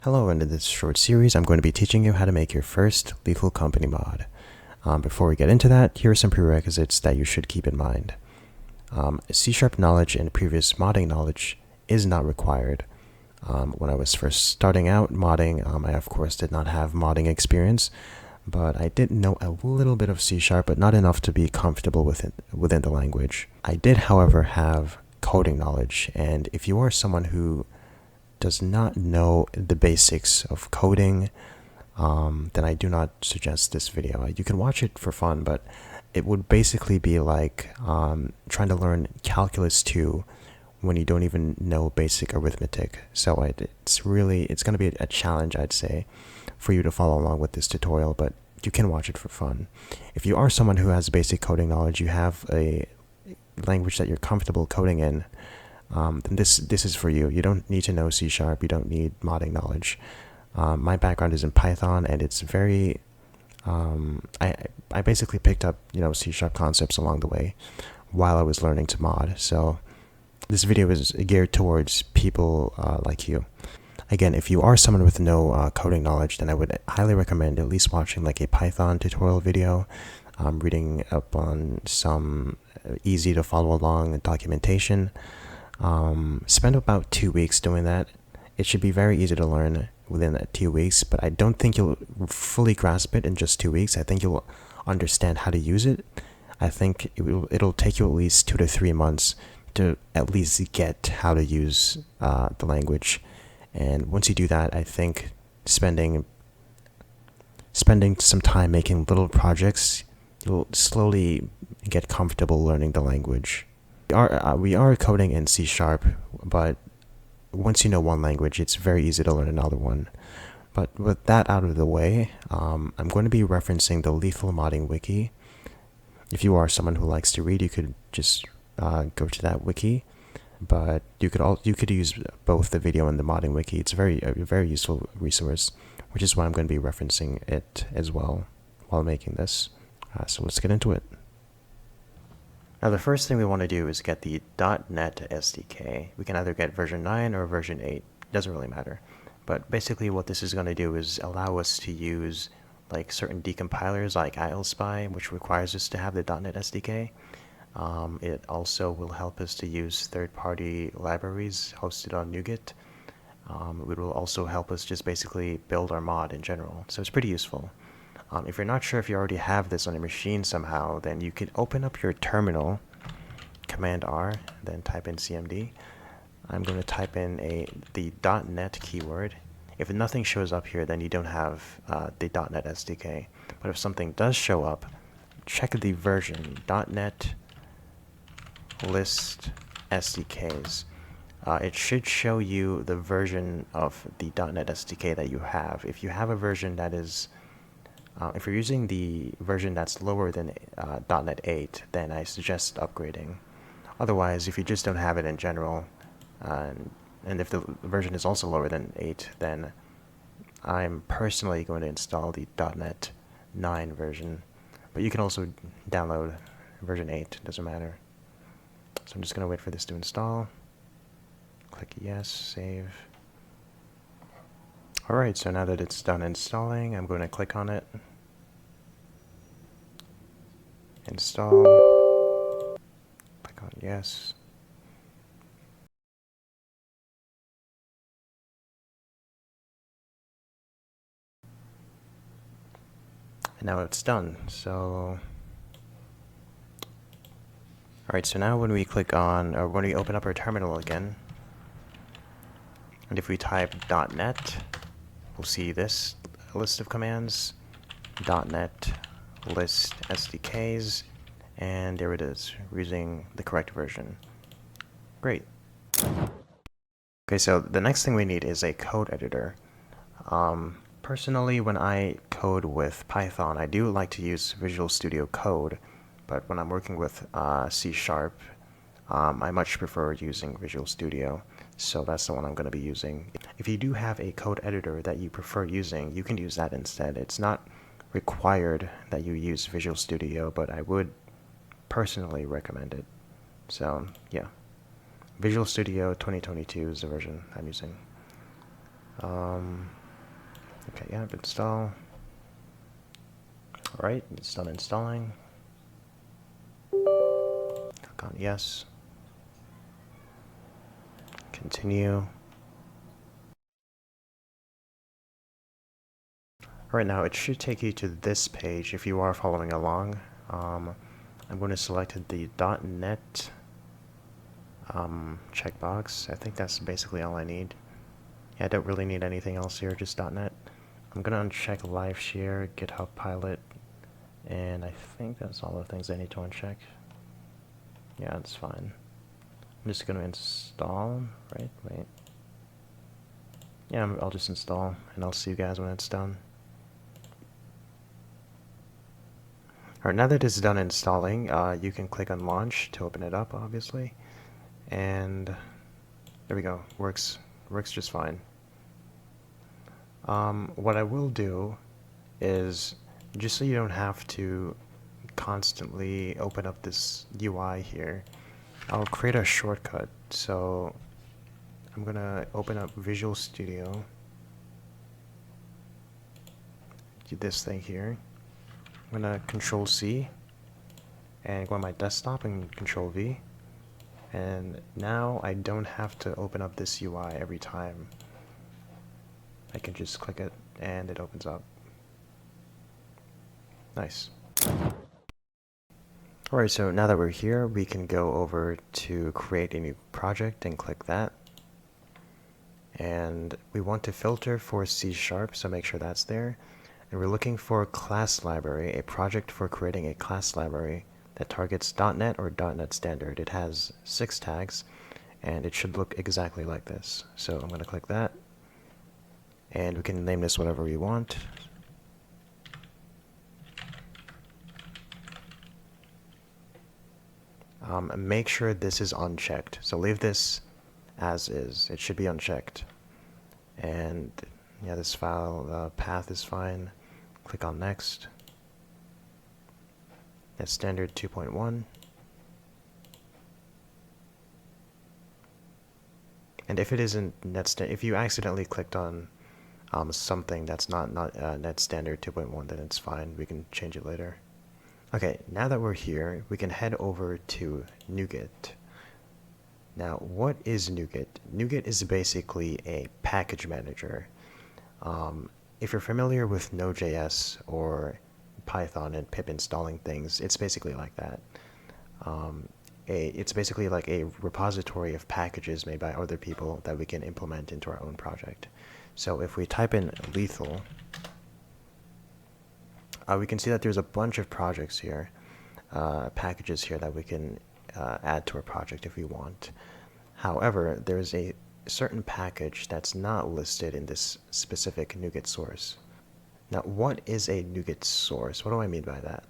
Hello, and in this short series, I'm going to be teaching you how to make your first lethal company mod. Before we get into that, here are some prerequisites that you should keep in mind. C# knowledge and previous modding knowledge is not required. When I was first starting out modding, I of course did not have modding experience, but I did know a little bit of C#, but not enough to be comfortable within the language. I did, however, have coding knowledge, and if you are someone who does not know the basics of coding, then I do not suggest this video. You can watch it for fun, but it would basically be like trying to learn calculus 2 when you don't even know basic arithmetic. So it's going to be a challenge, I'd say, for you to follow along with this tutorial, but you can watch it for fun. If you are someone who has basic coding knowledge, you have a language that you're comfortable coding in, then this is for you. You don't need to know C#, you don't need modding knowledge. My background is in Python, and it's very, I basically picked up, C# concepts along the way while I was learning to mod. So this video is geared towards people like you. Again, if you are someone with no coding knowledge, then I would highly recommend at least watching like a Python tutorial video, reading up on some easy to follow along documentation. Spend about 2 weeks doing that. It should be very easy to learn within that 2 weeks, but I don't think you'll fully grasp it in just 2 weeks. I think you'll understand how to use it. I think it'll take you at least 2 to 3 months to at least get how to use the language. And once you do that, I think spending some time making little projects, you'll slowly get comfortable learning the language. We are coding in C#, but once you know one language, it's very easy to learn another one. But with that out of the way, I'm going to be referencing the Lethal Modding Wiki. If you are someone who likes to read, you could just go to that wiki. But you could use both the video and the modding wiki. It's a very useful resource, which is why I'm going to be referencing it as well while making this. So let's get into it. Now the first thing we want to do is get the .NET SDK. We can either get version 9 or version 8, doesn't really matter. But basically what this is going to do is allow us to use like certain decompilers like ILSpy, which requires us to have the .NET SDK. It also will help us to use third-party libraries hosted on NuGet. It will also help us just basically build our mod in general, so it's pretty useful. If you're not sure if you already have this on your machine somehow, then you could open up your terminal, Command R, then type in cmd. I'm going to type in the .NET keyword. If nothing shows up here, then you don't have the .NET SDK. But if something does show up, check the version, .NET list SDKs. It should show you the version of the .NET SDK that you have. If you have a version that is if you're using the version that's lower than .NET 8, then I suggest upgrading. Otherwise, if you just don't have it in general, and if the version is also lower than 8, then I'm personally going to install the .NET 9 version. But you can also download version 8, doesn't matter. So I'm just going to wait for this to install. Click yes, save. Alright, so now that it's done installing, I'm going to click on it. Install. Click on yes. And now it's done. So alright, so now when we click on, or when we open up our terminal again, and if we type .NET, we'll see this list of commands, .NET list SDKs, and there it is. We're using the correct version. Great. Okay, so the next thing we need is a code editor. Personally, when I code with Python, I do like to use Visual Studio Code, but when I'm working with C#, I much prefer using Visual Studio, so that's the one I'm going to be using. If you do have a code editor that you prefer using, you can use that instead. It's not required that you use Visual Studio, but I would personally recommend it. So yeah, Visual Studio 2022 is the version I'm using. Okay, yeah, install. Alright, it's done installing. Click on yes. Continue. Right now, it should take you to this page if you are following along. I'm going to select the .NET checkbox. I think that's basically all I need. Yeah, I don't really need anything else here, just .NET. I'm going to uncheck Live Share, GitHub Pilot, and I think that's all the things I need to uncheck. Yeah, it's fine. I'm just going to install, right? Wait. Yeah, I'll just install, and I'll see you guys when it's done. Alright, now that it's done installing, you can click on Launch to open it up, obviously. And there we go. Works just fine. What I will do is, just so you don't have to constantly open up this UI here, I'll create a shortcut. So I'm gonna open up Visual Studio, do this thing here. I'm gonna Control C and go on my desktop and Control V. And now I don't have to open up this UI every time. I can just click it and it opens up. Nice. Alright, so now that we're here, we can go over to create a new project and click that. And we want to filter for C#, so make sure that's there. And we're looking for a class library, a project for creating a class library that targets .NET or .NET Standard. It has 6 tags, and it should look exactly like this. So I'm going to click that, and we can name this whatever we want. Make sure this is unchecked. So leave this as is. It should be unchecked. And yeah, this file path is fine. Click on Next. That's Standard 2.1. And if it isn't if you accidentally clicked on something that's not Net Standard 2.1, then it's fine. We can change it later. Okay, now that we're here, we can head over to NuGet. Now, what is NuGet? NuGet is basically a package manager. If you're familiar with Node.js or Python and pip installing things, it's basically like that. It's basically like a repository of packages made by other people that we can implement into our own project. So if we type in lethal, we can see that there's a bunch of projects here, packages here that we can add to our project if we want. However, there's a certain package that's not listed in this specific NuGet source. Now, what is a NuGet source? What do I mean by that?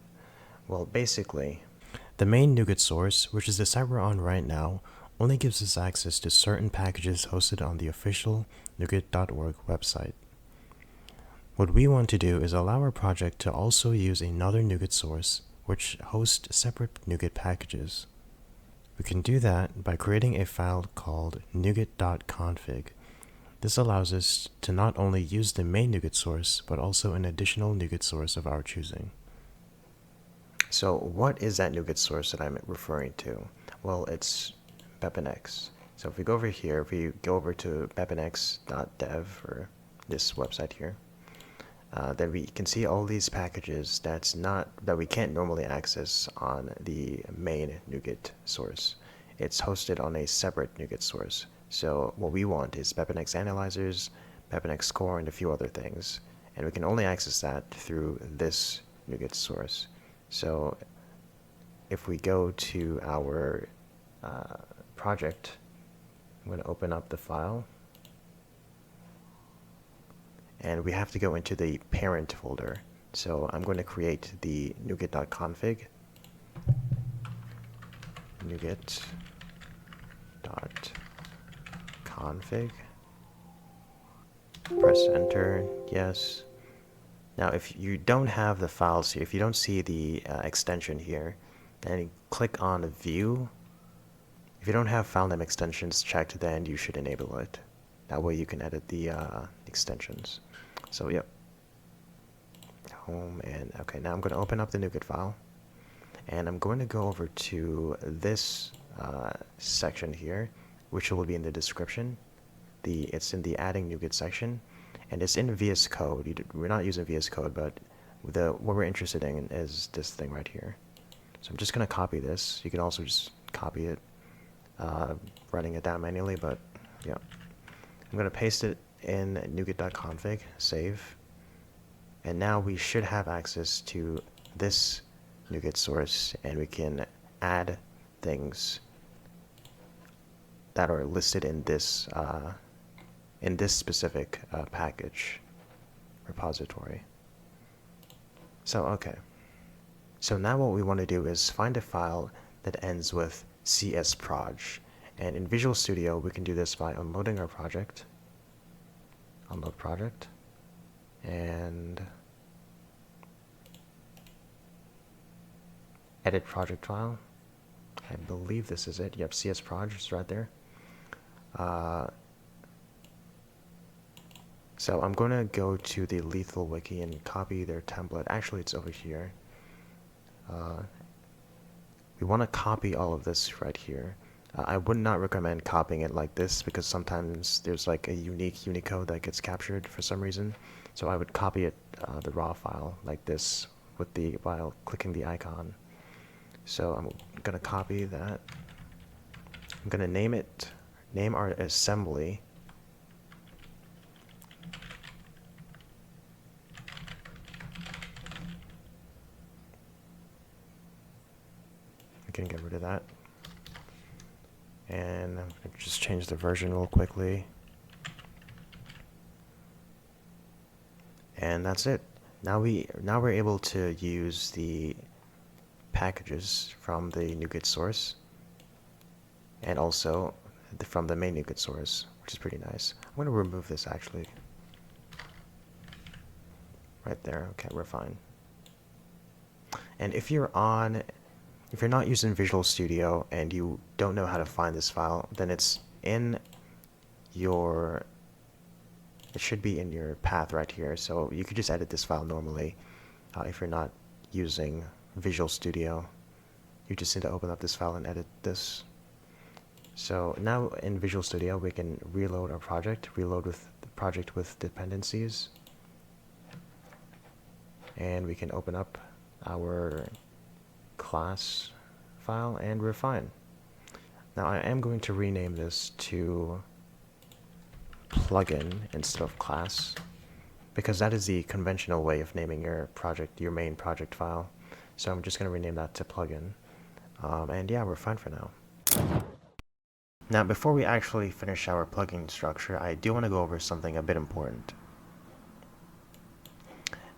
Well, basically, the main NuGet source, which is the site we're on right now, only gives us access to certain packages hosted on the official NuGet.org website. What we want to do is allow our project to also use another NuGet source, which hosts separate NuGet packages. We can do that by creating a file called NuGet.config. This allows us to not only use the main NuGet source, but also an additional NuGet source of our choosing. So what is that NuGet source that I'm referring to? Well, it's BepInEx. So if we go over here, if we go over to BepInEx.dev, or this website here, then we can see all these packages that we can't normally access on the main NuGet source. It's hosted on a separate NuGet source. So what we want is BepInEx analyzers, BepInEx core, and a few other things. And we can only access that through this NuGet source. So if we go to our project, I'm going to open up the file. And we have to go into the parent folder. So I'm going to create the NuGet.config. NuGet.config. Press enter. Yes. Now, if you don't have the files here, if you don't see the extension here, then click on View. If you don't have file name extensions checked, then you should enable it. That way you can edit the extensions. So yep, home, and okay, now I'm going to open up the NuGet file, and I'm going to go over to this section here, which will be in the description. It's in the adding NuGet section, and it's in VS Code. We're not using VS Code, but what we're interested in is this thing right here. So I'm just going to copy this. You can also just copy it, writing it down manually, but yeah. I'm going to paste it in NuGet.config, save, and now we should have access to this NuGet source, and we can add things that are listed in this specific package repository. So okay. So now what we want to do is find a file that ends with csproj. And in Visual Studio, we can do this by unloading our project. Unload project. And edit project file. I believe this is it. Yep, csproj is right there. So I'm going to go to the Lethal Wiki and copy their template. Actually, it's over here. We want to copy all of this right here. I would not recommend copying it like this because sometimes there's like a unique Unicode that gets captured for some reason. So I would copy it, the raw file like this while clicking the icon. So I'm going to copy that. I'm going to name our assembly. I can get rid of that. And I'm going to just change the version real quickly. And that's it. Now we're able to use the packages from the NuGet source, and also from the main NuGet source, which is pretty nice. I'm going to remove this actually. Right there. Okay, we're fine. And if you're not using Visual Studio and you don't know how to find this file, then it should be in your path right here. So you could just edit this file normally. If you're not using Visual Studio, you just need to open up this file and edit this. So now in Visual Studio, we can reload our project, reload with the project with dependencies, and we can open up our class file and we're fine. Now I am going to rename this to plugin instead of class, because that is the conventional way of naming your project, your main project file. So I'm just going to rename that to plugin. And yeah, we're fine for now. Now before we actually finish our plugin structure, I do want to go over something a bit important.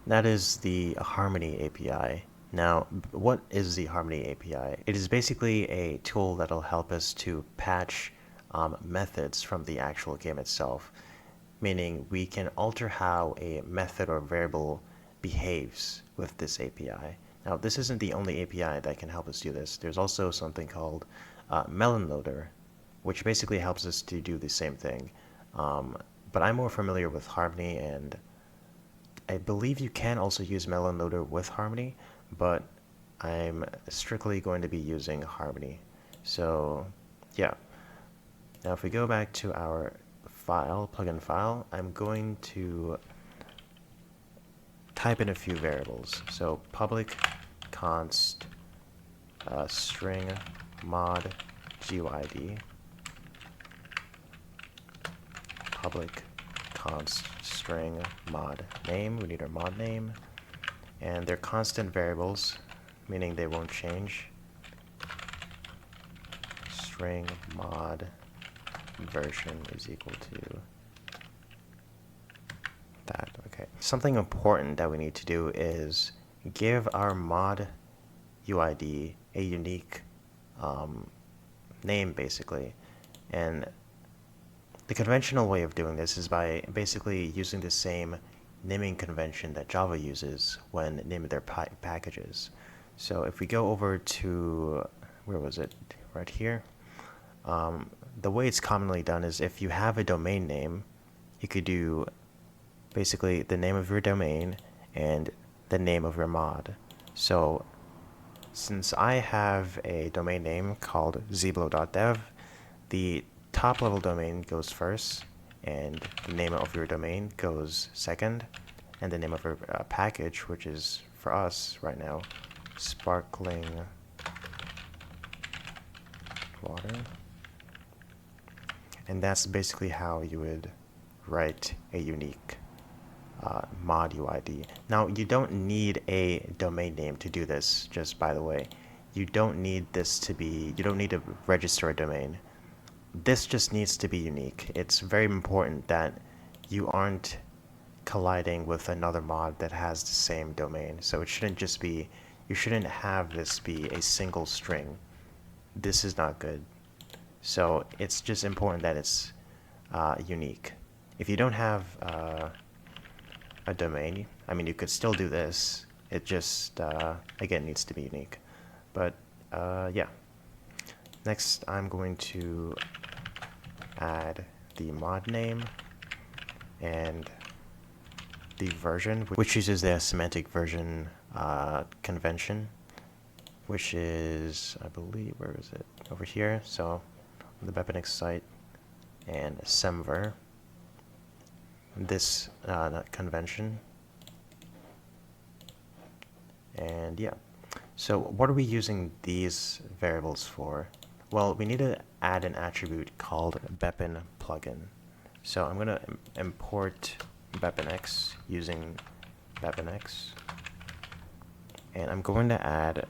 That is the Harmony API. Now, what is the Harmony API? It is basically a tool that'll help us to patch methods from the actual game itself, meaning we can alter how a method or variable behaves with this API. Now, this isn't the only API that can help us do this. There's also something called Melon Loader, which basically helps us to do the same thing. But I'm more familiar with Harmony, and I believe you can also use Melon Loader with Harmony, but I'm strictly going to be using Harmony. So yeah. Now if we go back to our file, plugin file, I'm going to type in a few variables. So public const string mod GUID, public const string mod name, we need our mod name, and they're constant variables, meaning they won't change. String mod version is equal to that. Okay. Something important that we need to do is give our mod UID a unique name, basically. And the conventional way of doing this is by basically using the same naming convention that Java uses when naming their packages. So if we go over to, where was it? Right here. the way it's commonly done is if you have a domain name, you could do basically the name of your domain and the name of your mod. So since I have a domain name called zblo.dev, the top level domain goes first, and the name of your domain goes second, and the name of your package, which is for us right now, sparkling water. And that's basically how you would write a unique mod UID. Now, you don't need a domain name to do this, just by the way. You don't need to register a domain. This just needs to be unique. It's very important that you aren't colliding with another mod that has the same domain. So it shouldn't just be, you shouldn't have this be a single string. This is not good. So it's just important that it's unique. If you don't have a domain, I mean, you could still do this. It just, again, needs to be unique. But yeah. Next, I'm going to add the mod name and the version, which uses the semantic version convention, which is, I believe, where is it? Over here. So on the BepInEx site, and semver, this convention. And yeah, so what are we using these variables for? Well, we need to add an attribute called BepIn plugin. So I'm going to import BepInEx using BepInEx, and I'm going to add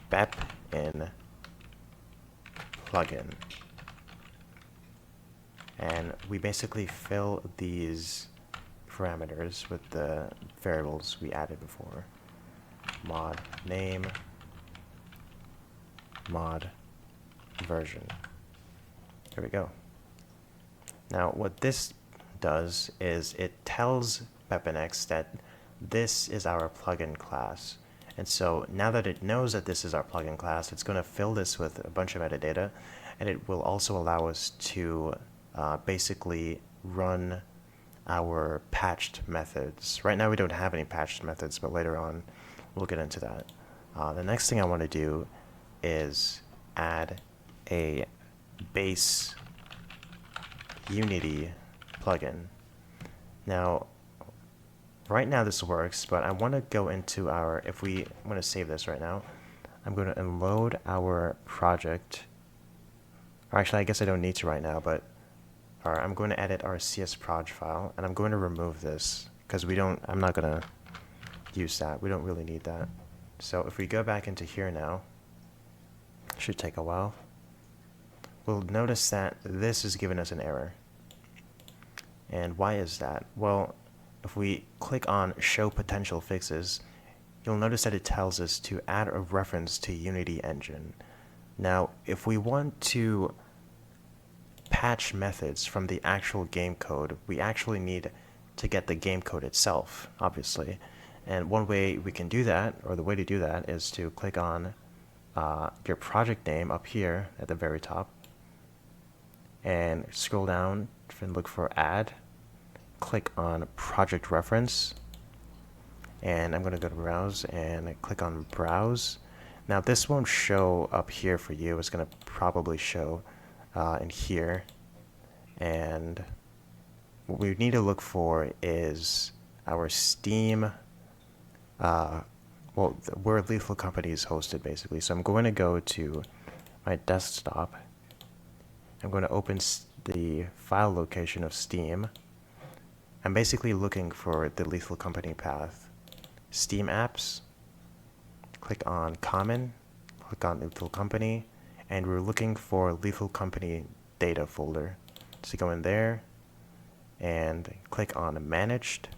BepIn plugin, and we basically fill these parameters with the variables we added before. Mod name, mod version. There we go. Now what this does is it tells BepInEx that this is our plugin class. And so now that it knows that this is our plugin class, it's going to fill this with a bunch of metadata, and it will also allow us to basically run our patched methods. Right now we don't have any patched methods, but later on we'll get into that. The next thing I want to do is add a base Unity plugin. Now, right now this works, but I want to go into our, I'm going to save this right now. I'm going to unload our project. Or actually, I guess I don't need to right now, but I'm going to edit our csproj file, and I'm going to remove this because I'm not going to use that. We don't really need that. So if we go back into here now, it should take a while. We'll notice that this is giving us an error. And why is that? Well, if we click on Show Potential Fixes, you'll notice that it tells us to add a reference to Unity Engine. Now, if we want to patch methods from the actual game code, we actually need to get the game code itself, obviously. And one way we can do that, or the way to do that, is to click on your project name up here at the very top, and scroll down and look for Add. Click on Project Reference, and I'm going to go to Browse and click on Browse. Now this won't show up here for you. It's going to probably show in here, and what we need to look for is our Steam, where Lethal Company is hosted, basically. So I'm going to go to my desktop. I'm going to open the file location of Steam. I'm basically looking for the Lethal Company path. Steam Apps, click on Common, click on Lethal Company, and we're looking for Lethal Company data folder. So go in there and click on Managed,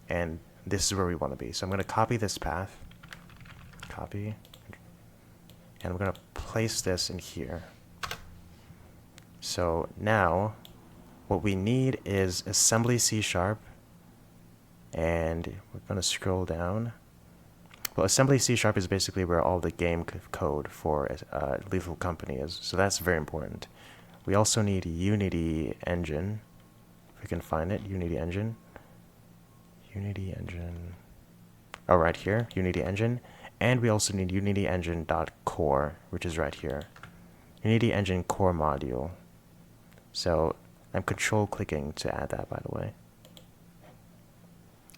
and this is where we want to be. So I'm going to copy this path, copy, and we're going to place this in here. So now what we need is assembly C#, and we're going to scroll down. Well, assembly C# is basically where all the game code for Lethal Company is, so that's very important. We also need Unity engine, if we can find it, Unity engine. Oh, right here, Unity engine. And we also need Unity engine.core, which is right here. Unity engine core module. So I'm control clicking to add that, by the way.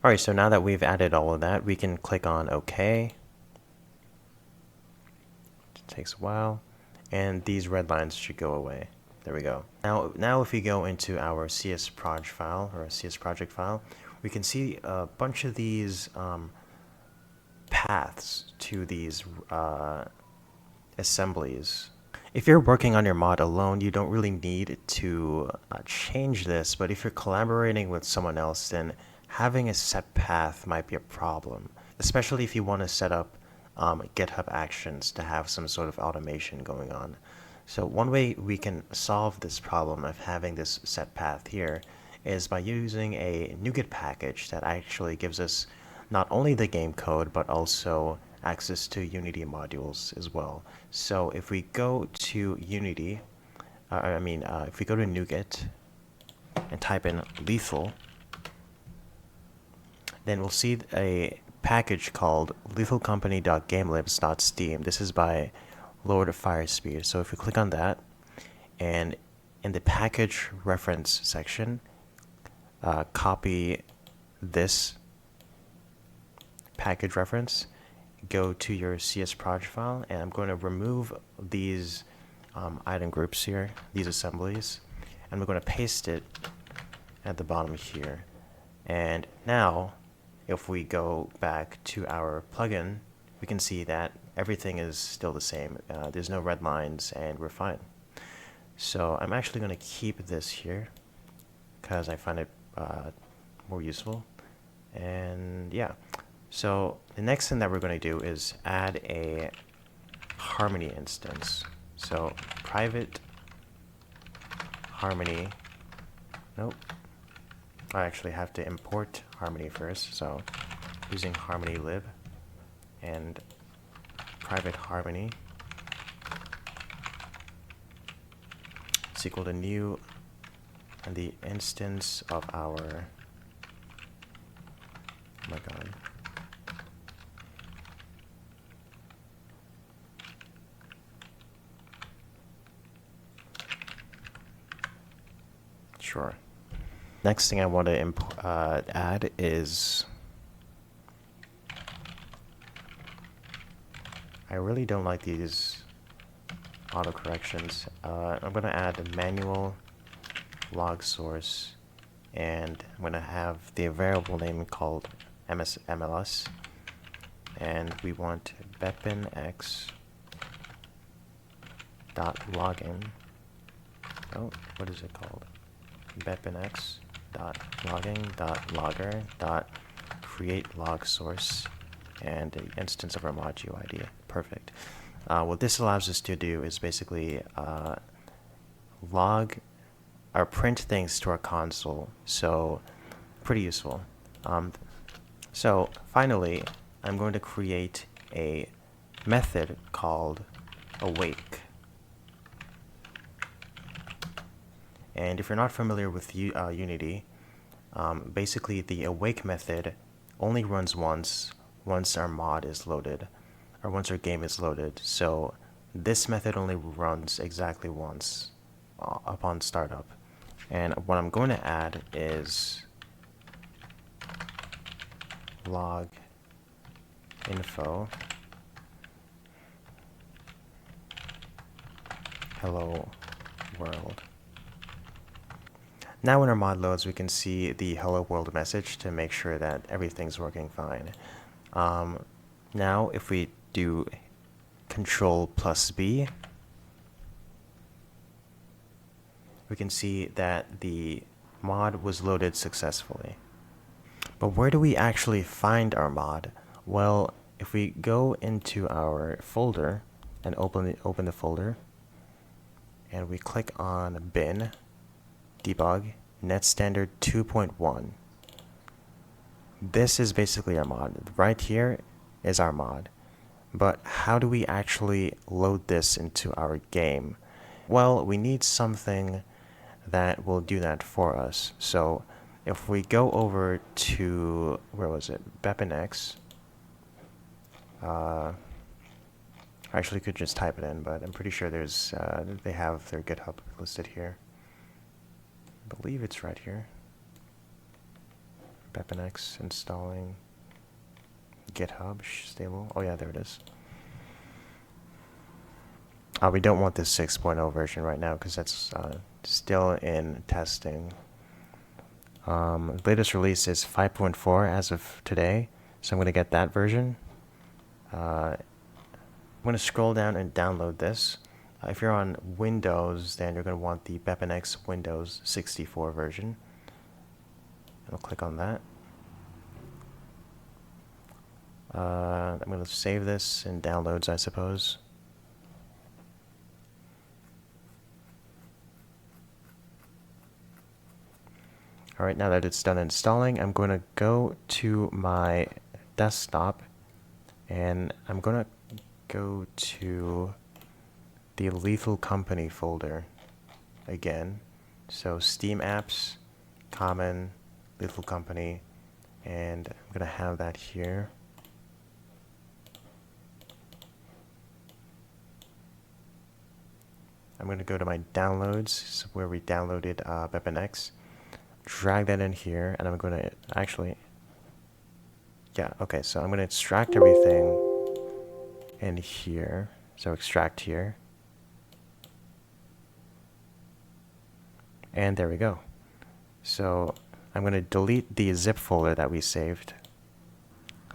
Alright, so now that we've added all of that, we can click on OK. It takes a while. And these red lines should go away. There we go. Now if we go into our CS_proj file, or a CS project file, we can see a bunch of these paths to these assemblies. If you're working on your mod alone, you don't really need to change this, but if you're collaborating with someone else, then having a set path might be a problem, especially if you want to set up GitHub Actions to have some sort of automation going on. So one way we can solve this problem of having this set path here is by using a NuGet package that actually gives us not only the game code, but also access to Unity modules as well. So if we go to Unity, if we go to NuGet and type in lethal, then we'll see a package called lethalcompany.gamelibs.steam. This is by Lord of Firespeed. So if we click on that, and in the package reference section, copy this package reference, go to your CS_proj file, and I'm going to remove these item groups here, these assemblies, and we're going to paste it at the bottom here. And now, if we go back to our plugin, we can see that everything is still the same. There's no red lines, and we're fine. So I'm actually going to keep this here because I find it more useful. And yeah, so the next thing that we're going to do is add a Harmony instance. So private Harmony, nope, I actually have to import Harmony first, so using Harmony lib and private Harmony is equal to new and the instance of our, oh my god, sure. Next thing I want to add is, I really don't like these auto corrections. I'm going to add a manual log source, and I'm going to have the variable name called MLS, and we want BepInEx .login. Oh, what is it called? BepInEx .logging.logger .create log source and the instance of our module ID. Perfect. What this allows us to do is basically log or print things to our console. So pretty useful. So finally, I'm going to create a method called awake. And if you're not familiar with Unity, basically the awake method only runs once our mod is loaded, or once our game is loaded. So this method only runs exactly once upon startup. And what I'm going to add is log info hello world. Now when our mod loads, we can see the hello world message to make sure that everything's working fine. Now if we do Control+B, we can see that the mod was loaded successfully. But where do we actually find our mod? Well, if we go into our folder and open the folder, and we click on bin, debug, net standard 2.1. This is basically our mod. Right here is our mod. But how do we actually load this into our game? Well, we need something that will do that for us. So if we go over to, where was it? BepInEx. I actually could just type it in, but I'm pretty sure there's they have their GitHub listed here. I believe it's right here. BepInEx installing GitHub stable. Oh yeah, there it is. We don't want this 6.0 version right now because that's still in testing. The latest release is 5.4 as of today, so I'm going to get that version. I'm going to scroll down and download this. If you're on Windows, then you're going to want the BepInEx Windows 64 version. I'll click on that. I'm going to save this in downloads, I suppose. Alright, now that it's done installing, I'm going to go to my desktop and I'm going to go to the Lethal Company folder again. So Steam Apps, Common, Lethal Company, and I'm going to have that here. I'm going to go to my downloads, where we downloaded BepInEx. Drag that in here, and I'm going to actually, yeah, okay, so I'm going to extract everything in here. So extract here. And there we go. So I'm going to delete the zip folder that we saved.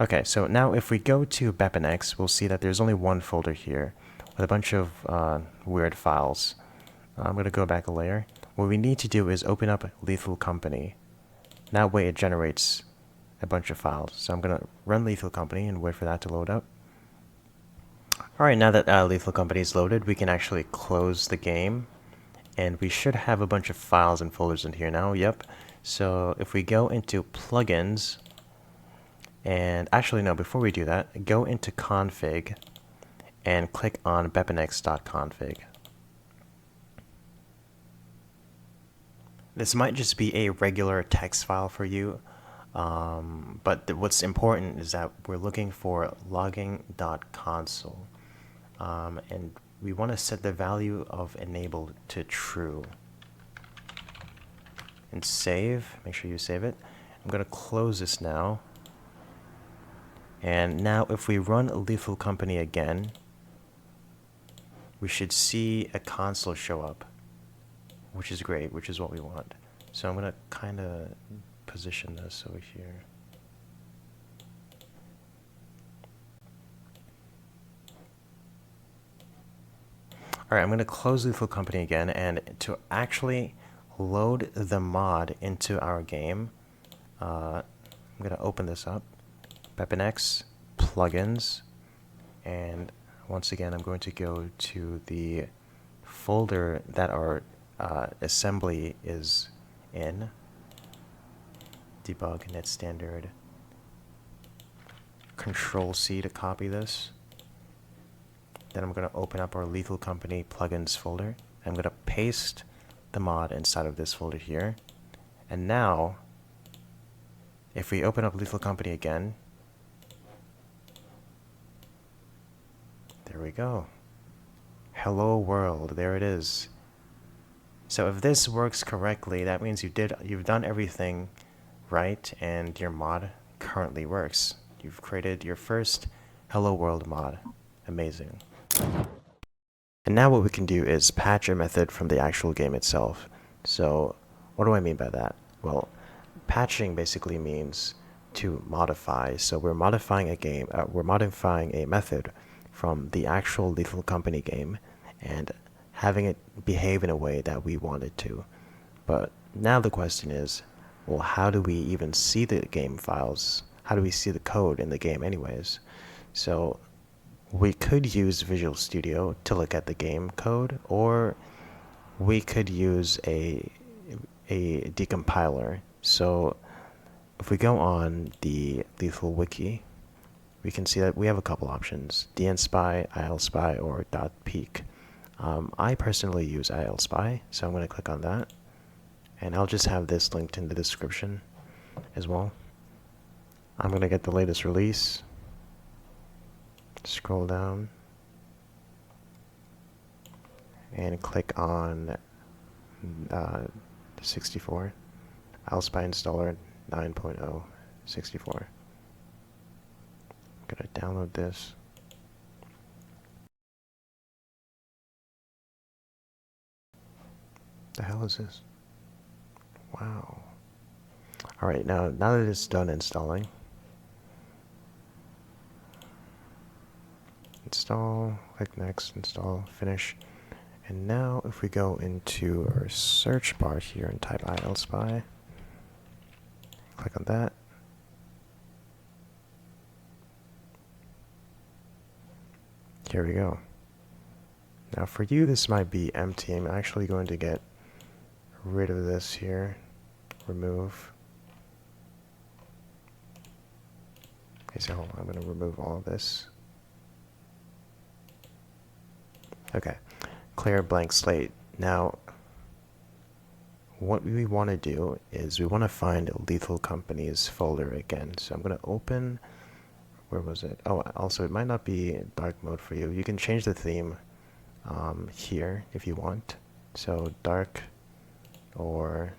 Okay, so now if we go to BepInEx, we'll see that there's only one folder here with a bunch of weird files. I'm going to go back a layer. What we need to do is open up Lethal Company. That way it generates a bunch of files. So I'm going to run Lethal Company and wait for that to load up. Alright, now that Lethal Company is loaded, we can actually close the game. And we should have a bunch of files and folders in here now, yep. So if we go into plugins, and actually no, before we do that, go into config and click on bepinex.config. This might just be a regular text file for you, but what's important is that we're looking for logging.console, and we want to set the value of enabled to true. And save, make sure you save it. I'm going to close this now. And now if we run Lethal Company again, we should see a console show up, which is great, which is what we want. So I'm going to kind of position this over here. Alright, I'm going to close Lethal Company again, and to actually load the mod into our game, I'm going to open this up, BepInEx, plugins, and once again I'm going to go to the folder that our assembly is in, debug, net standard, Control-C to copy this. Then I'm going to open up our Lethal Company plugins folder. I'm going to paste the mod inside of this folder here. And now, if we open up Lethal Company again, there we go. Hello world, there it is. So if this works correctly, that means you've done everything right and your mod currently works. You've created your first Hello World mod. Amazing. And now what we can do is patch a method from the actual game itself. So what do I mean by that? Well, patching basically means to modify. So we're modifying a method from the actual Lethal Company game and having it behave in a way that we want it to. But now the question is, well, how do we even see the game files? How do we see the code in the game anyways? So we could use Visual Studio to look at the game code, or we could use a decompiler. So if we go on the Lethal Wiki, we can see that we have a couple options: dnspy, ilspy, or .peek. I personally use ilspy, so I'm going to click on that, and I'll just have this linked in the description as well. I'm going to get the latest release, scroll down, and click on 64, ilspy installer 9.0 64. I'm going to download this. The hell is this? Wow. Alright, now that it's done installing, install, click next, install, finish. And now if we go into our search bar here and type ilspy, click on that. Here we go. Now for you this might be empty. I'm actually going to get rid of this here. Remove. Okay, so I'm going to remove all of this. Okay, clear blank slate. Now, what we want to do is we want to find Lethal Company's folder again. So I'm going to open, where was it? Oh, also it might not be dark mode for you. You can change the theme here if you want. So dark, or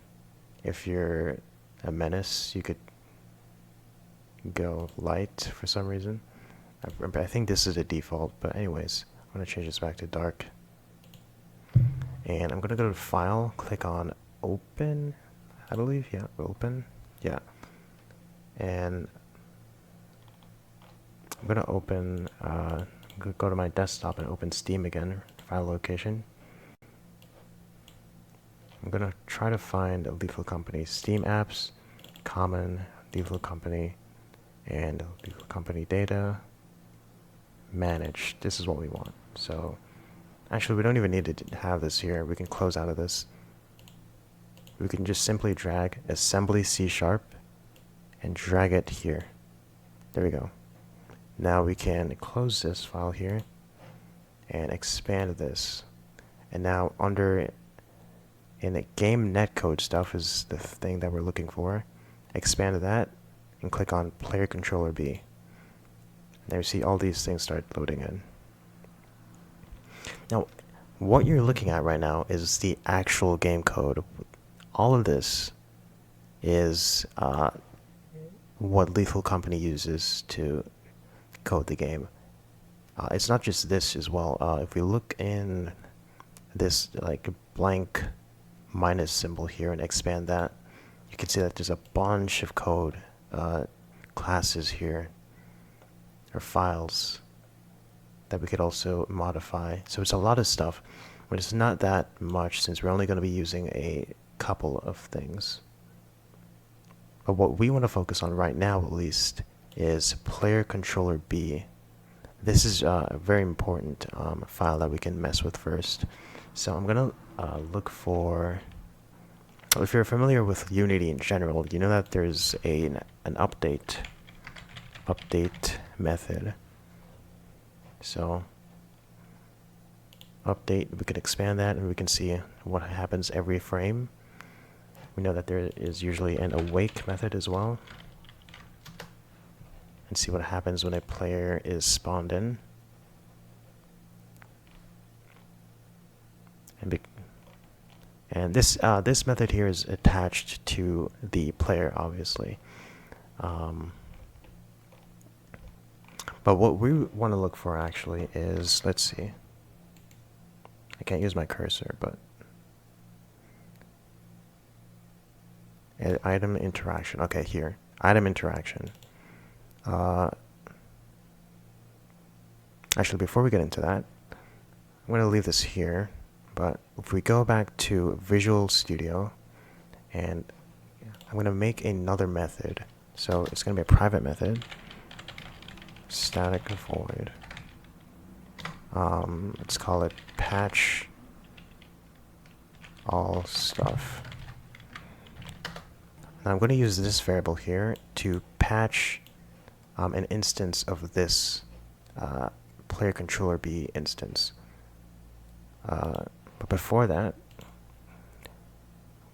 if you're a menace, you could go light for some reason. I think this is a default, but anyways, I'm going to change this back to dark. And I'm going to go to File, click on Open, I believe, yeah, Open, yeah. And I'm going to open, go to my desktop and open Steam again, file location. I'm going to try to find a Lethal Company, Steam apps, common, Lethal Company, and Lethal Company data, manage. This is what we want. So actually we don't even need to have this here. We can close out of this. We can just simply drag assembly C# and drag it here. There we go. Now we can close this file here and expand this. And now under in the game netcode stuff is the thing that we're looking for. Expand that and click on player controller B. Now you see all these things start loading in. Now, what you're looking at right now is the actual game code. All of this is what Lethal Company uses to code the game. It's not just this as well. If we look in this like blank minus symbol here and expand that, you can see that there's a bunch of code, classes here, or files that we could also modify. So it's a lot of stuff, but it's not that much since we're only going to be using a couple of things. But what we want to focus on right now, at least, is player controller B. This is a very important file that we can mess with first. So I'm going to look for, if you're familiar with Unity in general, you know that there's an update method. So update, we can expand that and we can see what happens every frame. We know that there is usually an awake method as well, and see what happens when a player is spawned in. And this this method here is attached to the player, obviously. But what we want to look for actually is, let's see. I can't use my cursor, but item interaction. Okay, here, item interaction. Actually, before we get into that, I'm going to leave this here. But if we go back to Visual Studio, and I'm going to make another method. So it's going to be a private method. Static void. Let's call it patch all stuff. Now I'm going to use this variable here to patch an instance of this player controller B instance. But before that,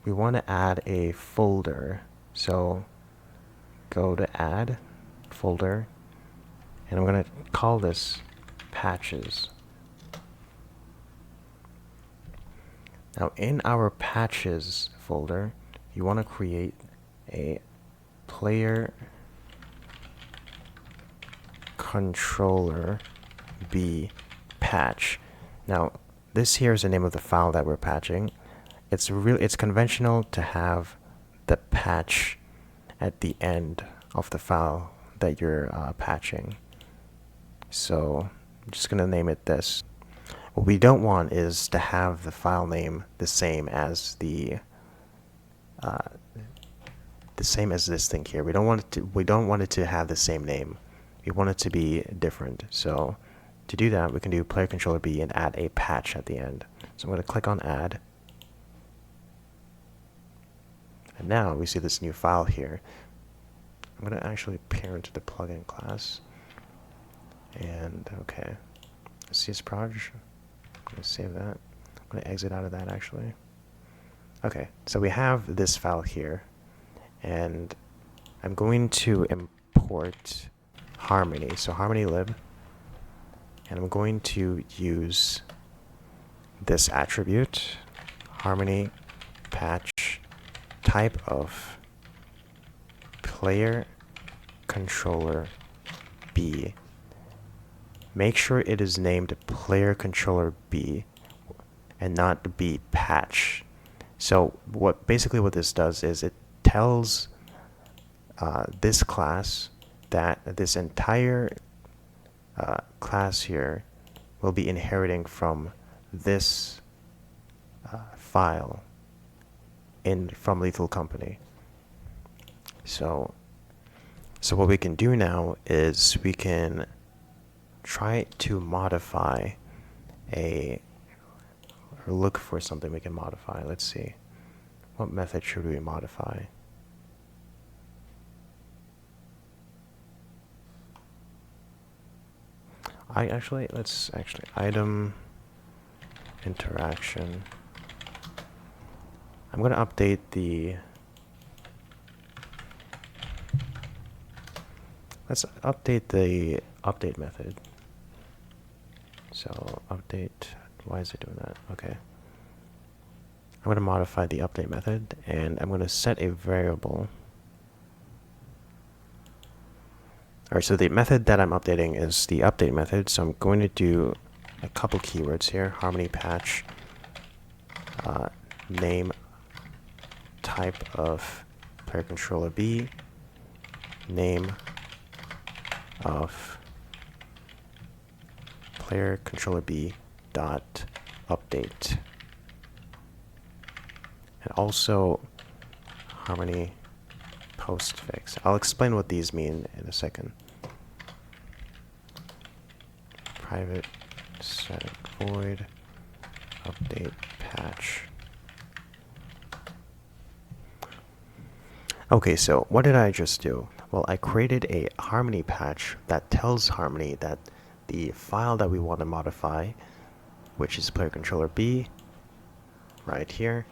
we want to add a folder. So go to add folder, and I'm going to call this patches. Now in our patches folder, you want to create a player controller B patch. Now this here is the name of the file that we're patching. It's conventional to have the patch at the end of the file that you're patching. So I'm just gonna name it this. What we don't want is to have the file name the same as this thing here. We don't want it to have the same name. We want it to be different. So to do that, we can do player controller B and add a patch at the end. So I'm going to click on add. And now we see this new file here. I'm going to actually parent the plugin class. And okay, csproj. I'm going to save that. I'm going to exit out of that actually. Okay, so we have this file here. And I'm going to import Harmony. So Harmony lib. And I'm going to use this attribute, Harmony patch type of player controller B. Make sure it is named player controller B and not B patch. So basically what this does is it tells this class that this entire class here will be inheriting from this file from Lethal Company. So what we can do now is we can try to modify or look for something we can modify. Let's see. What method should we modify? Let's item interaction. I'm going to update let's update the update method. So update, why is it doing that? Okay. I'm going to modify the update method and I'm going to set a variable. Alright, so the method that I'm updating is the update method, so I'm going to do a couple keywords here. Harmony patch, name type of player controller B, name of player controller B dot update, and also Harmony postfix. I'll explain what these mean in a second. Private static void update patch. Okay, so what did I just do? Well, I created a Harmony patch that tells Harmony that the file that we want to modify, which is player controller B, right here,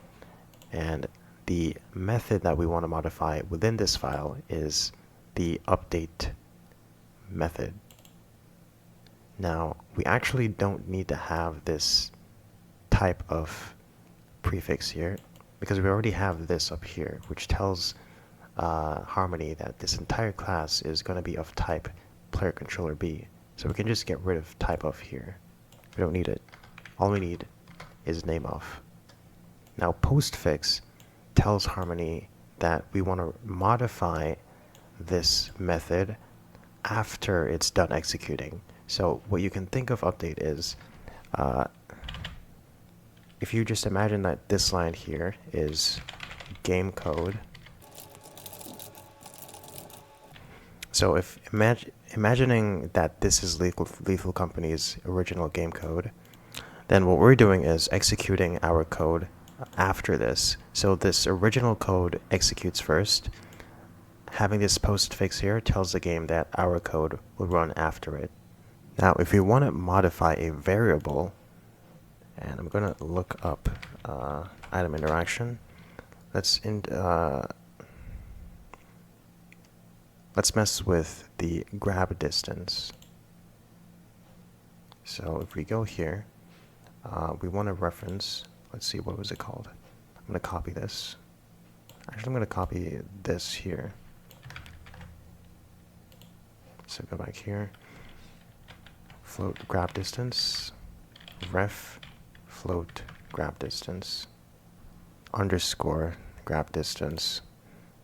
and the method that we want to modify within this file is the update method. Now, we actually don't need to have this type of prefix here because we already have this up here, which tells Harmony that this entire class is going to be of type player controller B. So we can just get rid of type of here. We don't need it. All we need is name of. Now, postfix tells Harmony that we want to modify this method after it's done executing. So what you can think of update is, if you just imagine that this line here is game code. So if imagining that this is Lethal Company's original game code, then what we're doing is executing our code after this. So this original code executes first, having this postfix here tells the game that our code will run after it. Now, if we want to modify a variable, and I'm going to look up item interaction. Let's mess with the grab distance. So if we go here, we want to reference, let's see, what was it called? I'm going to copy this. Actually, I'm going to copy this here. So go back here, float grab distance, ref float grab distance, underscore grab distance.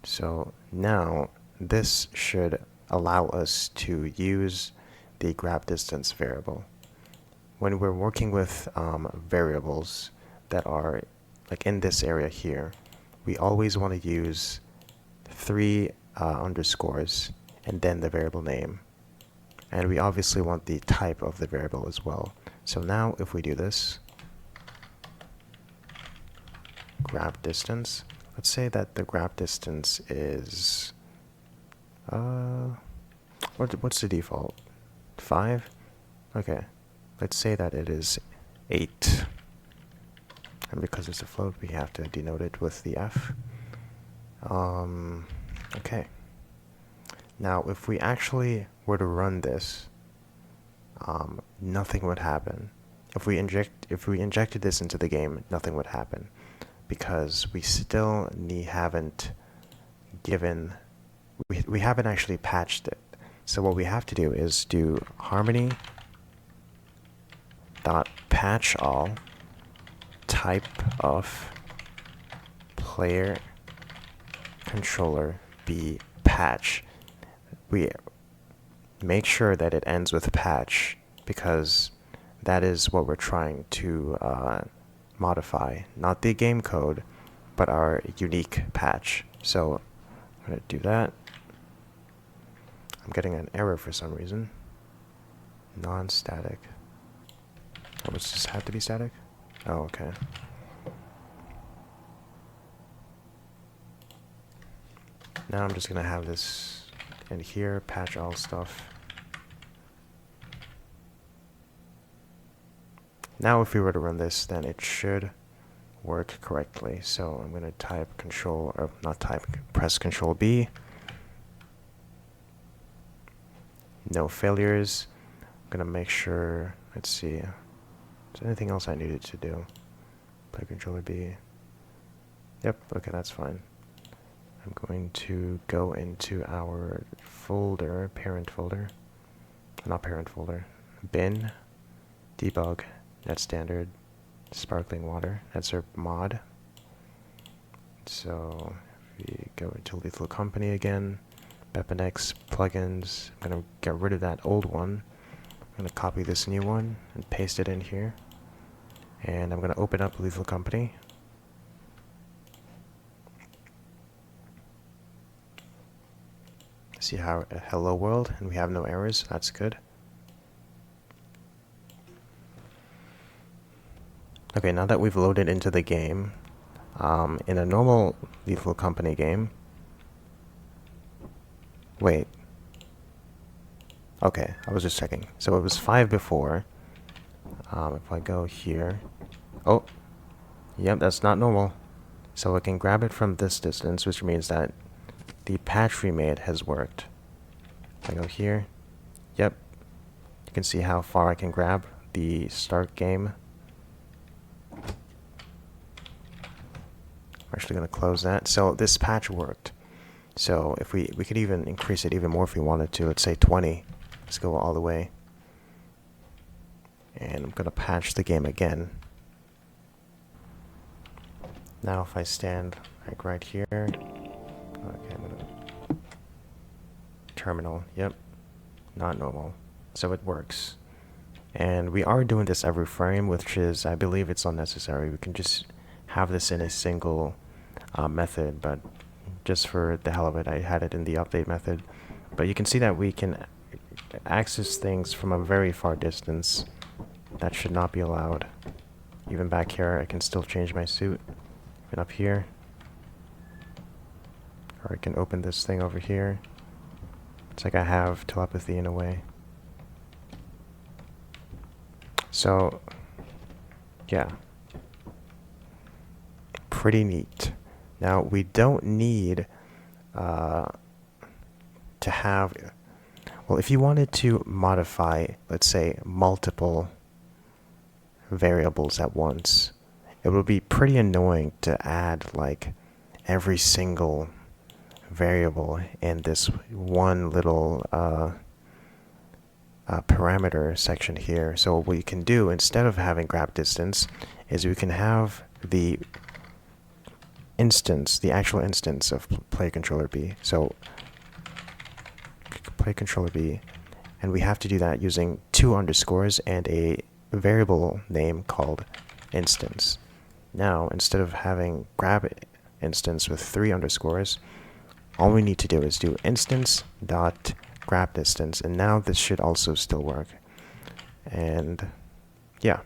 So now this should allow us to use the grab distance variable. When we're working with variables that are like in this area here, we always want to use 3 underscores and then the variable name. And we obviously want the type of the variable as well. So now if we do this, grab distance, let's say that the grab distance is, what's the default? 5? Okay, let's say that it is 8. And because it's a float, we have to denote it with the F. Okay. Now, if we actually were to run this, nothing would happen. If we injected this into the game, nothing would happen, because we still haven't actually patched it. So what we have to do is do harmony dot patch all type of player controller be patch. We make sure that it ends with patch, because that is what we're trying to modify, not the game code, but our unique patch. So I'm going to do that. I'm getting an error for some reason. Non-static. Oh, does this have to be static? Oh, okay. Now I'm just going to have this in here, patch all stuff. Now if we were to run this, then it should work correctly. So I'm going to type press Control B. No failures. I'm going to make sure, let's see, is there anything else I needed to do? Play controller B. Yep, okay, that's fine. I'm going to go into our folder, parent folder, not parent folder, bin, debug, net standard, sparkling water. That's our mod. So if we go into Lethal Company again, BepInEx plugins, I'm going to get rid of that old one. I'm going to copy this new one and paste it in here. And I'm going to open up Lethal Company. See how hello world, and we have no errors. That's good. Okay, now that we've loaded into the game, in a normal Lethal Company game, wait. Okay, I was just checking. So it was 5 before. If I go here, oh, yep, that's not normal. So I can grab it from this distance, which means that the patch we made has worked. If I go here, yep, you can see how far I can grab the start game. I'm actually going to close that. So this patch worked. So if we could even increase it even more if we wanted to. Let's say 20. Let's go all the way. And I'm going to patch the game again. Now if I stand like right here, okay, I'm gonna terminal, yep, not normal. So it works. And we are doing this every frame, which is, I believe it's unnecessary. We can just have this in a single method, but just for the hell of it, I had it in the update method. But you can see that we can access things from a very far distance. That should not be allowed. Even back here, I can still change my suit. Even up here. Or I can open this thing over here. It's like I have telepathy in a way. So, yeah. Pretty neat. Now, we don't need to have... Well, if you wanted to modify, let's say, multiple variables at once, it would be pretty annoying to add, like, every single variable in this one little parameter section here. So what you can do, instead of having grab distance, is we can have the instance, the actual instance of player controller B. So player controller B, and we have to do that using 2 underscores and a variable name called instance. Now, instead of having grab instance with 3 underscores, all we need to do is do instance dot grab distance, and now this should also still work. And yeah.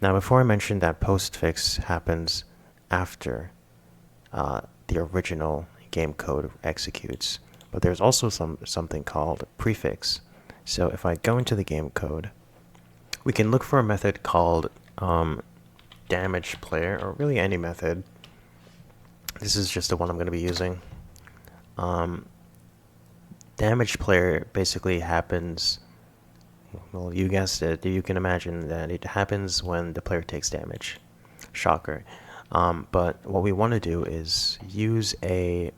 Now, before I mentioned that postfix happens after the original game code executes, but there's also something called prefix. So if I go into the game code, we can look for a method called damage player, or really any method. This is just the one I'm going to be using. Damage player basically happens, well, you guessed it, you can imagine that it happens when the player takes damage. Shocker. But what we want to do is use a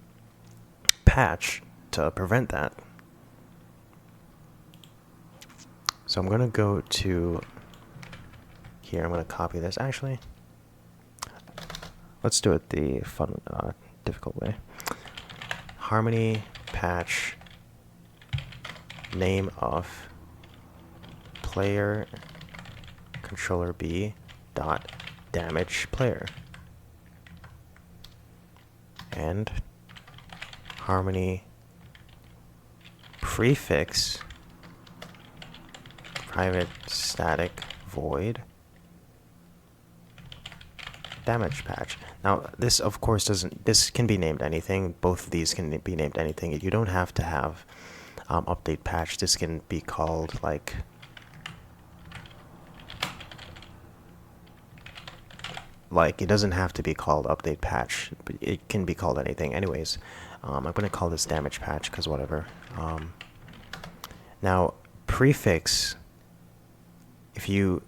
patch to prevent that. So I'm going to go to here, I'm going to copy this. Actually, let's do it the fun, difficult way. Harmony patch name of player controller B dot damage player, and harmony prefix private static void damage patch. Now, this of course this can be named anything. Both of these can be named anything. You don't have to have update patch. This can be called like it doesn't have to be called update patch, but it can be called anything. Anyways, I'm going to call this damage patch because whatever. Now, prefix, if you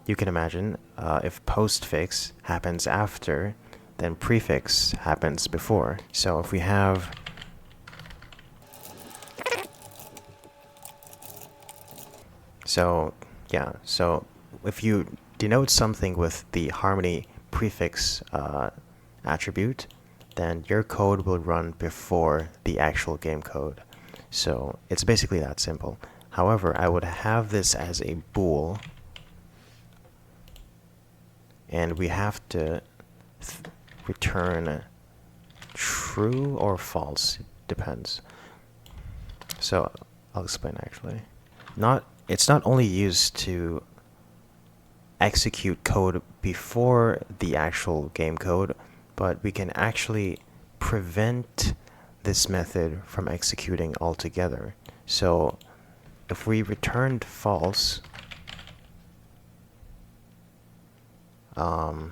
can imagine, if postfix happens after, then prefix happens before. So if we have so if you denote something with the harmony prefix attribute, then your code will run before the actual game code. So it's basically that simple. However, I would have this as a bool, and we have to return true or false, depends. So I'll explain actually. It's not only used to execute code before the actual game code, but we can actually prevent this method from executing altogether. So if we returned false, then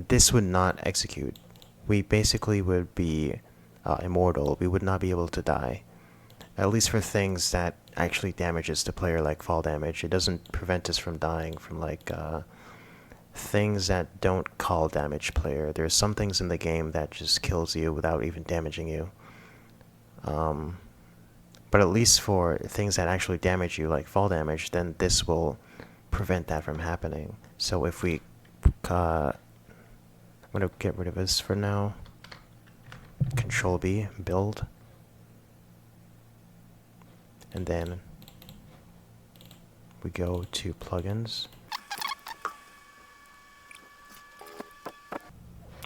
this would not execute. We basically would be immortal. We would not be able to die. At least for things that actually damages the player, like fall damage. It doesn't prevent us from dying from like things that don't call damage player. There's some things in the game that just kills you without even damaging you. But at least for things that actually damage you, like fall damage, then this will prevent that from happening. So if we, I'm going to get rid of this for now. Control B, build. And then we go to plugins.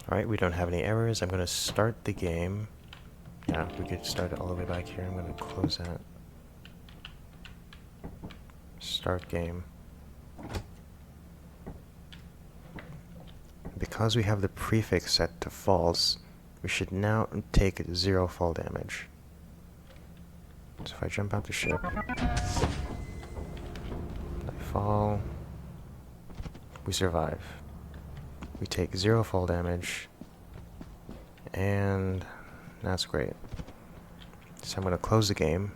Alright, we don't have any errors. I'm going to start the game. Yeah, we could start it all the way back here. I'm going to close that. Start game. Because we have the prefix set to false, we should now take 0 fall damage. So if I jump out the ship, I fall, we survive. We take 0 fall damage, and that's great. So I'm going to close the game,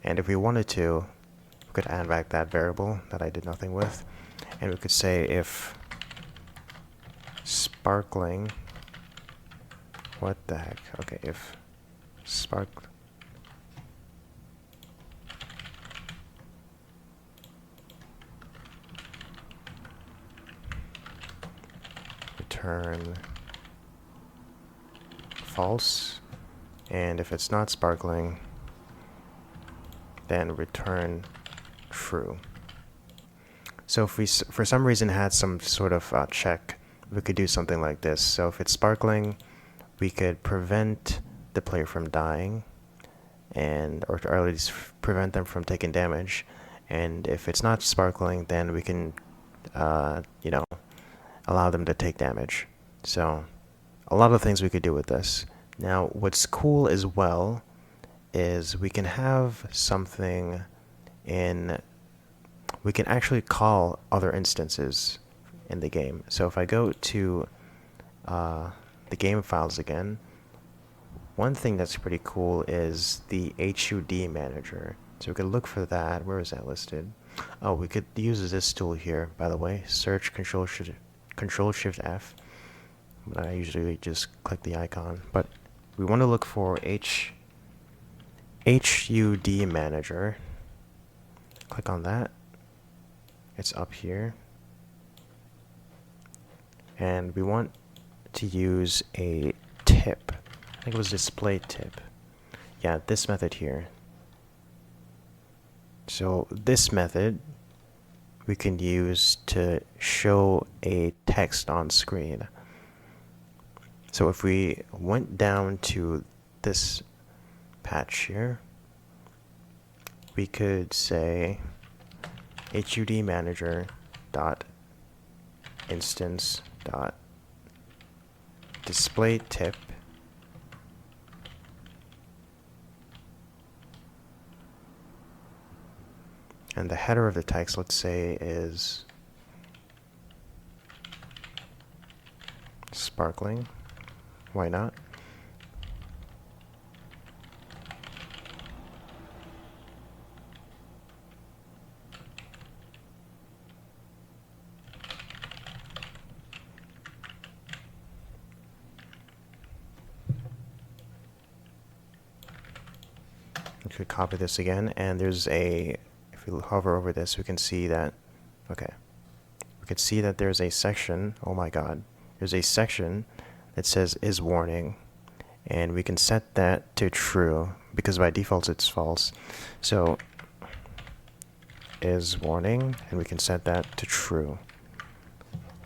and if we wanted to, we could add back that variable that I did nothing with, and we could say if sparkling, what the heck, okay, if return false, and if it's not sparkling, then return true. So if we for some reason had some sort of check, we could do something like this. So if it's sparkling, we could prevent the player from dying, and or at least prevent them from taking damage. And if it's not sparkling, then we can you know, allow them to take damage. So a lot of things we could do with this. Now what's cool as well is we can have something in, we can actually call other instances in the game. So if I go to the game files again, one thing that's pretty cool is the HUD manager. So we could look for that. Where is that listed? Oh, we could use this tool here, by the way. Search Control Shift F. I usually just click the icon, but we want to look for HUD manager. Click on that. It's up here. And we want to use a tip. I think it was display tip. Yeah, this method here. So this method we can use to show a text on screen. So if we went down to this patch here, we could say HUD manager dot instance dot display tip, and the header of the text, let's say, is sparkling. Why not? We could copy this again, and there's a, if we hover over this, we can see that, okay, we can see that there's a section, oh my god, there's a section that says is warning, and we can set that to true, because by default it's false. So is warning, and we can set that to true.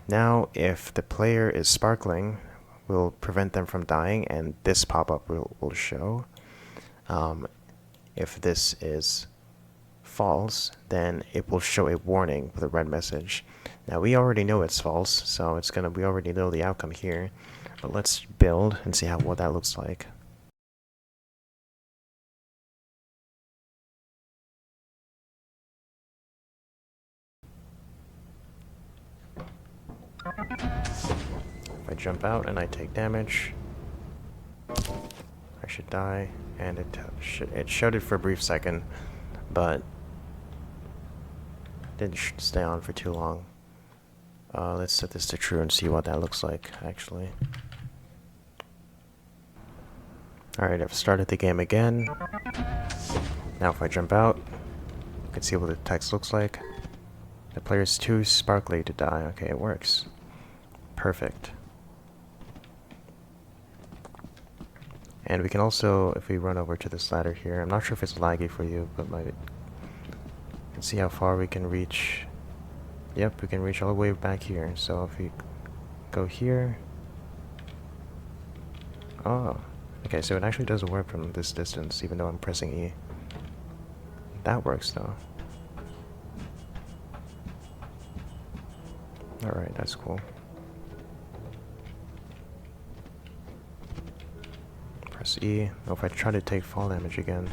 Now if the player is sparkling, we'll prevent them from dying, and this pop-up will show. If this is false, then it will show a warning with a red message. Now we already know it's false, so it's gonna, we already know the outcome here. But let's build and see what that looks like. If I jump out and I take damage, I should die, and it showed it for a brief second, but didn't stay on for too long. Let's set this to true and see what that looks like, actually. Alright, I've started the game again. Now if I jump out, you can see what the text looks like. The player's too sparkly to die. Okay, it works. Perfect. And we can also, if we run over to this ladder here, I'm not sure if it's laggy for you, but you can see how far we can reach. Yep, we can reach all the way back here. So if we go here, oh, okay, so it actually does work from this distance, even though I'm pressing E. That works though. Alright, that's cool. press E. Oh, if I try to take fall damage again,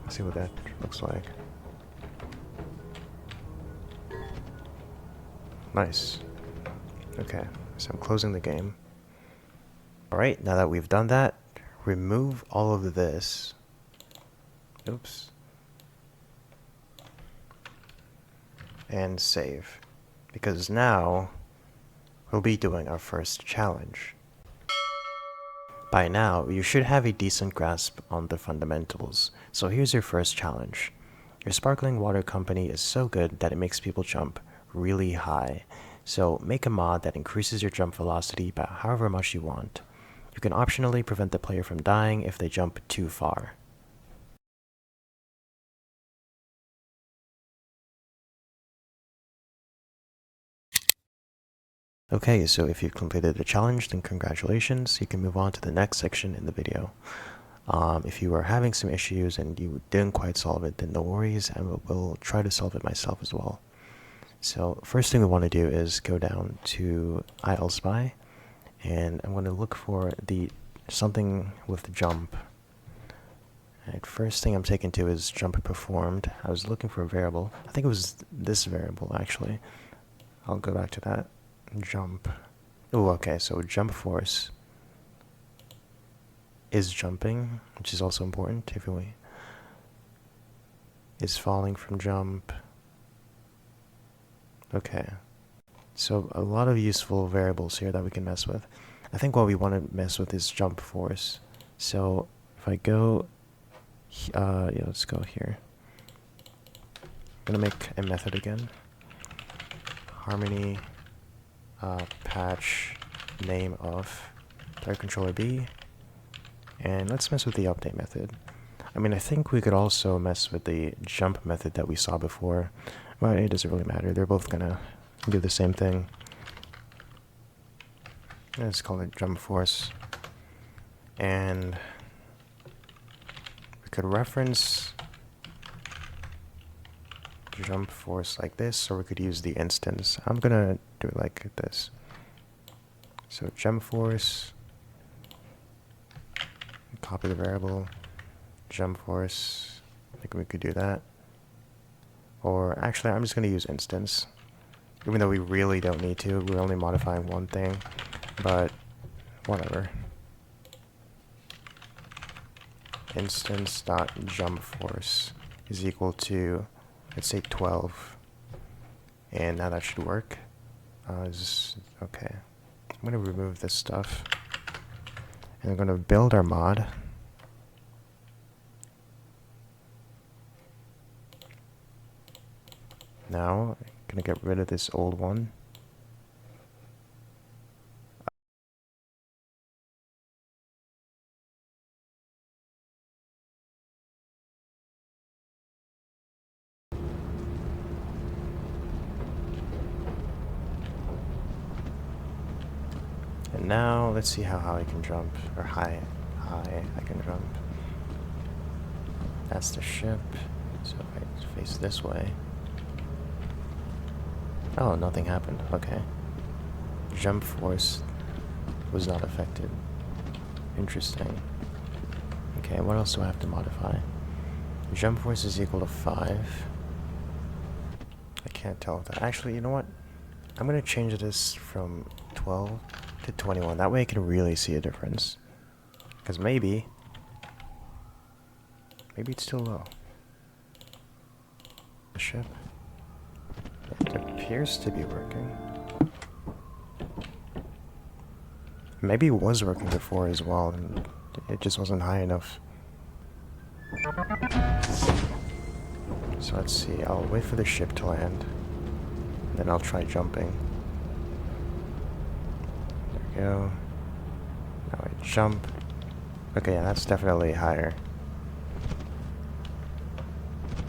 let's see what that looks like. Nice. Okay, so I'm closing the game. Alright, now that we've done that, remove all of this. Oops. And save. Because now, we'll be doing our first challenge. By now, you should have a decent grasp on the fundamentals. So here's your first challenge. Your sparkling water company is so good that it makes people jump really high. So make a mod that increases your jump velocity by however much you want. You can optionally prevent the player from dying if they jump too far. Okay, so if you've completed the challenge, then congratulations. You can move on to the next section in the video. If you are having some issues and you didn't quite solve it, then no worries, and we'll try to solve it myself as well. So first thing we want to do is go down to ILSpy, and I'm going to look for something with the jump. Alright, first thing I'm taken to is jump performed. I was looking for a variable. I think it was this variable actually. I'll go back to that. Jump. Oh, okay, so jump force is jumping, which is also important. If we is falling from jump. Okay, so a lot of useful variables here that we can mess with. I think what we want to mess with is jump force. So if I go, yeah, let's go here. I'm gonna make a method again. Harmony patch name of player controller B, and let's mess with the update method. I mean, I think we could also mess with the jump method that we saw before, but it doesn't really matter. They're both gonna do the same thing. Let's call it jump force, and we could reference jump force like this, or we could use the instance. I'm gonna do it like this. So jump force, copy the variable, jump force. I think we could do that. Or actually, I'm just gonna use instance, even though we really don't need to. We're only modifying one thing, but whatever. Instance.jump force is equal to, let's say 12, and now that should work. Okay, I'm gonna remove this stuff, and I'm gonna build our mod. Now, I'm gonna get rid of this old one. And now, let's see how high I can jump, or high I can jump. That's the ship, so if I face this way. Oh, nothing happened, okay. Jump force was not affected. Interesting. Okay, what else do I have to modify? Jump force is equal to 5. I can't tell if that. Actually, you know what? I'm gonna change this from 12 to 21. That way I can really see a difference. Because maybe it's too low. The ship. It appears to be working. Maybe it was working before as well, and it just wasn't high enough. So let's see, I'll wait for the ship to land, then I'll try jumping. There we go. Now I jump. Okay, yeah, that's definitely higher.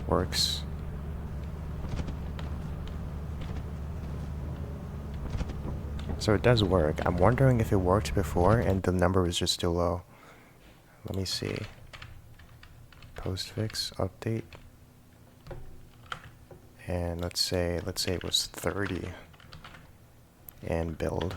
Works. So it does work. I'm wondering if it worked before and the number was just too low. Let me see. Postfix, update. And let's say it was 30. And build.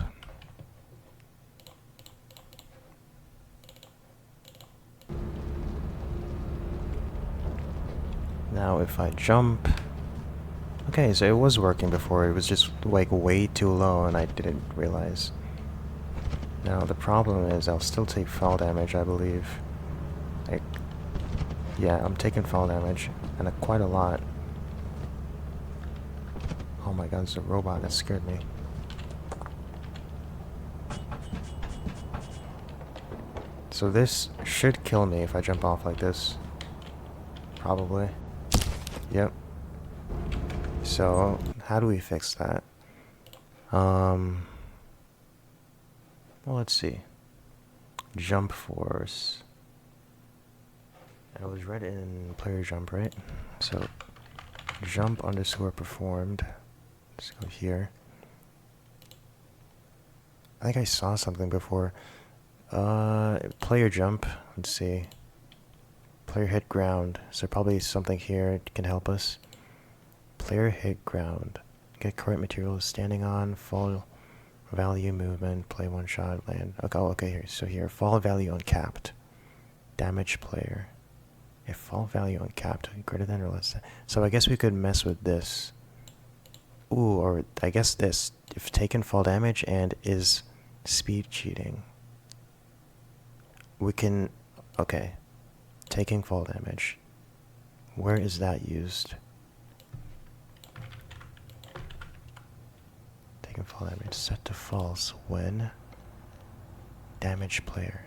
Now if I jump... Okay, so it was working before, it was just like way too low and I didn't realize. Now the problem is I'll still take fall damage, I believe. Like, yeah, I'm taking fall damage, and quite a lot. Oh my god, it's a robot, that scared me. So this should kill me if I jump off like this. Probably. Yep. So, how do we fix that? Well, let's see. Jump force. I was read in player jump, right? So, jump underscore performed. Let's go here. I think I saw something before. Player jump. Let's see. Player hit ground. So probably something here can help us. Player hit ground. Get correct materials standing on, fall value movement, play one shot, land. Okay, okay, here. So here, fall value uncapped. Damage player. If fall value uncapped, greater than or less than. So I guess we could mess with this. Ooh, or I guess this. If taken fall damage and is speed cheating. We can, okay. Taking fall damage. Where is that used? Taking fall damage set to false when damage player.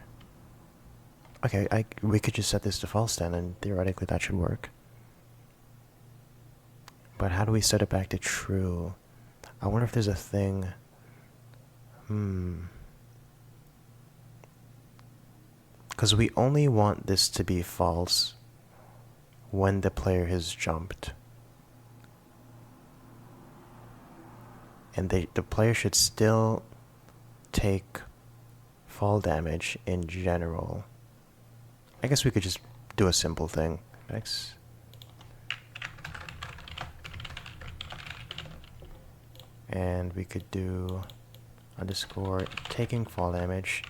Okay, we could just set this to false then, and theoretically that should work. But how do we set it back to true? I wonder if there's a thing. Because we only want this to be false when the player has jumped. And the player should still take fall damage in general. I guess we could just do a simple thing. X. And we could do underscore taking fall damage.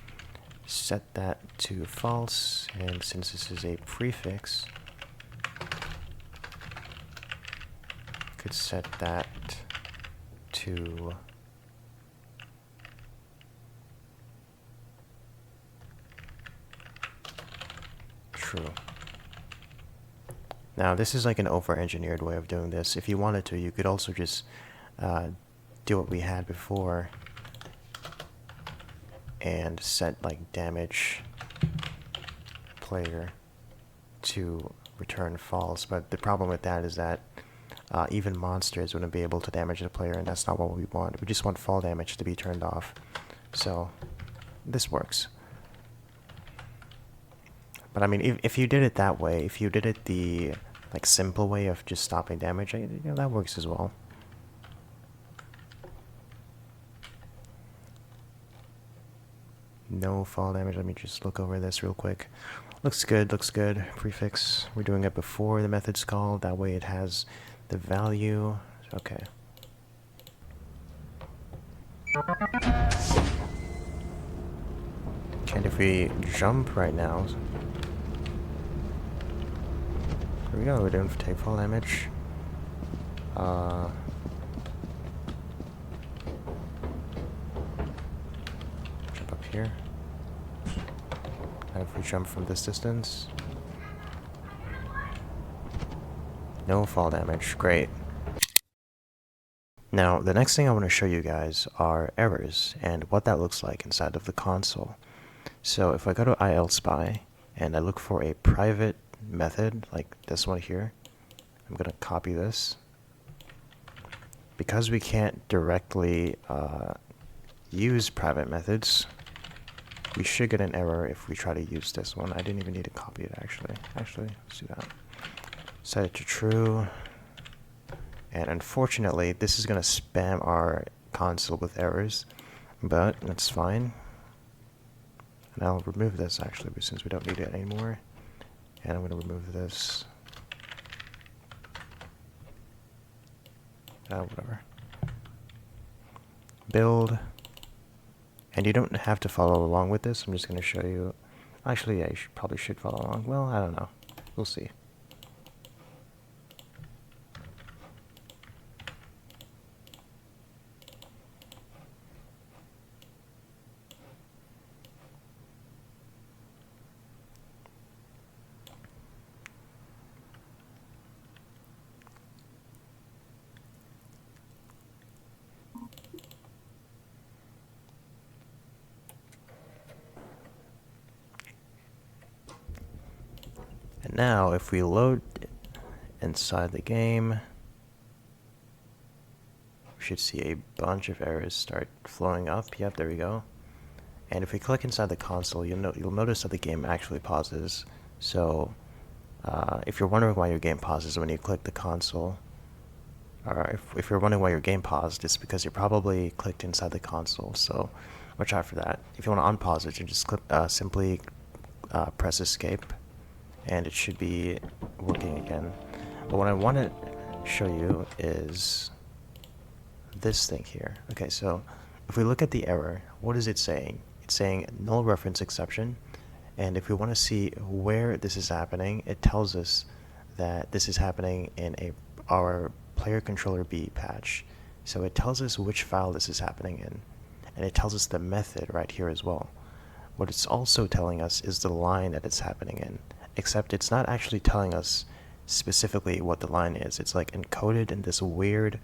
Set that to false, and since this is a prefix, could set that to true. Now this is like an over-engineered way of doing this. If you wanted to, you could also just do what we had before and set like damage player to return false, but the problem with that is that even monsters wouldn't be able to damage the player, and that's not what we want. We just want fall damage to be turned off. So this works. But I mean, if you did it that way, if you did it the like simple way of just stopping damage, you know, that works as well. No fall damage. Let me just look over this real quick. Looks good, looks good. Prefix. We're doing it before the method's called. That way it has the value. Okay. And if we jump right now, here we go. We're doing take fall damage. Jump up here. And if we jump from this distance, no fall damage. Great. Now, the next thing I want to show you guys are errors and what that looks like inside of the console. So if I go to ILSpy and I look for a private method like this one here, I'm going to copy this. Because we can't directly use private methods, we should get an error if we try to use this one. I didn't even need to copy it actually. Let's do that. Set it to true. And unfortunately, this is going to spam our console with errors, but that's fine. And I'll remove this actually, since we don't need it anymore. And I'm going to remove this. Whatever. Build. And you don't have to follow along with this. I'm just going to show you. Actually, yeah, you probably should follow along. Well, I don't know. We'll see. Now, if we load inside the game, we should see a bunch of errors start flowing up. Yep, there we go. And if we click inside the console, you'll notice that the game actually pauses. So if you're wondering why your game pauses when you click the console, or if you're wondering why your game paused, it's because you probably clicked inside the console. So watch out for that. If you want to unpause it, you just simply press escape, and it should be working again. But what I want to show you is this thing here. Okay, so if we look at the error, what is it saying? It's saying null reference exception, and if we want to see where this is happening, it tells us that this is happening in our player controller B patch. So it tells us which file this is happening in, and it tells us the method right here as well. What it's also telling us is the line that it's happening in, except it's not actually telling us specifically what the line is. It's like encoded in this weird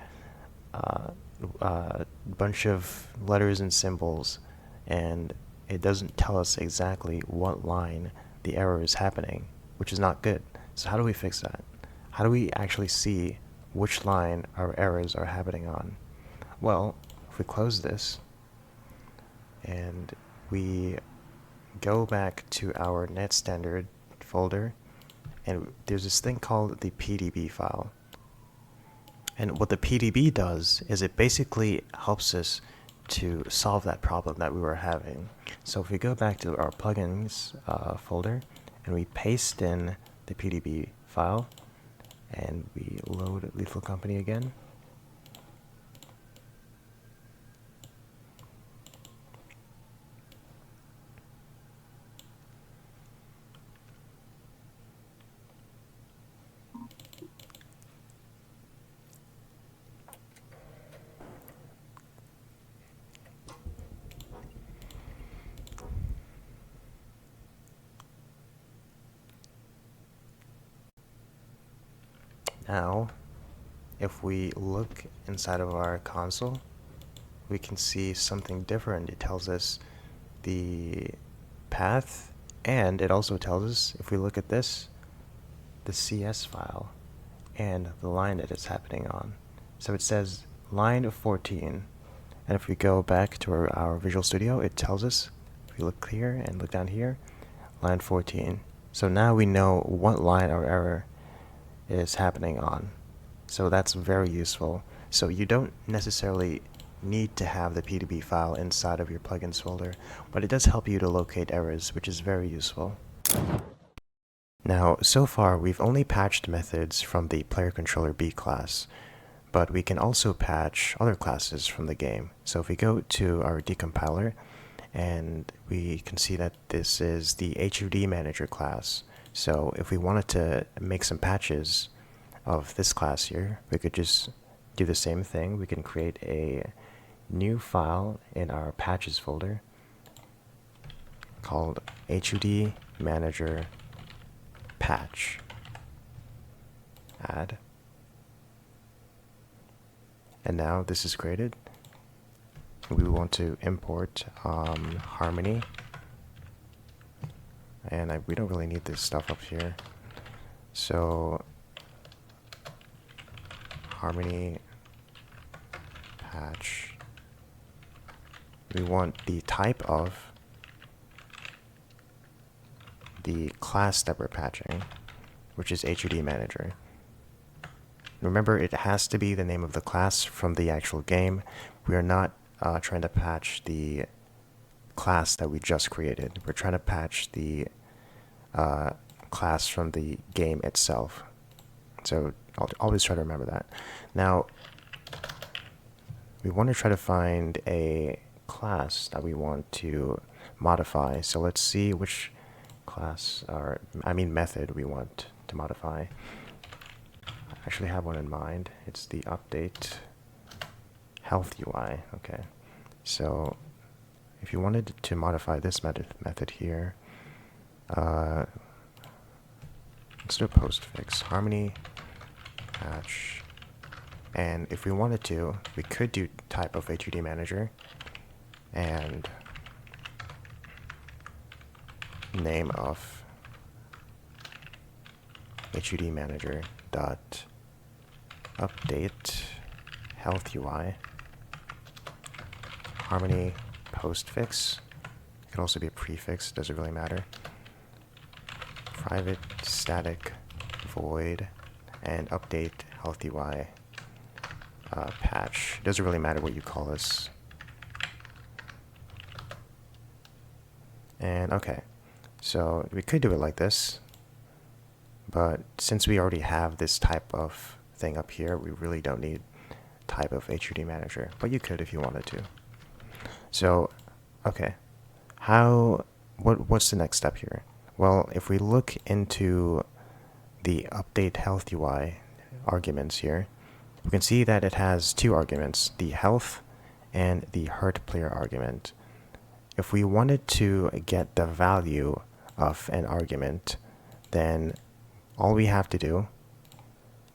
bunch of letters and symbols, and it doesn't tell us exactly what line the error is happening, which is not good. So how do we fix that? How do we actually see which line our errors are happening on? Well, if we close this and we go back to our net standard folder, and there's this thing called the PDB file. And what the PDB does is it basically helps us to solve that problem that we were having. So if we go back to our plugins folder and we paste in the PDB file and we load Lethal Company again, now, if we look inside of our console, we can see something different. It tells us the path, and it also tells us, if we look at this, the CS file and the line that it's happening on. So it says line 14, and if we go back to our Visual Studio, it tells us, if we look here and look down here, line 14. So now we know what line our error is happening on. So that's very useful. So you don't necessarily need to have the PDB file inside of your plugins folder, but it does help you to locate errors, which is very useful. Now, so far we've only patched methods from the player controller B class, but we can also patch other classes from the game. So if we go to our Decompiler, and we can see that this is the HUD manager class. So if we wanted to make some patches of this class here, we could just do the same thing. We can create a new file in our patches folder called HUD manager patch. Add. And now this is created. We want to import Harmony. And we don't really need this stuff up here. So Harmony patch. We want the type of the class that we're patching, which is HUD manager. Remember, it has to be the name of the class from the actual game. We are not trying to patch the class that we just created. We're trying to patch the class from the game itself. So I'll always try to remember that. Now, we want to try to find a class that we want to modify. So let's see which class, or I mean method, we want to modify. I actually have one in mind. It's the update health UI. Okay, so if you wanted to modify this method here, let's do a postfix harmony patch, and if we wanted to, we could do type of HUD manager and name of HUD manager dot update health UI harmony postfix. It could also be a prefix, doesn't really matter. Private static void and update health UI patch. Doesn't really matter what you call this. And okay, so we could do it like this, but since we already have this type of thing up here, we really don't need type of HUD manager, but you could if you wanted to. So, okay, what's the next step here? Well, if we look into the update health UI arguments here, we can see that it has two arguments, the health and the hurt player argument. If we wanted to get the value of an argument, then all we have to do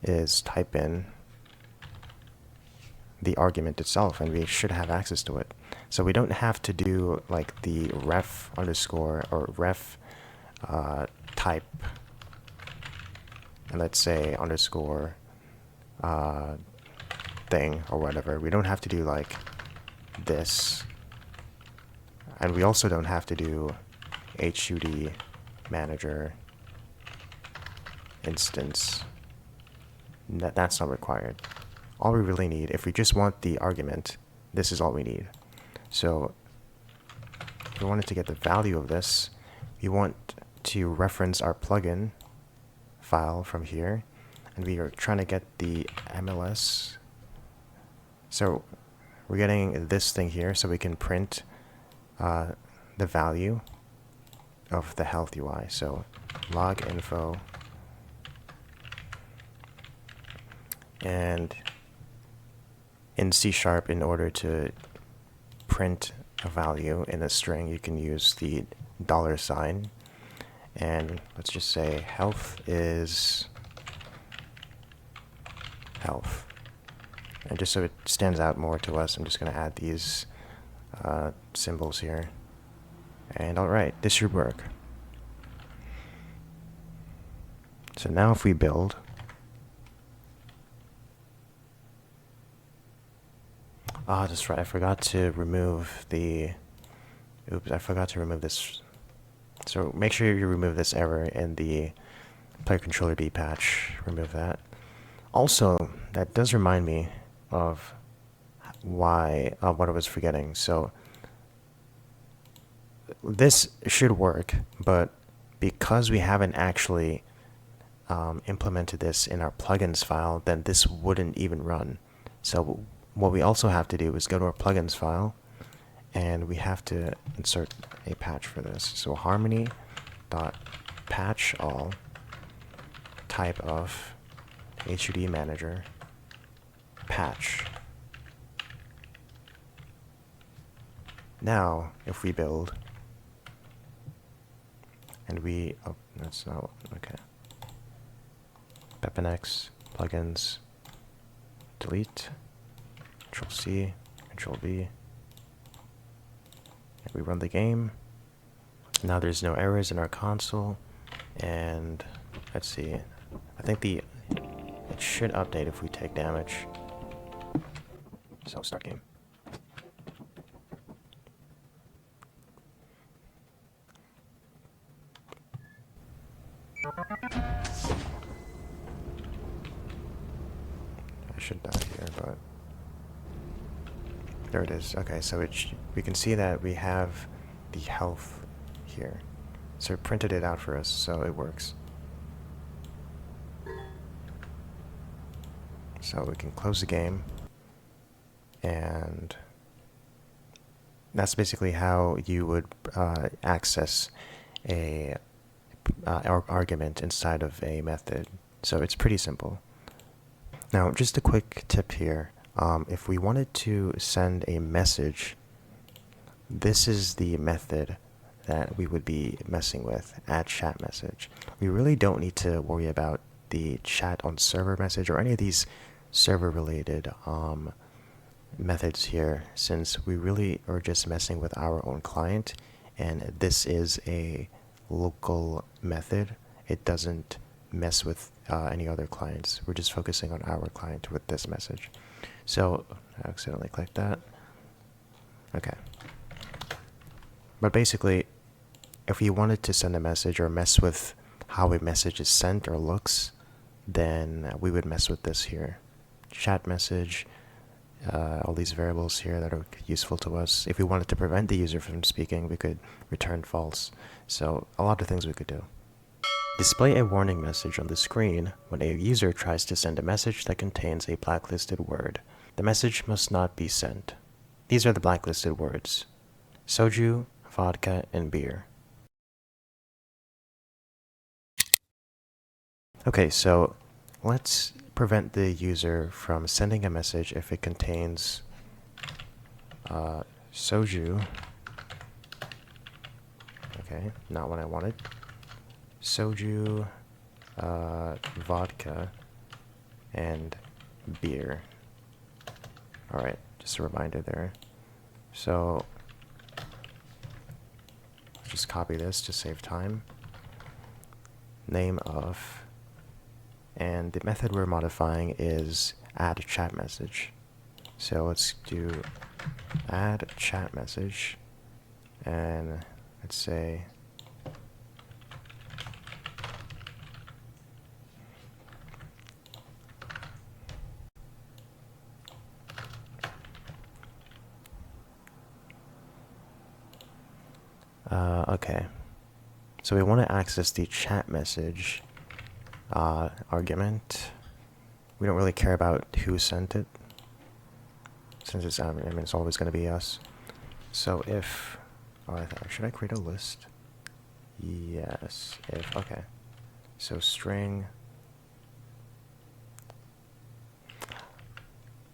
is type in the argument itself, and we should have access to it. So we don't have to do like the ref underscore or ref type, and let's say underscore thing or whatever. We don't have to do like this, and we also don't have to do HUD manager instance. That's not required. All we really need, if we just want the argument, this is all we need. So if we wanted to get the value of this, we want to reference our plugin file from here, and we are trying to get the MLS. So we're getting this thing here so we can print the value of the health UI. So log info, and in C#, in order to print a value in a string, you can use the $, and let's just say health is health. And just so it stands out more to us, I'm just going to add these symbols here. And alright, this should work. So now if we build, that's right, I forgot to remove the, oops, I forgot to remove this. So make sure you remove this error in the player controller D patch, remove that. Also, that does remind me of what I was forgetting. So this should work, but because we haven't actually implemented this in our plugins file, then this wouldn't even run. So what we also have to do is go to our plugins file, and we have to insert a patch for this. So harmony.patch all type of HUD manager patch. Now if we build and we, oh, that's not, okay. BepInEx, plugins, delete, Control C, Control V, and we run the game. Now there's no errors in our console, and let's see, I think it should update if we take damage. So start game. I should die here, but there it is. Okay, so we can see that we have the health here. So it printed it out for us, so it works. So we can close the game, and that's basically how you would access a argument inside of a method. So it's pretty simple. Now, just a quick tip here. If we wanted to send a message, this is the method that we would be messing with, add chat message. We really don't need to worry about the chat on server message or any of these server related methods here, since we really are just messing with our own client, and this is a local method. It doesn't mess with any other clients. We're just focusing on our client with this message. So I accidentally clicked that. Okay. But basically, if we wanted to send a message or mess with how a message is sent or looks, then we would mess with this here. Chat message, all these variables here that are useful to us. If we wanted to prevent the user from speaking, we could return false. So a lot of things we could do. Display a warning message on the screen when a user tries to send a message that contains a blacklisted word. The message must not be sent. These are the blacklisted words: soju, vodka, and beer. Okay, so let's prevent the user from sending a message if it contains soju. Okay, not what I wanted. Soju, vodka, and beer. Alright, just a reminder there. So, just copy this to save time. Name of, and the method we're modifying is add chat message. So let's do add chat message, and let's say okay. So we want to access the chat message argument. We don't really care about who sent it, since it's I mean it's always going to be us. So if should I create a list? Yes. If okay. So string.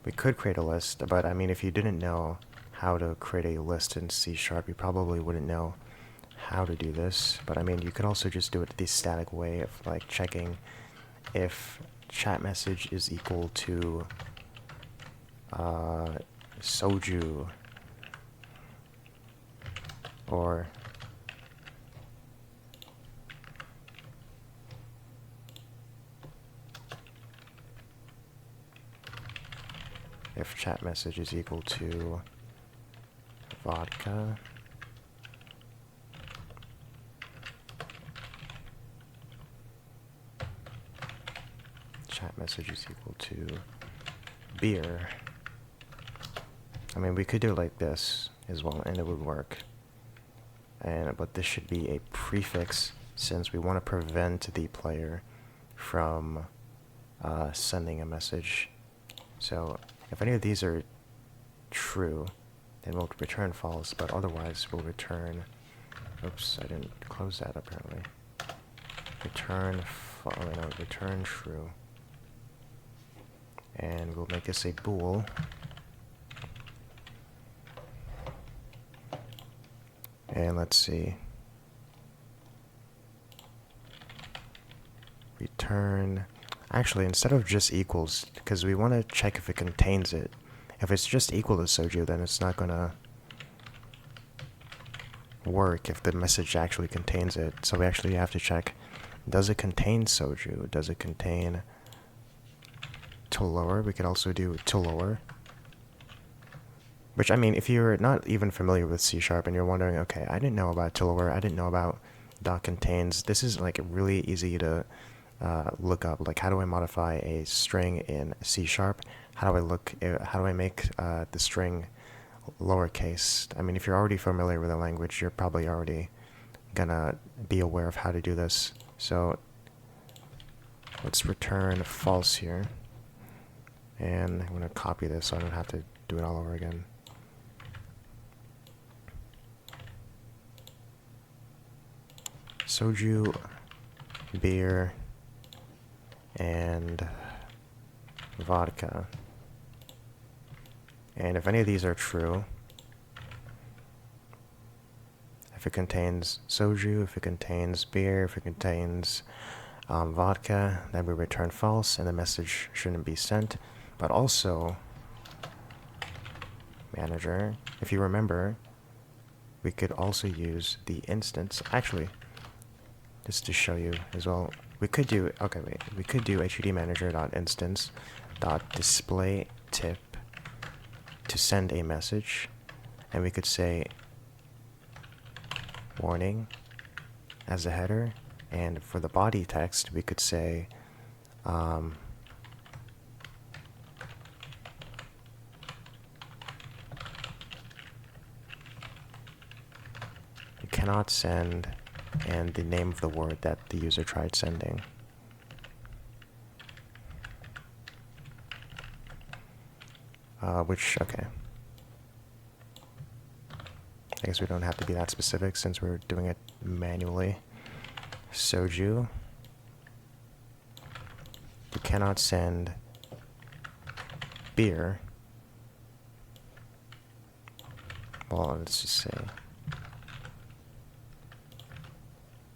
We could create a list, but I mean if you didn't know how to create a list in C#, you probably wouldn't know how to do this. But I mean you could also just do it the static way of like checking if chat message is equal to soju, or if chat message is equal to vodka, chat message is equal to beer. I mean, we could do it like this as well, and it would work. But this should be a prefix, since we want to prevent the player from sending a message. So if any of these are true, then we'll return false, but otherwise we'll return, oops, I didn't close that apparently. Return true. And we'll make this a bool. And let's see. Return. Actually, instead of just equals, because we want to check if it contains it. If it's just equal to soju, then it's not gonna work if the message actually contains it. So we actually have to check, does it contain soju? Does it contain Tolower? We could also do Tolower. Which, I mean, if you're not even familiar with C# and you're wondering, okay, I didn't know about Tolower, I didn't know about .contains, this is like really easy to look up. Like, how do I modify a string in C#? How do I make the string lowercase? I mean, if you're already familiar with the language, you're probably already gonna be aware of how to do this. So let's return false here. And I'm gonna copy this so I don't have to do it all over again. Soju, beer, and vodka. And if any of these are true, if it contains soju, if it contains beer, if it contains vodka, then we return false and the message shouldn't be sent. But also, manager, if you remember, we could also use the instance. Actually, just to show you as well, we could do, okay, wait, we could do hudmanager.instance.displayTip to send a message, and we could say warning as a header, and for the body text we could say you cannot send, and the name of the word that the user tried sending. Okay. I guess we don't have to be that specific since we're doing it manually. Soju. You cannot send beer. Well, let's just say,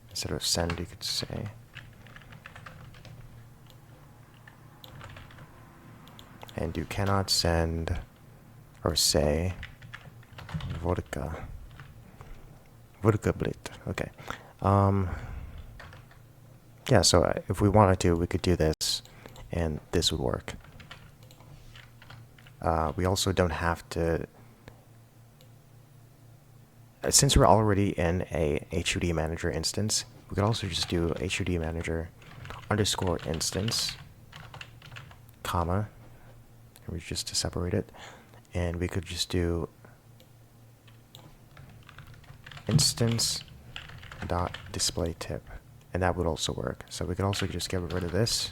instead of send, you could say and you cannot send or say vodka. Vodka Brit. Okay. Yeah, so if we wanted to, we could do this, and this would work. We also don't have to, since we're already in a HUD manager instance, we could also just do HUD manager underscore instance, comma, and just to separate it, and we could just do instance dot display tip, and that would also work. So we could also just get rid of this,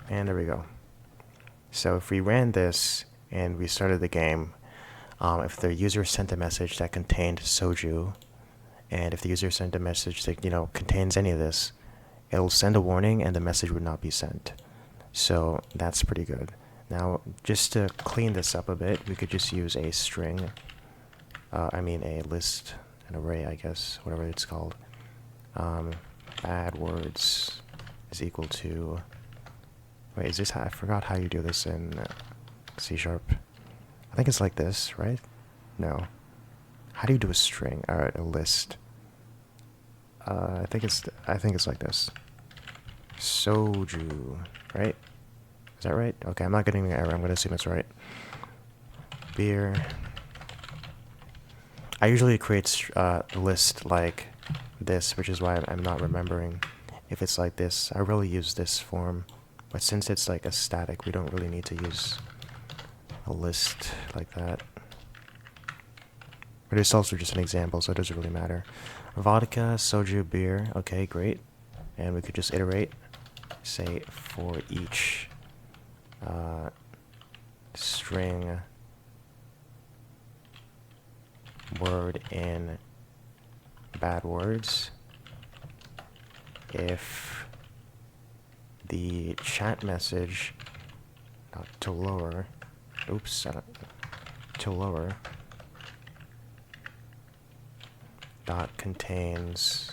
and there we go. So if we ran this and we started the game, if the user sent a message that contained soju, and if the user sent a message that contains any of this, it'll send a warning and the message would not be sent. So that's pretty good. Now, just to clean this up a bit, we could just use a string, a list, an array, I guess, whatever it's called. Bad words is equal to, wait, is this how, I forgot how you do this in C#. I think it's like this, right? No. How do you do a string, or a list? I think it's like this. Soju, right? Is that right? Okay, I'm not getting an error. I'm going to assume it's right. Beer. I usually create a list like this, which is why I'm not remembering if it's like this. I really use this form, but since it's like a static, we don't really need to use a list like that. But it's also just an example, so it doesn't really matter. Vodka, soju, beer. Okay, great. And we could just iterate, say for each string word in bad words, if the chat message to lower dot contains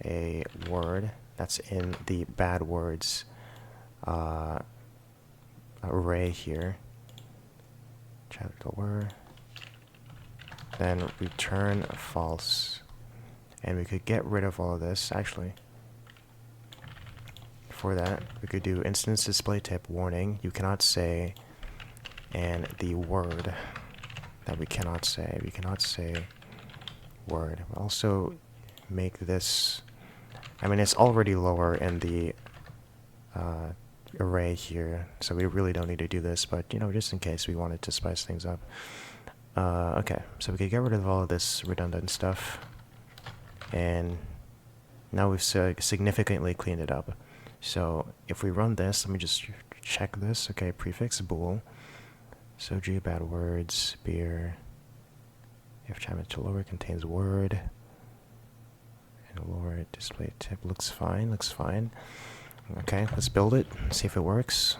a word that's in the bad words array here, chat to lower, then return false. And we could get rid of all of this. Actually, for that, we could do instance display tip warning, you cannot say, and the word that we cannot say word. We'll also make this, it's already lower in the array here, so we really don't need to do this, but just in case we wanted to spice things up. Okay, so we could get rid of all of this redundant stuff, and now we've significantly cleaned it up. So if we run this, let me just check this. Okay, prefix bool, soju, bad words, beer, if chat to lower contains word, and lower display tip looks fine. Okay, let's build it, see if it works.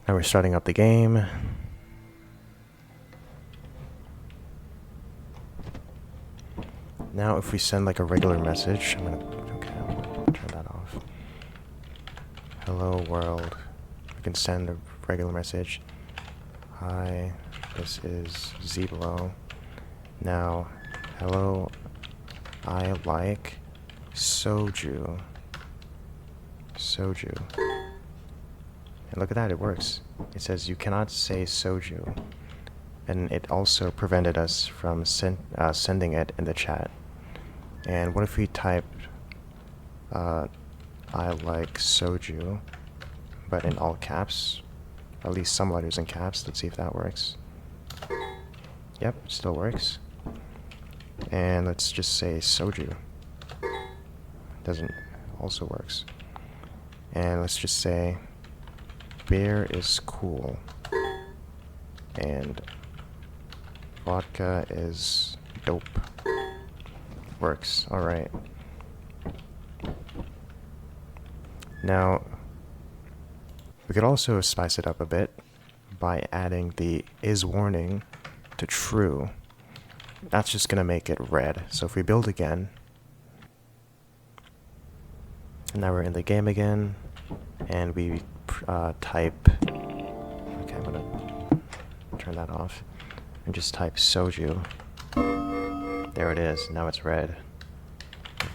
Now we're starting up the game. Now if we send like a regular message, I'm gonna turn that off. Hello world. We can send a regular message. Hi, this is Zeblo. Now, hello, I like soju. Soju. And look at that, it works. It says you cannot say soju. And it also prevented us from sending it in the chat. And what if we type I like soju, but in all caps? At least some letters in caps. Let's see if that works. Yep, it still works. And let's just say soju. Doesn't, also works. And let's just say beer is cool. And vodka is dope. Works. Alright. Now, we could also spice it up a bit by adding the is warning to true. That's just going to make it red. So if we build again, and now we're in the game again, and we type, okay, I'm going to turn that off, and just type soju. There it is, now it's red.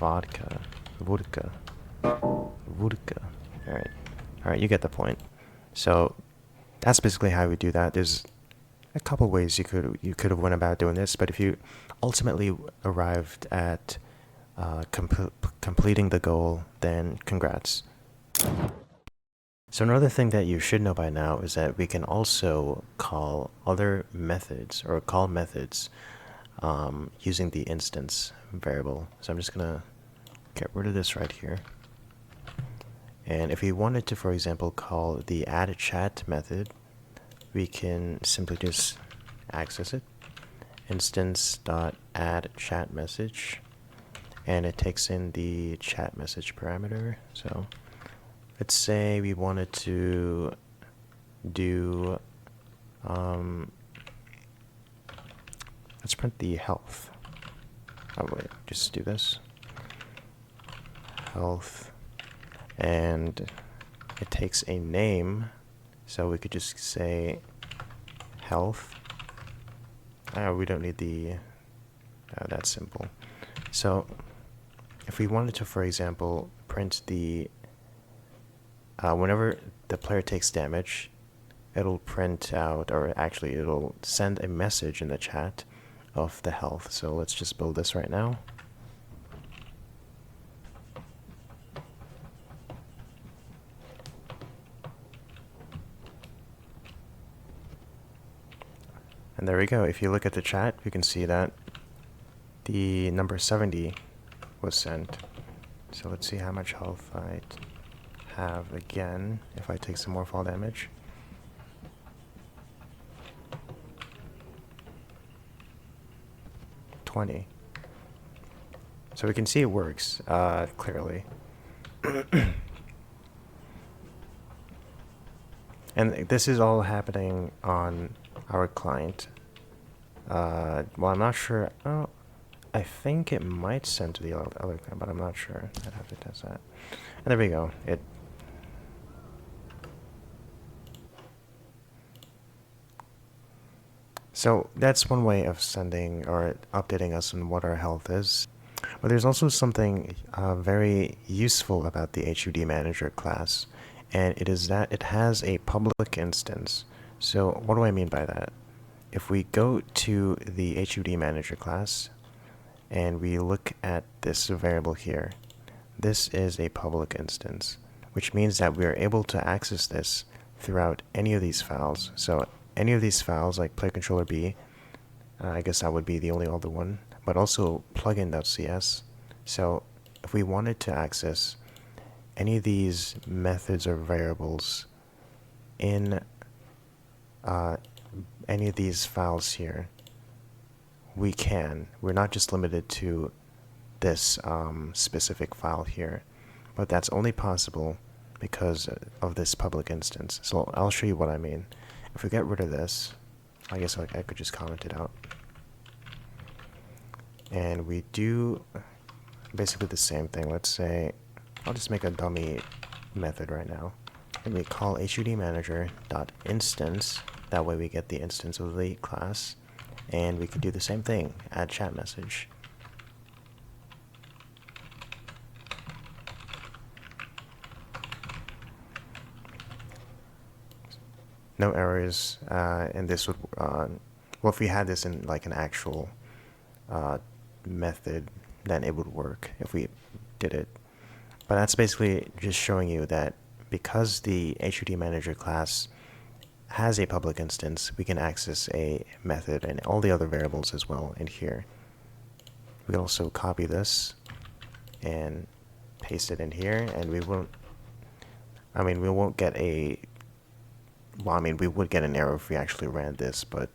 Vodka. Vodka. Vodka. Alright, you get the point. So that's basically how we do that. There's a couple ways you could have went about doing this, but if you ultimately arrived at completing the goal, then congrats. So another thing that you should know by now is that we can also call other methods, or call methods, using the instance variable. So I'm just gonna get rid of this right here. And if we wanted to, for example, call the addChat method, we can simply just access it, instance.addChatMessage, and it takes in the chat message parameter. So let's say we wanted to do, let's print the health. Oh wait, just do this. Health. And it takes a name, so we could just say health. We don't need the, that's simple. So if we wanted to, for example, print the, whenever the player takes damage, it'll print out, or actually it'll send a message in the chat of the health. So let's just build this right now. And there we go. If you look at the chat, you can see that the number 70 was sent. So let's see how much health I have again if I take some more fall damage. $20. So we can see it works clearly. And this is all happening on our client. Well, I'm not sure. Oh, I think it might send to the other client, but I'm not sure. I'd have to test that. And there we go. So that's one way of sending or updating us on what our health is. But there's also something very useful about the HUD Manager class, and it is that it has a public instance. So what do I mean by that? If we go to the HUD Manager class and we look at this variable here, this is a public instance, which means that we are able to access this throughout any of these files. So any of these files, like PlayControllerB, I guess that would be the only other one, but also plugin.cs. So if we wanted to access any of these methods or variables in any of these files here, we can. We're not just limited to this specific file here, but that's only possible because of this public instance. So I'll show you what I mean. If we get rid of this, I guess I could just comment it out. And we do basically the same thing. Let's say, I'll just make a dummy method right now. And we call HUD Manager.instance That way we get the instance of the class, and we can do the same thing, add chat message. No errors, and this would, well, if we had this in like an actual method, then it would work if we did it. But that's basically just showing you that because the HUD manager class has a public instance, we can access a method and all the other variables as well in here. We can also copy this and paste it in here, and we won't, we won't get a, well, we would get an error if we actually ran this, but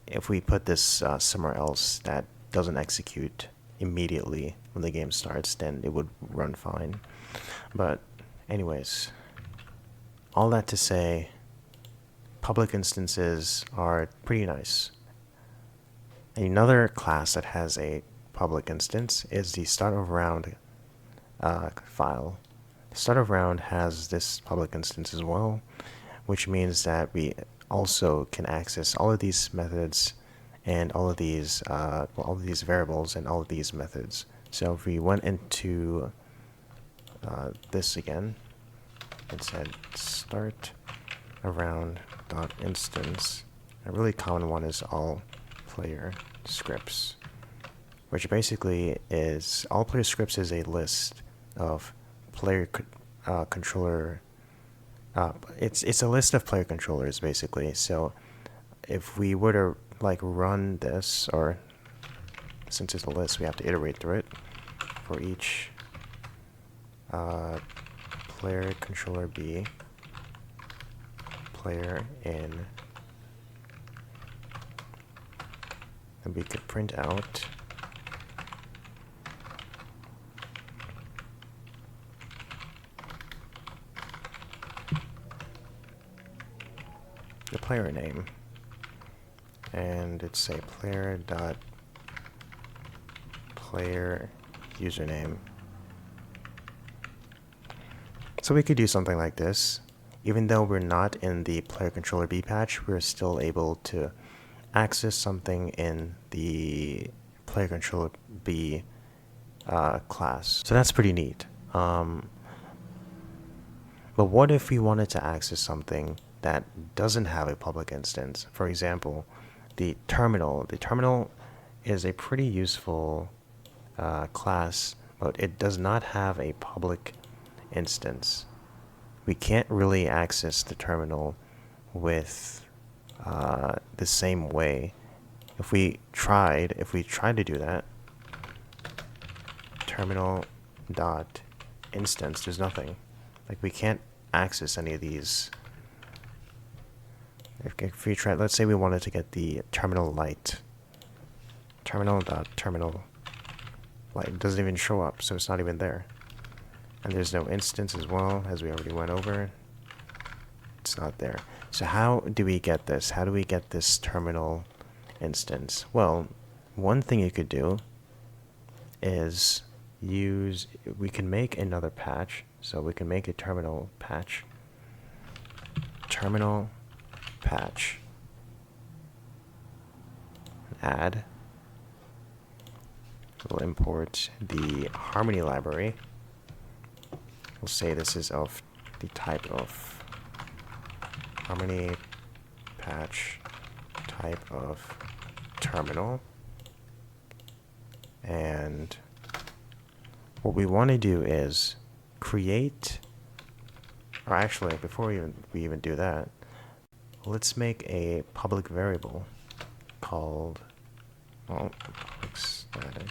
if we put this somewhere else that doesn't execute immediately when the game starts, then it would run fine. But anyways, all that to say, public instances are pretty nice. Another class that has a public instance is the start of round file. The start of round has this public instance as well, which means that we also can access all of these methods and all of these variables and all of these methods. So if we went into this again and said start around dot instance, a really common one is all player scripts, which basically is all player scripts is a list of player controller. It's a list of player controllers basically. So if we were to like run this, or since it's a list, we have to iterate through it for each player controller B, player in, and we could print out the player name, and it's say player dot player username. So we could do something like this. Even though we're not in the player controller B patch, we're still able to access something in the player controller B class. So that's pretty neat. But what if we wanted to access something that doesn't have a public instance? For example, the terminal. The terminal is a pretty useful class, but it does not have a public instance. We can't really access the terminal with the same way. If we tried to do that, terminal dot instance, there's nothing. Like, we can't access any of these. If we try, let's say we wanted to get the terminal light. Terminal dot terminal light, it doesn't even show up, so it's not even there. And there's no instance as well, as we already went over. It's not there. So how do we get this? How do we get this terminal instance? Well, one thing you could do is we can make another patch. So we can make a terminal patch. Terminal patch. Add. We'll import the Harmony library. We'll say this is of the type of Harmony patch type of terminal. And what we want to do is create, or actually before we even do that, let's make a public variable called, well, public static,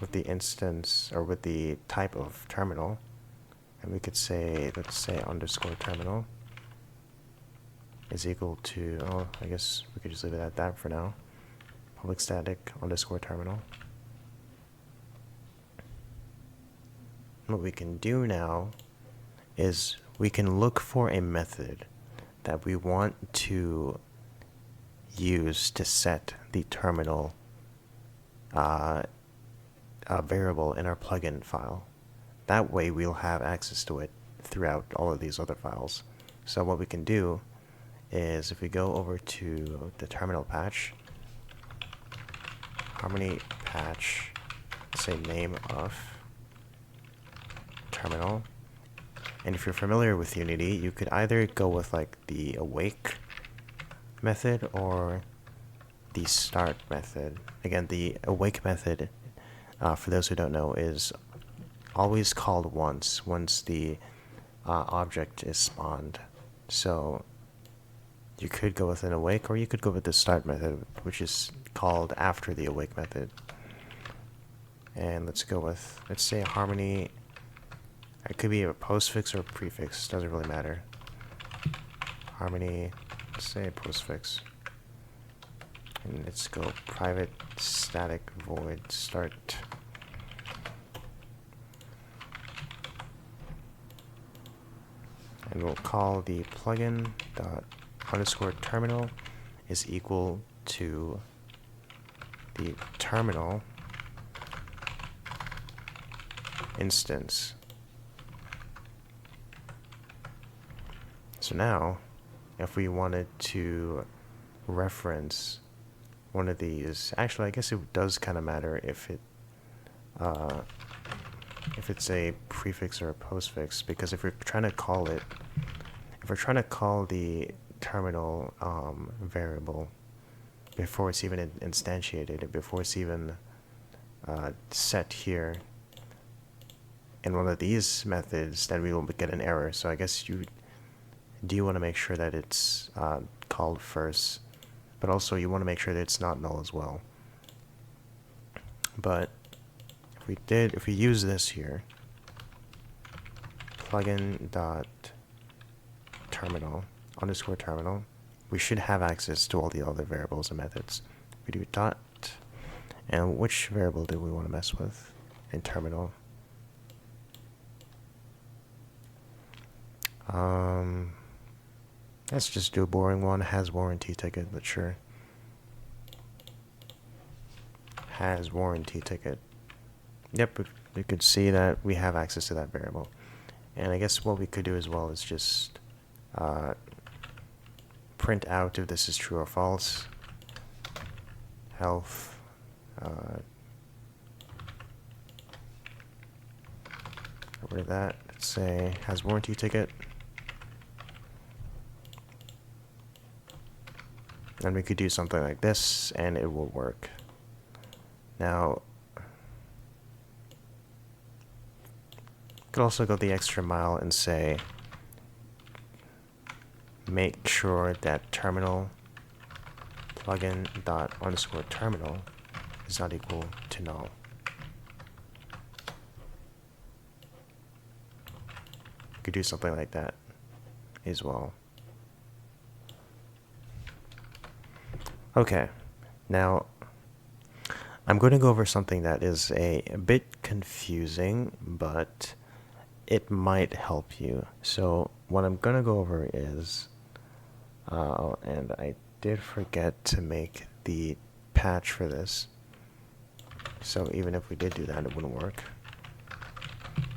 with the instance, or with the type of terminal, and we could say, let's say underscore terminal is equal to, oh, I guess we could just leave it at that for now, public static underscore terminal. What we can do now is we can look for a method that we want to use to set the terminal variable in our plugin file. That way we'll have access to it throughout all of these other files. So what we can do is if we go over to the terminal patch, harmony patch, say name of terminal. And if you're familiar with Unity, you could either go with like the awake method or the start method. Again, the awake method, for those who don't know, is always called once the object is spawned. So you could go with an awake, or you could go with the start method, which is called after the awake method. And let's go with, let's say harmony. It could be a postfix or a prefix, doesn't really matter. Harmony, let's say postfix. And let's go private static void start. And we'll call the plugin dot underscore terminal is equal to the terminal instance. So now, if we wanted to reference one of these, actually I guess it does kind of matter if it's a prefix or a postfix, because if we're trying to call it, if we're trying to call the terminal variable before it's even instantiated, before it's even set here in one of these methods, then we will get an error. So I guess you want to make sure that it's called first, but also you want to make sure that it's not null as well. But if we use this here, plugin dot terminal underscore terminal, we should have access to all the other variables and methods. We do dot, and which variable do we want to mess with in terminal? Let's just do a boring one. Has warranty ticket, but sure. Has warranty ticket. Yep, we could see that we have access to that variable. And I guess what we could do as well is just print out if this is true or false. Health. Get rid of that. Let's say has warranty ticket. And we could do something like this, and it will work. Now, could also go the extra mile and say make sure that terminal plugin dot underscore terminal is not equal to null. Could do something like that as well. Okay, now I'm going to go over something that is a bit confusing, but it might help you. So what I'm going to go over is, and I did forget to make the patch for this, so even if we did do that, it wouldn't work.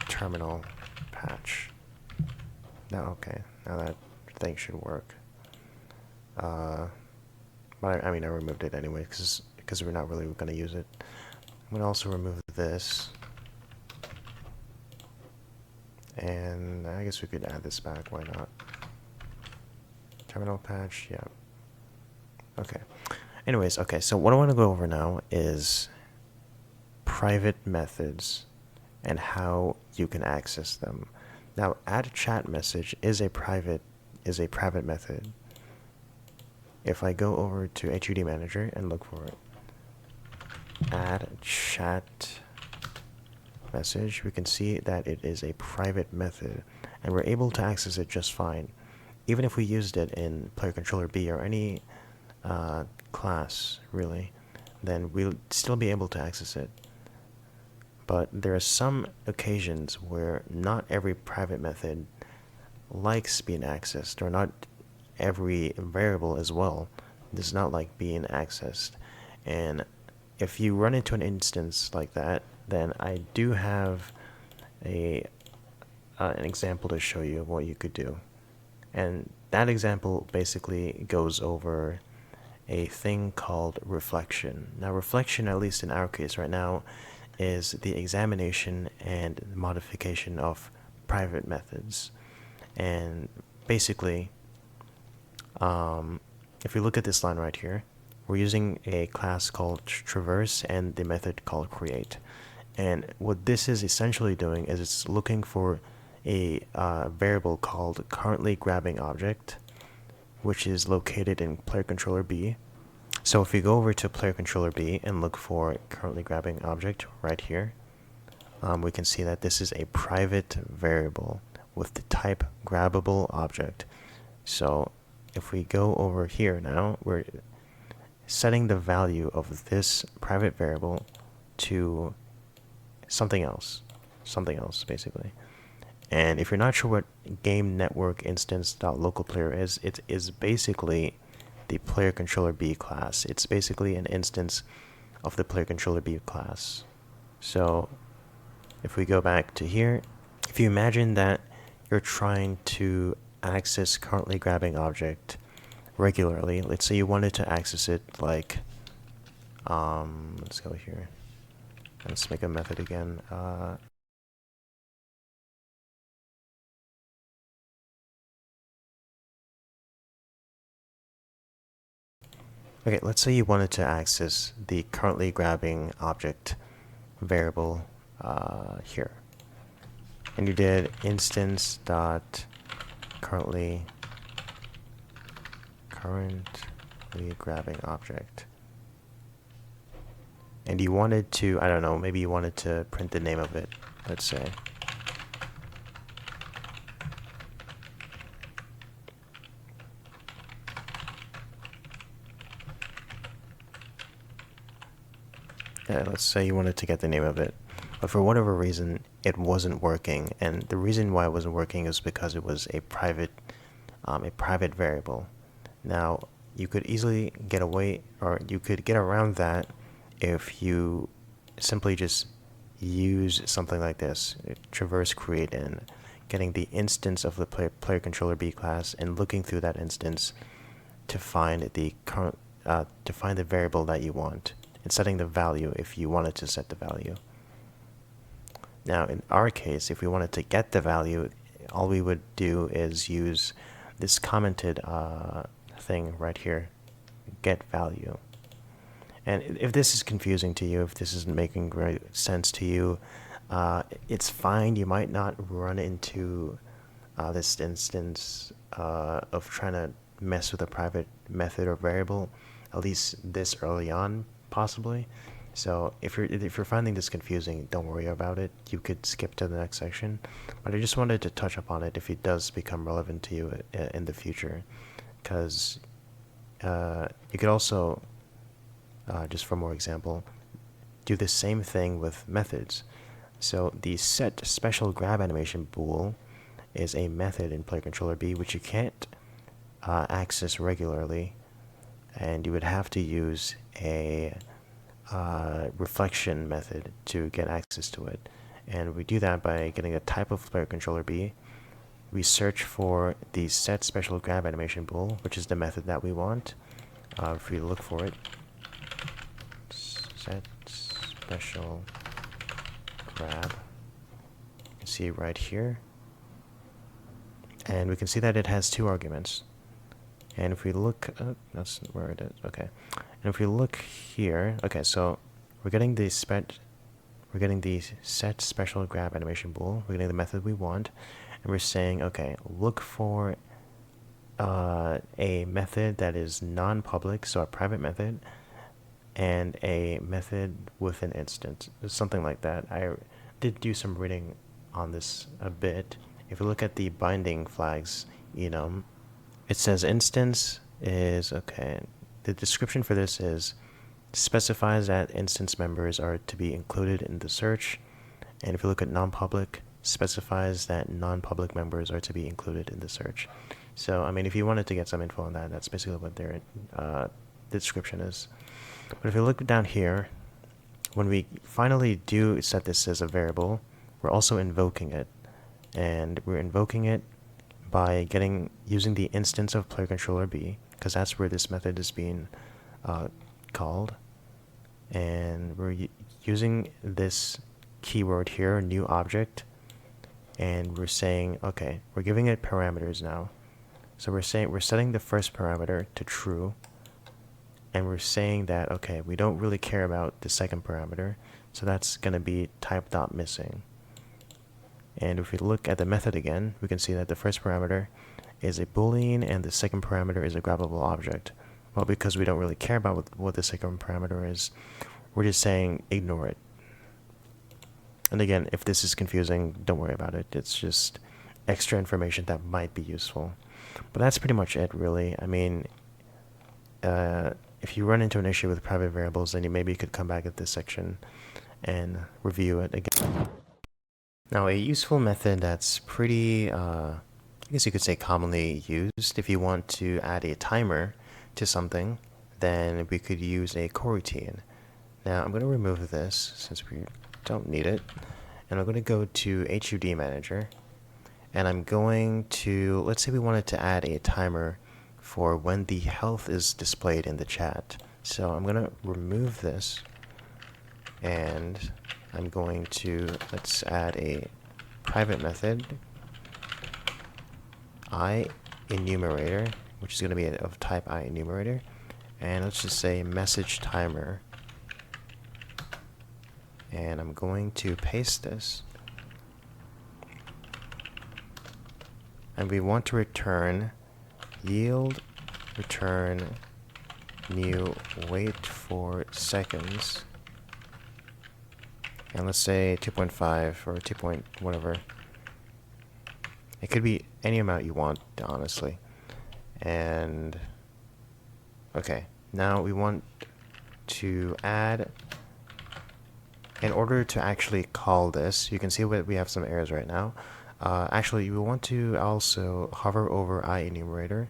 Terminal patch. Now, okay, now that thing should work. But I mean, I removed it anyway because we're not really going to use it. I'm going to also remove this. And I guess we could add this back, why not? Terminal patch, yeah. Okay. Anyways, okay, so what I want to go over now is private methods and how you can access them. Now, add chat message is a private method. If I go over to HUD Manager and look for it, add chat message, we can see that it is a private method, and we're able to access it just fine. Even if we used it in Player Controller B or any class, really, then we'll still be able to access it. But there are some occasions where not every private method likes being accessed, or not every variable as well does not like being accessed. And if you run into an instance like that, then I do have an example to show you of what you could do. And that example basically goes over a thing called reflection. Now, reflection, at least in our case right now, is the examination and modification of private methods. And basically, if we look at this line right here, we're using a class called traverse and the method called create. And what this is essentially doing is it's looking for a variable called currently grabbing object, which is located in player controller B. So if we go over to player controller B and look for currently grabbing object right here, we can see that this is a private variable with the type grabbable object. So if we go over here now, we're setting the value of this private variable to something else basically. And if you're not sure what game network instance.localPlayer is, it is basically the player controller B class. It's basically an instance of the player controller B class. So if we go back to here, if you imagine that you're trying to access currently grabbing object regularly, let's say you wanted to access it like, let's go here. Let's make a method again. Okay, let's say you wanted to access the currently grabbing object variable here. And you did instance dot currently grabbing object. And you wanted to, I don't know, maybe you wanted to print the name of it, let's say. Yeah, let's say you wanted to get the name of it, but for whatever reason it wasn't working, and the reason why it wasn't working is because it was a private variable. Now you could easily get away, or you could get around that if you simply just use something like this, traverse create, and getting the instance of the player controller B class and looking through that instance to find the current to find the variable that you want, and setting the value if you wanted to set the value. Now in our case, if we wanted to get the value, all we would do is use this commented thing right here, get value. And if this is confusing to you, if this isn't making great sense to you, it's fine. You might not run into this instance of trying to mess with a private method or variable, at least this early on, possibly. So if you're finding this confusing, don't worry about it. You could skip to the next section. But I just wanted to touch upon it if it does become relevant to you in the future, because you could also, just for more example, do the same thing with methods. So the set special grab animation bool is a method in player controller B which you can't access regularly, and you would have to use a reflection method to get access to it. And we do that by getting a type of player controller B. We search for the set special grab animation bool, which is the method that we want. If we look for it, set special grab, you can see it right here, and we can see that it has two arguments. And if we look, that's where it is. Okay, and if we look here, okay, so we're getting the set special grab animation bool. We're getting the method we want, and we're saying, okay, look for a method that is non-public, so a private method, and a method with an instance, something like that. I did do some reading on this a bit. If you look at the binding flags, it says instance is, okay, the description for this is specifies that instance members are to be included in the search, and if you look at non-public, specifies that non-public members are to be included in the search. So I mean, if you wanted to get some info on that, that's basically what their description is. But if you look down here, when we finally do set this as a variable, we're also invoking it, and we're invoking it by using the instance of player controller B, because that's where this method is being called, and we're using this keyword here, new object, and we're saying, okay, we're giving it parameters now. So we're setting the first parameter to true, and we're saying that, okay, we don't really care about the second parameter, so that's going to be type.missing. And if we look at the method again, we can see that the first parameter is a boolean and the second parameter is a grabbable object. Well, because we don't really care about what the second parameter is, we're just saying ignore it. And again, if this is confusing, don't worry about it. It's just extra information that might be useful. But that's pretty much it, really. I mean, if you run into an issue with private variables, then maybe you could come back at this section and review it again. Now, a useful method that's pretty, I guess you could say commonly used, if you want to add a timer to something, then we could use a coroutine. Now, I'm going to remove this since we don't need it, and I'm going to go to HUD Manager, and I'm going to, let's say we wanted to add a timer for when the health is displayed in the chat. So I'm going to remove this, and I'm going to, let's add a private method, IEnumerator, which is going to be of type IEnumerator, and let's just say message timer, and I'm going to paste this, and we want to return yield return new wait for seconds, and let's say 2.5 or 2 point whatever. It could be any amount you want, honestly. And okay, now we want to add, in order to actually call this, you can see we have some errors right now. Actually, you will want to also hover over IEnumerator,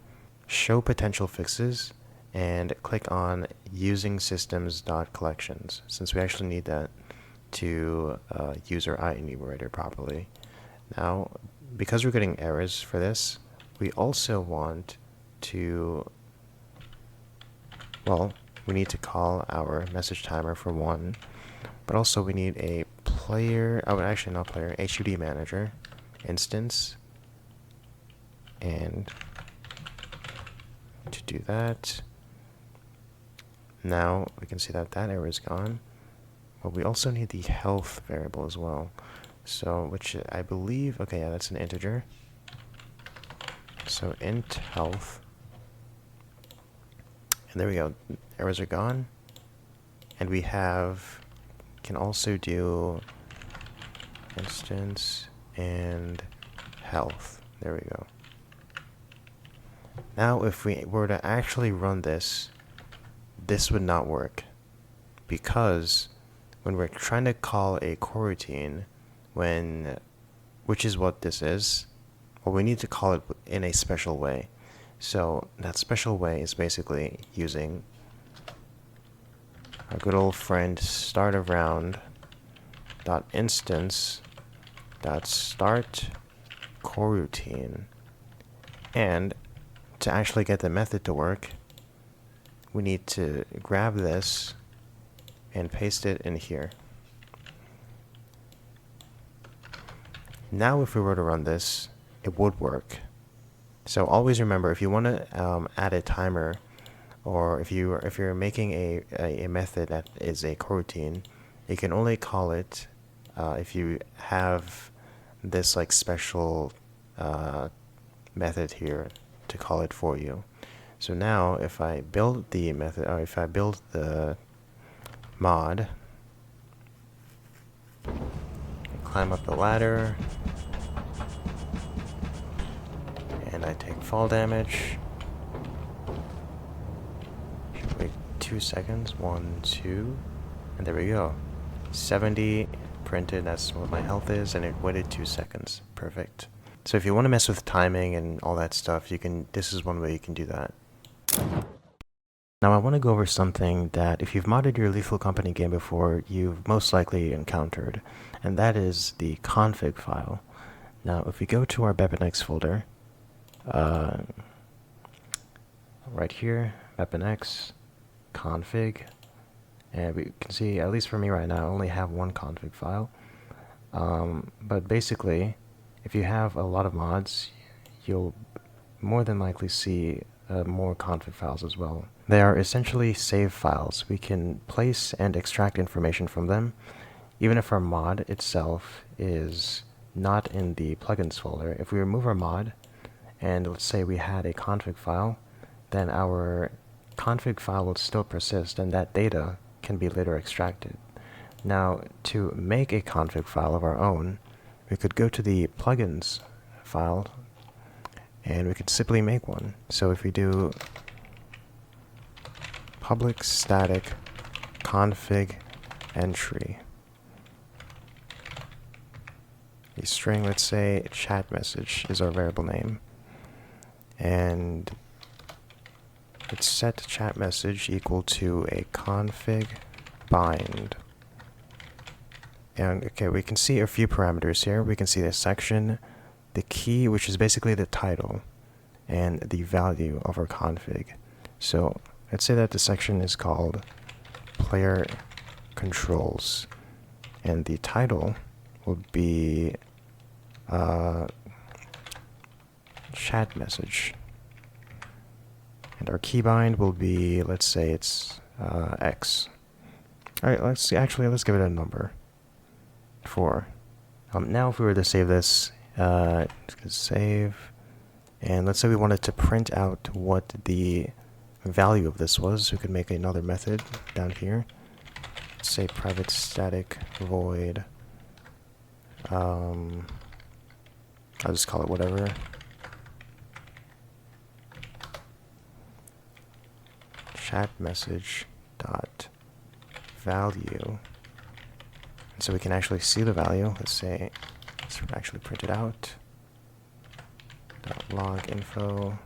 show potential fixes, and click on using systems.collections, since we actually need that to use our IEnumerator properly. Now, because we're getting errors for this, we also want to, well, we need to call our message timer for 1, but also we need a player, oh, actually not player, HUD manager instance, and to do that, now we can see that that error is gone, but we also need the health variable as well. So, which I believe, okay, yeah, that's an integer. So int health, and there we go, errors are gone, and we have, can also do instance and health, there we go. Now if we were to actually run this, this would not work, because when we're trying to call a coroutine, which is what this is, well, we need to call it in a special way. So that special way is basically using our good old friend start of round dot instance dot start coroutine, and to actually get the method to work, we need to grab this and paste it in here. Now if we were to run this, it would work. So always remember, if you want to add a timer, or if you're making a method that is a coroutine, you can only call it if you have this like special method here to call it for you. So now if I build the method, or if I build the mod, climb up the ladder, and I take fall damage. Wait 2 seconds, 1, 2, and there we go. 70 printed, that's what my health is, and it waited 2 seconds. Perfect. So if you want to mess with timing and all that stuff, you can, this is one way you can do that. Now I want to go over something that if you've modded your Lethal Company game before, you've most likely encountered, and that is the config file. Now if we go to our BepInEx folder, right here, BepInEx, config, and we can see, at least for me right now, I only have one config file. But basically, if you have a lot of mods, you'll more than likely see more config files as well. They are essentially save files. We can place and extract information from them, even if our mod itself is not in the plugins folder. If we remove our mod, and let's say we had a config file, then our config file will still persist, and that data can be later extracted. Now, to make a config file of our own, we could go to the plugins file, and we could simply make one. So if we do public static config entry, a string, let's say chat message is our variable name, and it's set chat message equal to a config bind. And okay, we can see a few parameters here. We can see the section, the key, which is basically the title, and the value of our config. So let's say that the section is called player controls, and the title will be chat message, and our keybind will be, let's say it's X. All right, let's give it a number. 4. Now if we were to save this, save, and let's say we wanted to print out what the value of this was, we could make another method down here. Let's say private static void, I'll just call it whatever. Chat message dot value. And so we can actually see the value. Let's actually print it out. Log info.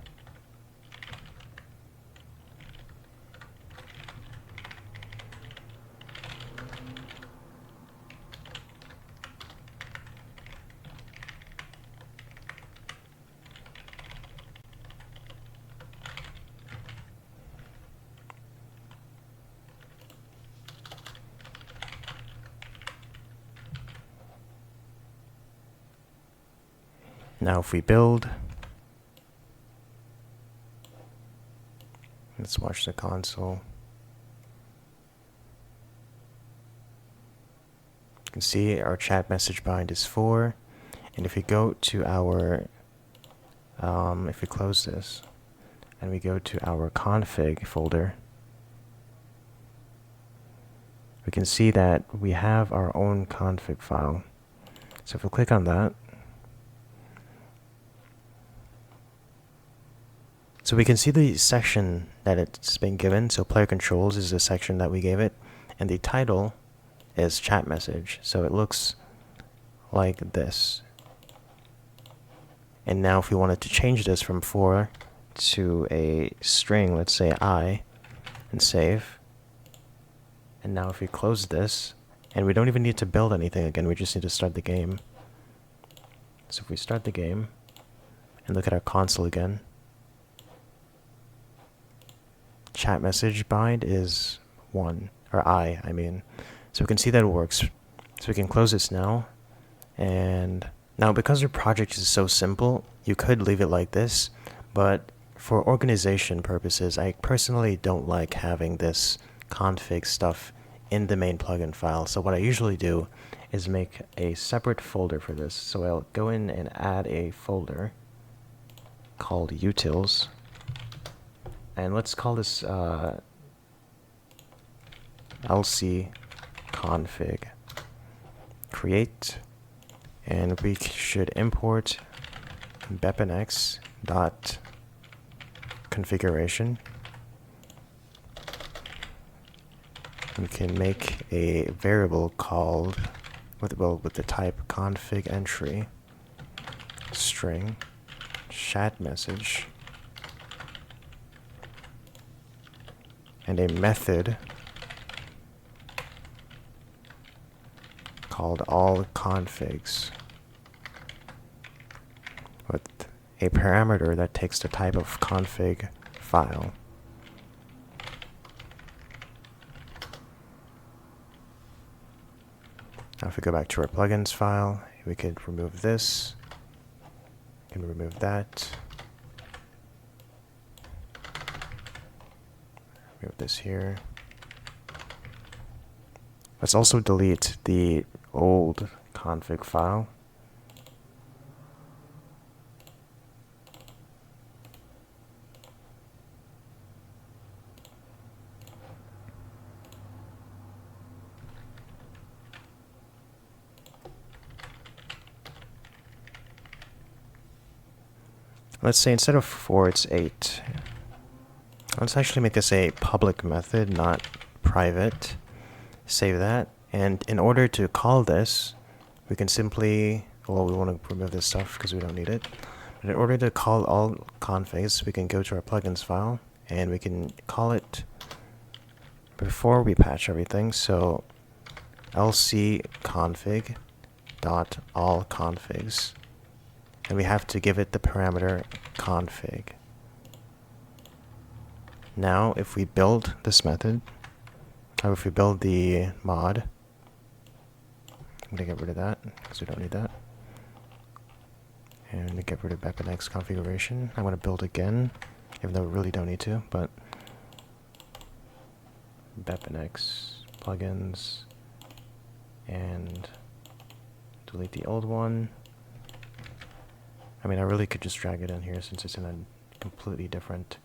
Now if we build, let's watch the console. You can see our chat message bind is 4, and if we go to our, if we close this, and we go to our config folder, we can see that we have our own config file. So if we click on that, so we can see the section that it's been given. So player controls is the section that we gave it, and the title is chat message. So it looks like this. And now if we wanted to change this from 4 to a string, let's say I, and save. And now if we close this, and we don't even need to build anything again, we just need to start the game. So if we start the game and look at our console again, chat message bind is 1, or I mean. So we can see that it works. So we can close this now. And now because your project is so simple, you could leave it like this, but for organization purposes, I personally don't like having this config stuff in the main plugin file. So what I usually do is make a separate folder for this. So I'll go in and add a folder called utils. And let's call this lc config create, and we should import BepInEx dot configuration. We can make a variable called with the type config entry string chat message, and a method called all configs with a parameter that takes the type of config file. Now if we go back to our plugins file, we could remove this, we can remove that, remove this here. Let's also delete the old config file. Let's say instead of 4, it's 8. Let's actually make this a public method, not private. Save that. And in order to call this, we can simply, well, we want to remove this stuff because we don't need it. But in order to call all configs, we can go to our plugins file and we can call it before we patch everything. So lc config dot all configs. And we have to give it the parameter config. Now, if we build this method, or if we build the mod, I'm going to get rid of that because we don't need that. And we get rid of BepInEx configuration. I'm going to build again, even though we really don't need to, but BepInEx plugins and delete the old one. I mean, I really could just drag it in here since it's in a completely different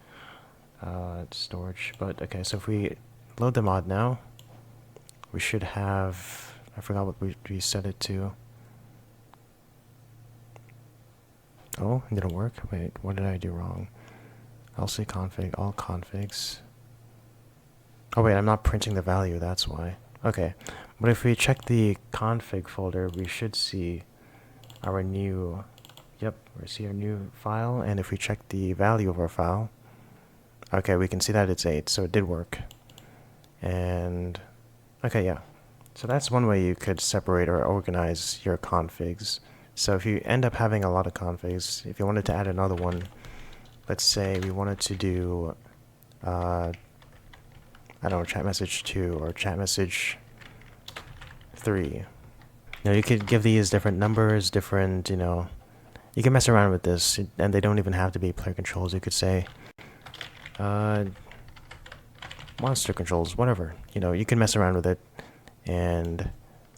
storage. But okay, so if we load the mod now, we should have, I forgot what we set it to. Oh, it didn't work. Wait, what did I do wrong? lc config, all configs. Oh wait, I'm not printing the value, that's why. Okay, but if we check the config folder, we should see our new, we see our new file, and if we check the value of our file, okay, we can see that it's 8, so it did work. And, okay, yeah. So that's one way you could separate or organize your configs. So if you end up having a lot of configs, if you wanted to add another one, let's say we wanted to do, I don't know, chat message 2 or chat message 3. Now you could give these different numbers, different, you can mess around with this, and they don't even have to be player controls. You could say, monster controls, whatever. You can mess around with it and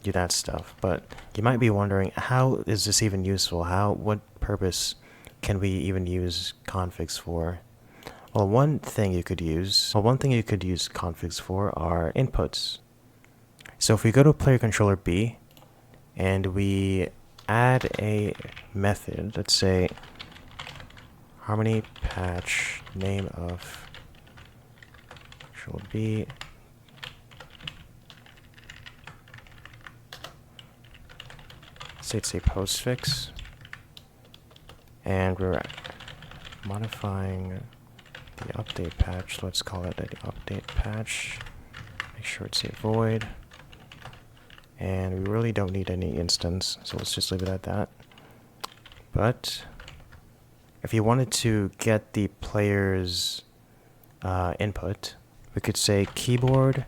do that stuff. But you might be wondering, how is this even useful? What purpose can we even use configs for? Well, one thing you could use configs for are inputs. So if we go to player controller B and we add a method, let's say harmony patch name of controller B, say it's a postfix, and we're modifying the update patch. Let's call it an update patch. Make sure it's a void. And we really don't need any instance, so let's just leave it at that. But if you wanted to get the player's input, we could say keyboard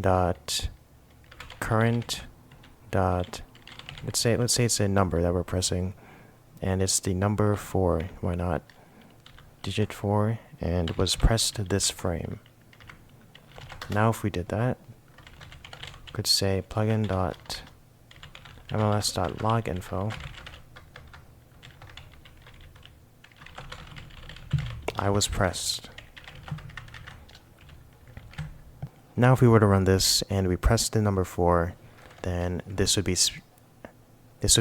dot current dot, let's say it's a number that we're pressing, and it's the number 4, why not digit 4, and was pressed this frame. Now if we did that, could say plugin dot mls dot log info. I was pressed. Now if we were to run this and we press the number 4, then this would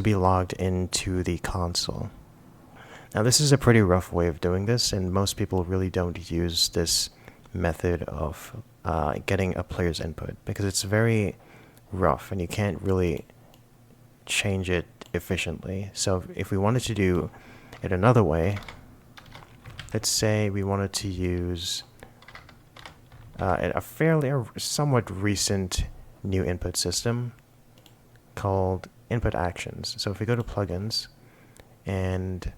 be logged into the console. Now this is a pretty rough way of doing this, and most people really don't use this method of getting a player's input because it's very rough and you can't really change it efficiently. So if we wanted to do it another way, let's say we wanted to use a somewhat recent new input system called input actions. So if we go to plugins And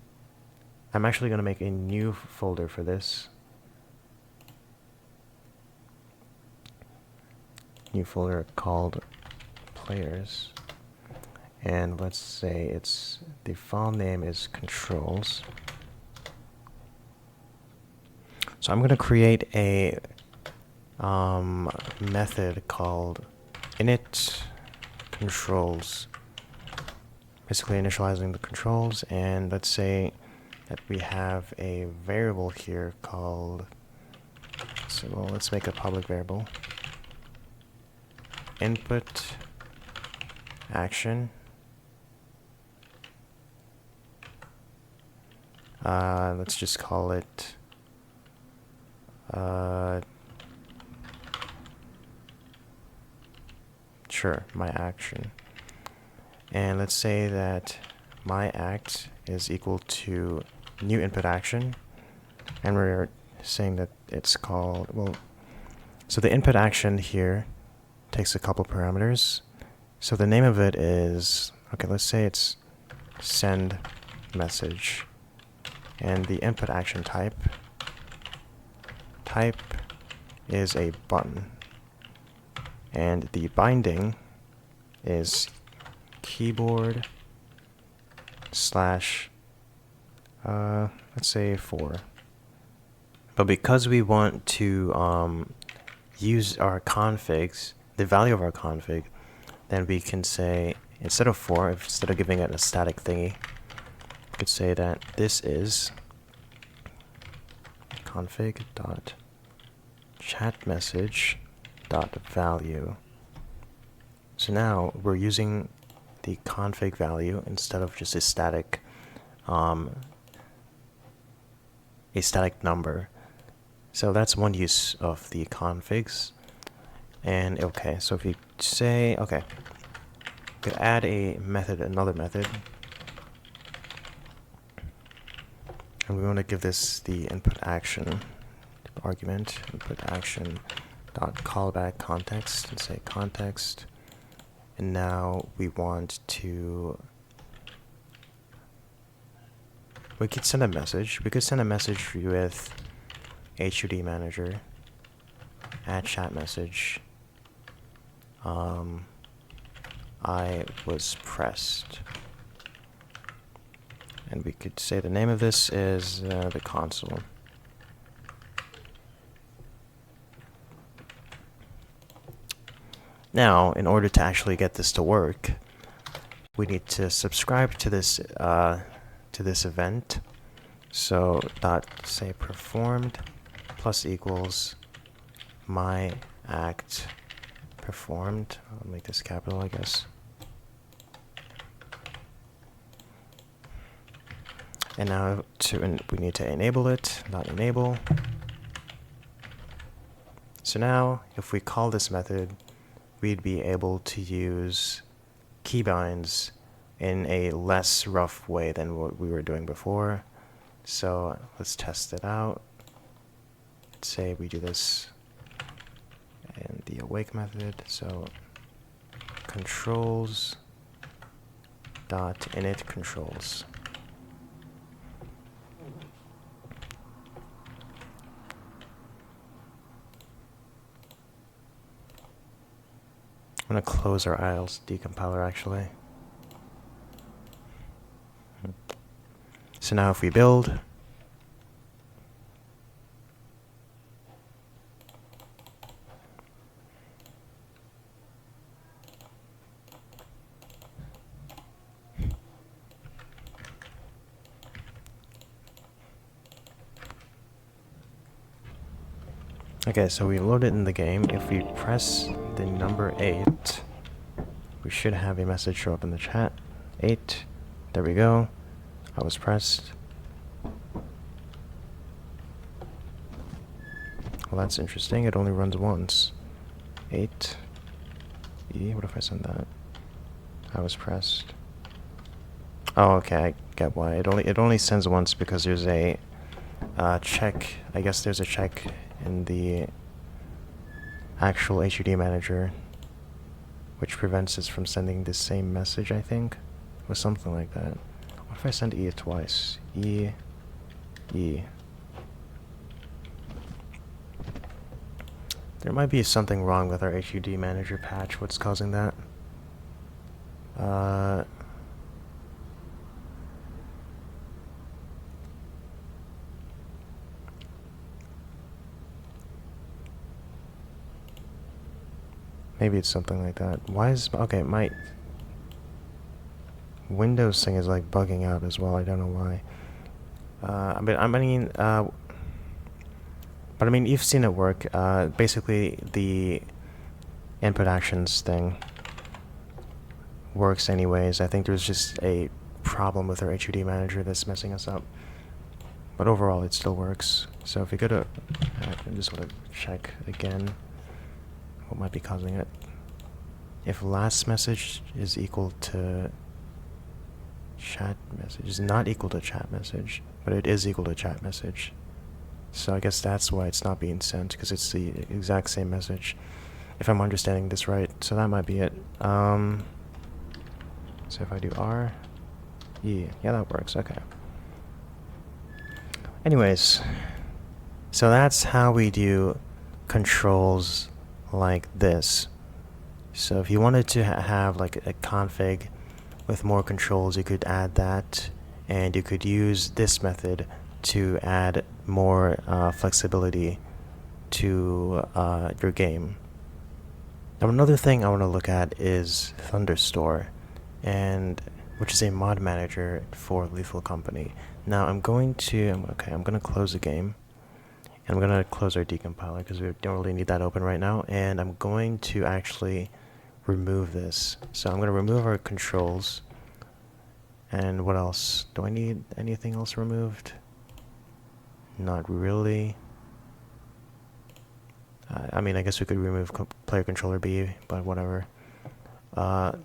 I'm actually going to make a new folder for this. New folder called players. And let's say the file name is controls. So I'm going to create a method called init controls, basically initializing the controls. And let's say that we have a variable here called, so well, let's make a public variable, input action. Let's just call it sure, my action. And let's say that my act is equal to new input action, and we're saying that it's called, well, so the input action here takes a couple parameters. So the name of it is, okay, let's say it's send message, and the input action type is a button, and the binding is keyboard slash let's say 4. But because we want to use our configs, the value of our config, then we can say, instead of 4, instead of giving it a static thingy, we could say that this is config.chatMessage.value. So now we're using the config value instead of just a static number. So that's one use of the configs. And okay, so if you say, okay, we could add a method, another method, and we want to give this the input action argument, input action dot callback context, and say context. And now we want to, we could send a message. We could send a message with HUD manager add chat message. I was pressed. And we could say the name of this is the console. Now, in order to actually get this to work, we need to subscribe to this event. So dot say performed plus equals my act performed. I'll make this capital, I guess. And now we need to enable it, not enable. So now if we call this method, we'd be able to use keybinds in a less rough way than what we were doing before. So let's test it out. Let's say we do this in the awake method. So controls dot init controls. I'm going to close our IELTS decompiler actually. So now if we build, okay, so we load it in the game. If we press the number 8, we should have a message show up in the chat. 8, there we go. I was pressed. Well, that's interesting. It only runs once. 8. What if I send that? I was pressed. Oh, okay, I get why. It only sends once because there's a check. I guess there's a check in the actual HUD manager which prevents us from sending the same message, I think. Or something like that. What if I send E twice? E, E. There might be something wrong with our HUD manager patch. What's causing that? Maybe it's something like that. Why is... Okay, my Windows thing is like bugging out as well. I don't know why. But I mean, you've seen it work. Basically, the input actions thing works anyways. I think there's just a problem with our HUD manager that's messing us up. But overall, it still works. So if we go to... I just want to check again what might be causing it. If last message is equal to chat message, is not equal to chat message, but it is equal to chat message. So I guess that's why it's not being sent, because it's the exact same message, if I'm understanding this right. So that might be it. So if I do R, E, yeah, that works, okay. Anyways, so that's how we do controls like this. So if you wanted to have like a config with more controls, you could add that, and you could use this method to add more flexibility to your game. Now another thing I want to look at is Thunderstore, which is a mod manager for Lethal Company. Now I'm going to close the game, and I'm going to close our decompiler because we don't really need that open right now, and I'm going to actually remove this. So I'm going to remove our controls. And what else? Do I need anything else removed? Not really. I mean, I guess we could remove player controller B, but whatever.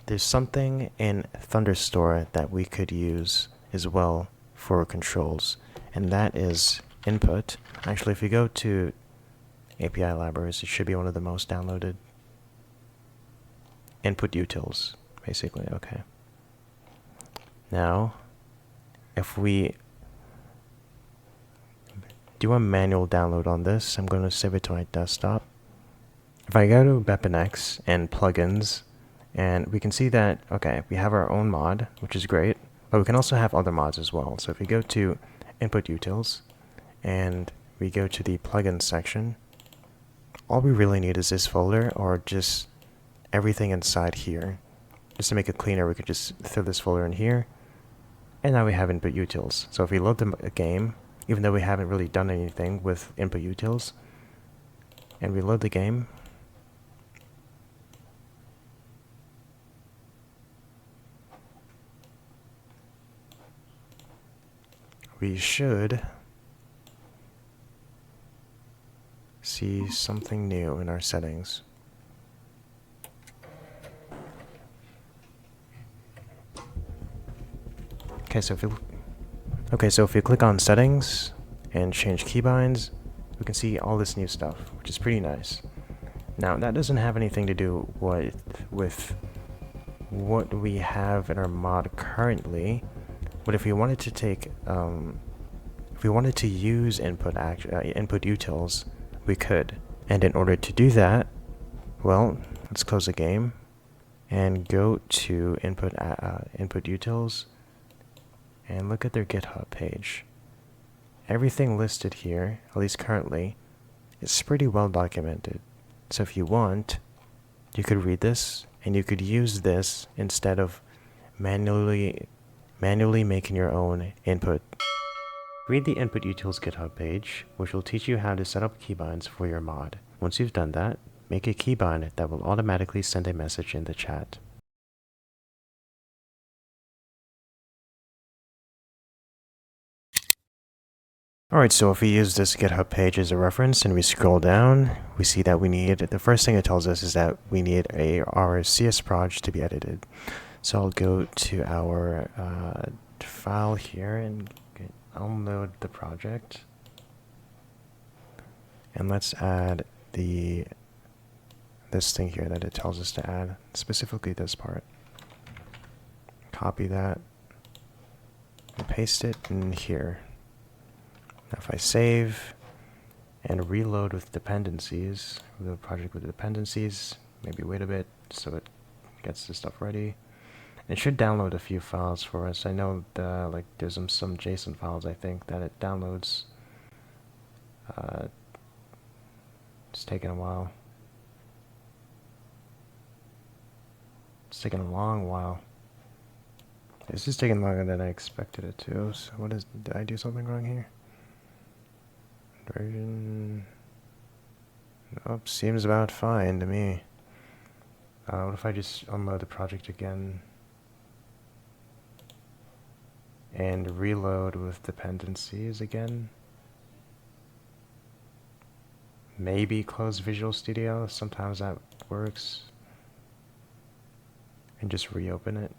There's something in Thunderstore that we could use as well for controls, and that is input. Actually, if you go to API libraries, it should be one of the most downloaded. InputUtils, basically, okay. Now, if we do a manual download on this, I'm going to save it to my desktop. If I go to BepInEx and plugins, and we can see that, okay, we have our own mod, which is great, but we can also have other mods as well. So if we go to InputUtils, and we go to the plugins section, all we really need is this folder, or just everything inside here. Just to make it cleaner, we could just throw this folder in here, and now we have InputUtils. So if we load a game, even though we haven't really done anything with InputUtils, and we load the game, we should see something new in our settings. So if we click on settings and change keybinds, we can see all this new stuff, which is pretty nice. Now that doesn't have anything to do with what we have in our mod currently, but if we wanted to take, if we wanted to use InputUtils, we could. And in order to do that, well, let's close the game and go to InputUtils. And look at their GitHub page. Everything listed here, at least currently, is pretty well documented. So if you want, you could read this, and you could use this instead of manually making your own input. Read the InputUtils GitHub page, which will teach you how to set up keybinds for your mod. Once you've done that, make a keybind that will automatically send a message in the chat. Alright, so if we use this GitHub page as a reference and we scroll down, we see that we need, the first thing it tells us is that we need our CS proj to be edited. So I'll go to our file here and download the project. And let's add this thing here that it tells us to add, specifically this part. Copy that. and paste it in here. Now if I save and reload with dependencies, the project with dependencies, maybe wait a bit so it gets the stuff ready. It should download a few files for us. I know like there's some JSON files I think that it downloads. It's taking a while. It's taking a long while. This is taking longer than I expected it to. So what is? Did I do something wrong here? Version. Nope, seems about fine to me. What if I just unload the project again and reload with dependencies again? Maybe close Visual Studio. Sometimes that works. And just reopen it.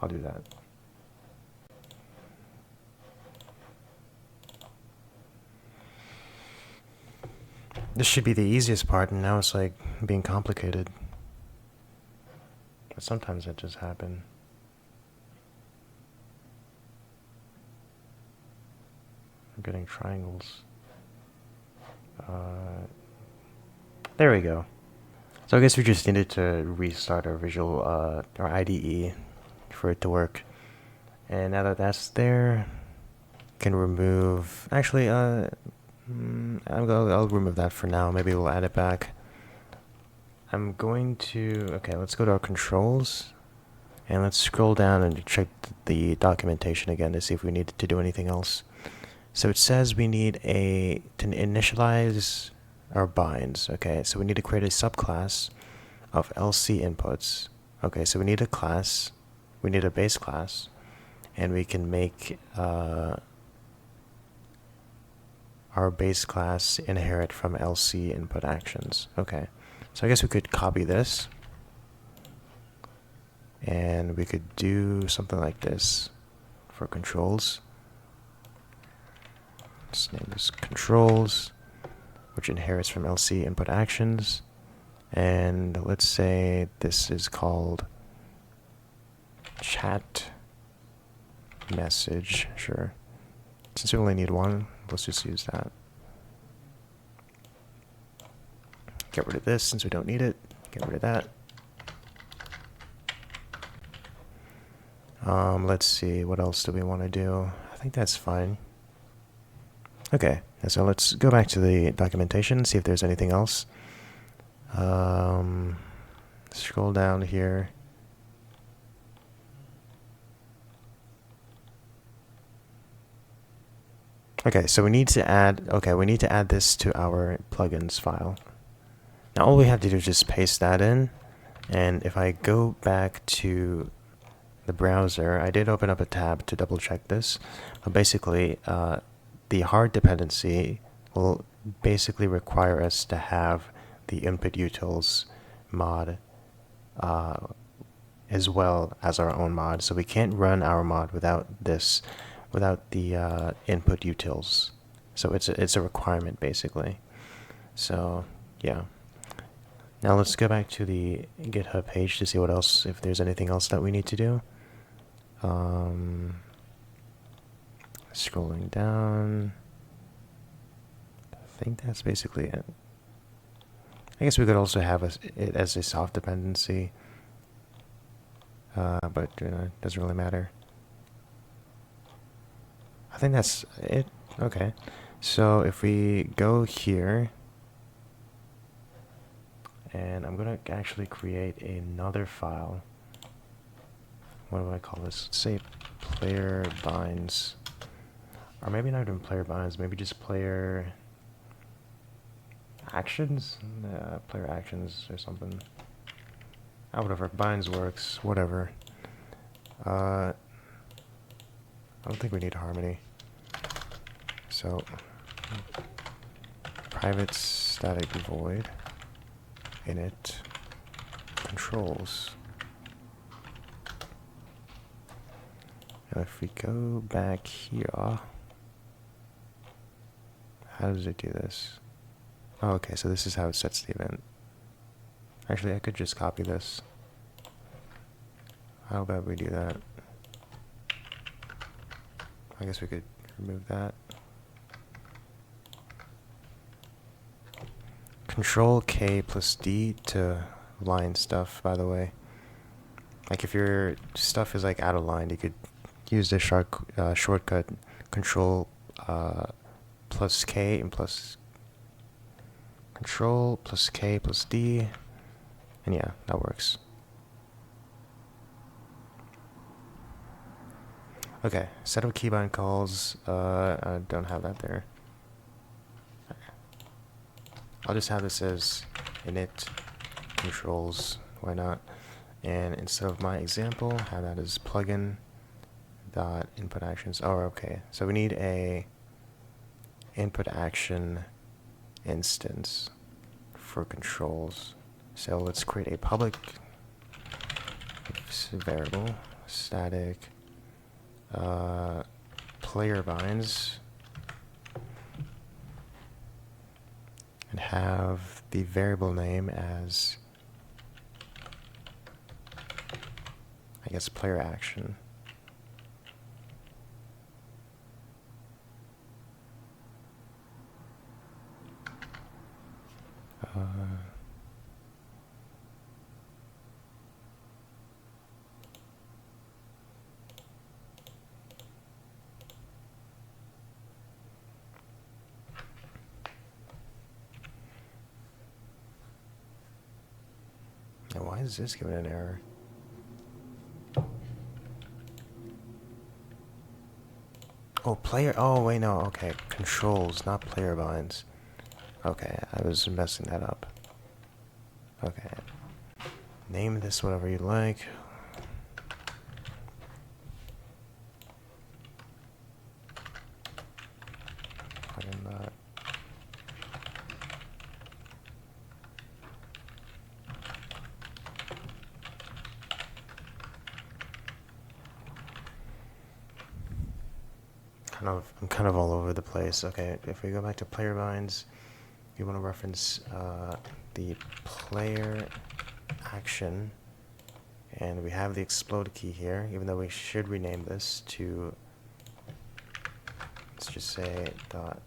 I'll do that. This should be the easiest part, and now it's like being complicated. But sometimes that just happens. I'm getting triangles. There we go. So I guess we just needed to restart our visual, our IDE for it to work. And now that that's there, can remove, actually, I'll remove that for now. Maybe we'll add it back. I'm going to, okay, let's go to our controls, and let's scroll down and check the documentation again to see if we need to do anything else. So it says we need to initialize our binds. Okay, so we need to create a subclass of LC inputs. Okay, so we need a class, we need a base class, and we can make our base class inherit from LC input actions. Okay, so I guess we could copy this, and we could do something like this for controls. Let's name this controls, which inherits from LC input actions. And let's say this is called chat message. Sure. Since we only need one, let's just use that. Get rid of this since we don't need it. Get rid of that. Let's see, what else do we want to do? I think that's fine. Okay, so let's go back to the documentation, see if there's anything else. Scroll down here. Okay, so we need to add this to our plugins file. Now all we have to do is just paste that in, and if I go back to the browser, I did open up a tab to double check this, but basically the hard dependency will basically require us to have the InputUtils mod as well as our own mod. So we can't run our mod without this, without the InputUtils. So it's a requirement basically. So yeah. Now let's go back to the GitHub page to see what else, if there's anything else that we need to do. Scrolling down, I think that's basically it. I guess we could also have it as a soft dependency, but it doesn't really matter. I think that's it. Okay, so if we go here, and I'm gonna actually create another file. What do I call this? Let's say player binds. Or maybe not even player binds, maybe just player actions? Player actions or something. Whatever, binds works, whatever. I don't think we need harmony. So, private static void init controls. Now if we go back here, how does it do this? Oh, okay, so this is how it sets the event. Actually, I could just copy this. How about we do that? I guess we could remove that. Control K plus D to line stuff, by the way. Like if your stuff is like out of line, you could use the shortcut Control plus K and plus Control plus K plus D, and yeah, that works. Okay, set up keybind calls. I don't have that there. I'll just have this as init controls. Why not? And instead of my example, have that as plugin dot input actions. Oh, okay. So we need a input action instance for controls. So let's create a public variable static player binds and have the variable name as, I guess, player action. Now why is this giving an error? Oh, player. Oh, wait, no. Okay, controls, not player binds. Okay, I was messing that up. Okay. Name this whatever you like. I'm kind of all over the place. Okay, if we go back to player binds, you want to reference the player action, and we have the explode key here, even though we should rename this to, let's just say dot,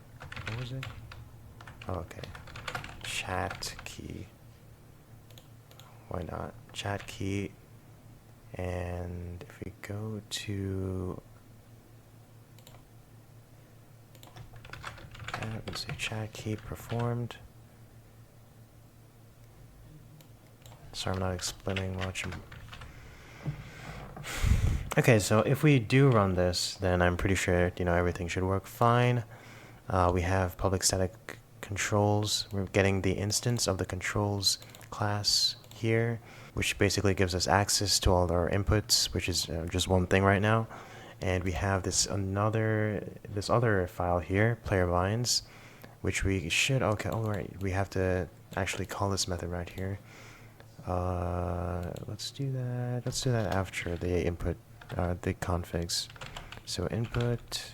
what was it? Oh, okay, chat key. Why not? Chat key, and if we go to, let's say chat key performed. Sorry, I'm not explaining much. Okay, so if we do run this, then I'm pretty sure, everything should work fine. We have public static controls. We're getting the instance of the controls class here, which basically gives us access to all our inputs, which is just one thing right now. And we have this other file here, player binds, which we should, okay, oh right, we have to actually call this method right here. Let's do that after the input, the configs. So input,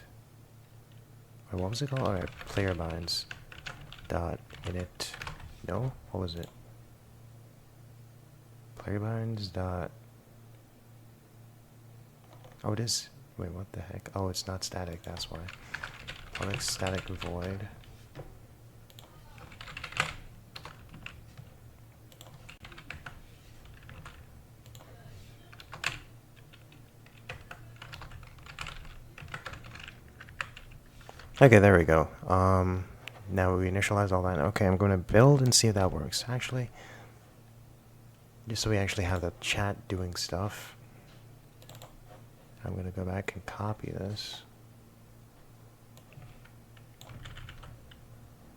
what was it called? Alright, player binds dot init, no, what was it? Player binds dot, oh, it is. Wait, what the heck? Oh, it's not static, that's why. Public static void. Okay, there we go. Now we initialize all that. Okay, I'm going to build and see if that works. Actually, just so we actually have the chat doing stuff, I'm going to go back and copy this.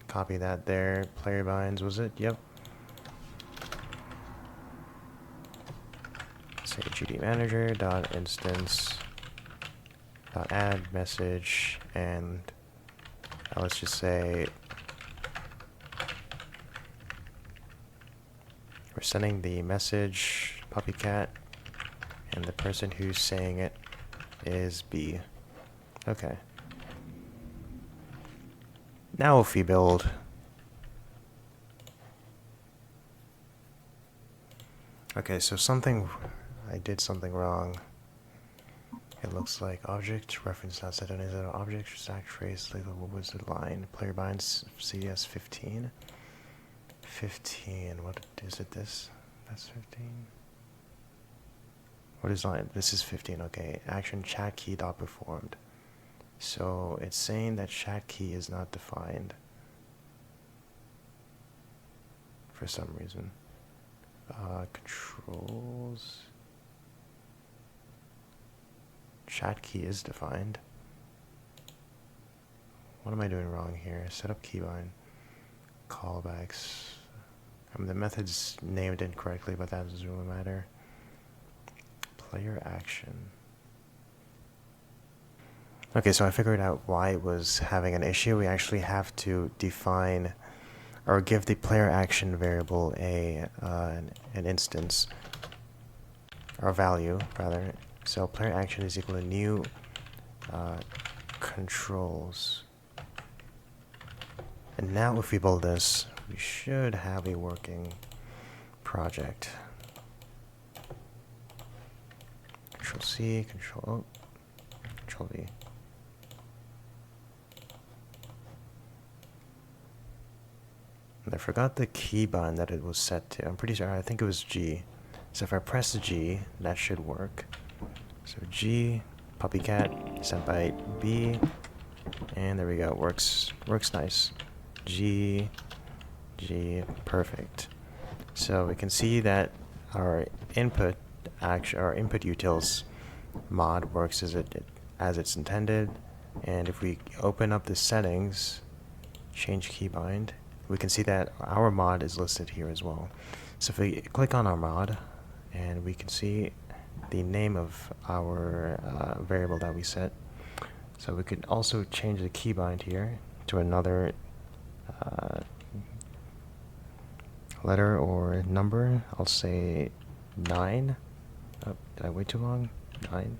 Copy that there. Player binds, was it? Yep. Say gdmanager.instance.add message, and let's just say we're sending the message puppycat, and the person who's saying it is B. Okay. Now if we build, okay, so I did something wrong. It looks like object, reference not set on is an object, stack trace, label, what was the line? Player binds CS 15. 15, what is it this? That's 15. What is line? This is 15, okay. Action chat key dot performed. So it's saying that chat key is not defined for some reason. Controls. Chat key is defined. What am I doing wrong here? Setup keybind. Callbacks. I mean, the method's named incorrectly, but that doesn't really matter. Player action. Okay, so I figured out why it was having an issue. We actually have to define or give the player action variable an instance or value rather. So player action is equal to new controls. And now if we build this, we should have a working project. Control C, Control V. And I forgot the keybind that it was set to. I'm pretty sure, I think it was G. So if I press G, that should work. So G, puppycat, sent by B, and there we go. Works nice. G, perfect. So we can see that our InputUtils mod works as it's intended. And if we open up the settings, change keybind, we can see that our mod is listed here as well. So if we click on our mod, and we can see the name of our variable that we set. So we could also change the keybind here to another letter or number. I'll say 9. Oh, did I wait too long? 9.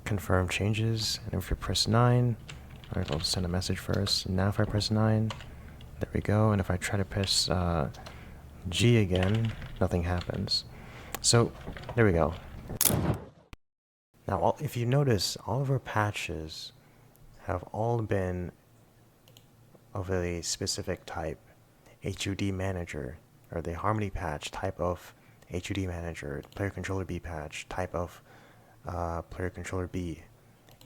Confirm changes, and if you press 9, alright, I'll send a message first. Now if I press 9, there we go, and if I try to press G again, nothing happens. So there we go. Now if you notice, all of our patches have all been of a specific type. HUD manager, or the Harmony patch type of HUD manager, player controller B patch type of player controller B,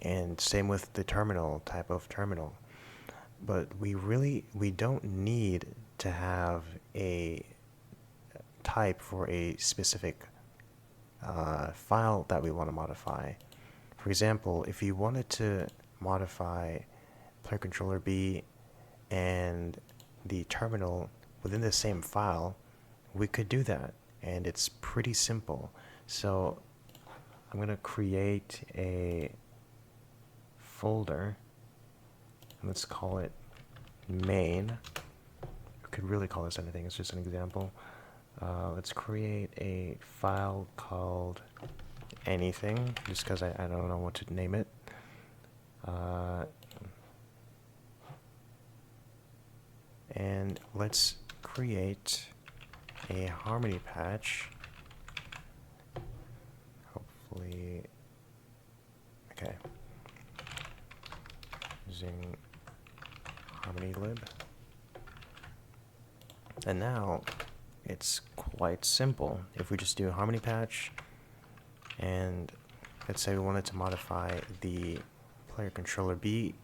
and same with the terminal type of terminal. But we don't need to have a type for a specific file that we want to modify. For example, if you wanted to modify player controller B and the terminal within the same file, we could do that, and it's pretty simple. So I'm going to create a folder, and let's call it main. We could really call this anything, it's just an example. Let's create a file called anything, just because I don't know what to name it. And let's create a Harmony patch. Hopefully, okay. Using Harmony lib. And now it's quite simple. If we just do a Harmony patch, and let's say we wanted to modify the player controller B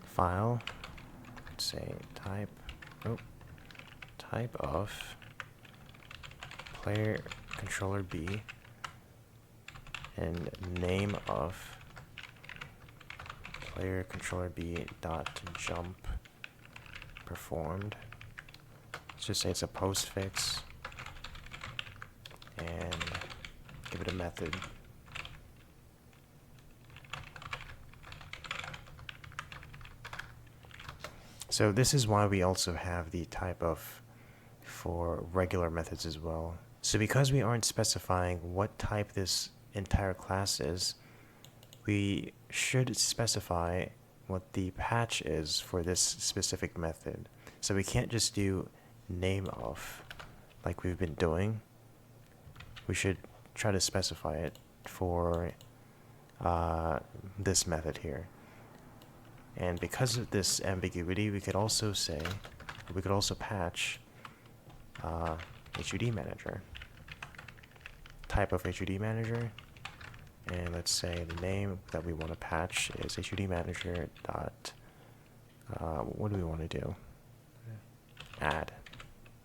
file, let's say type of player controller B and name of player controller B dot jump performed. Let's just say it's a postfix and give it a method. So this is why we also have the type of for regular methods as well. So because we aren't specifying what type this entire class is, we should specify what the patch is for this specific method. So we can't just do name of like we've been doing. we should try to specify it for this method here. And because of this ambiguity, we could also say, we could also patch HUD manager, type of HUD manager, and let's say the name that we want to patch is HUD manager dot, what do we want to do? Add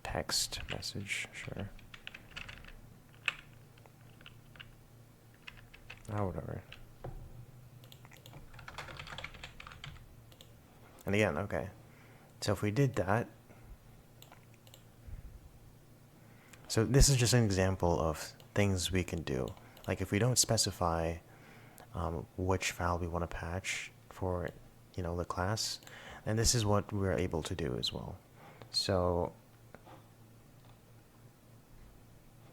text message, sure. Whatever. And again, okay. So if we did that, so this is just an example of things we can do. Like if we don't specify which file we want to patch for, the class, then this is what we're able to do as well. So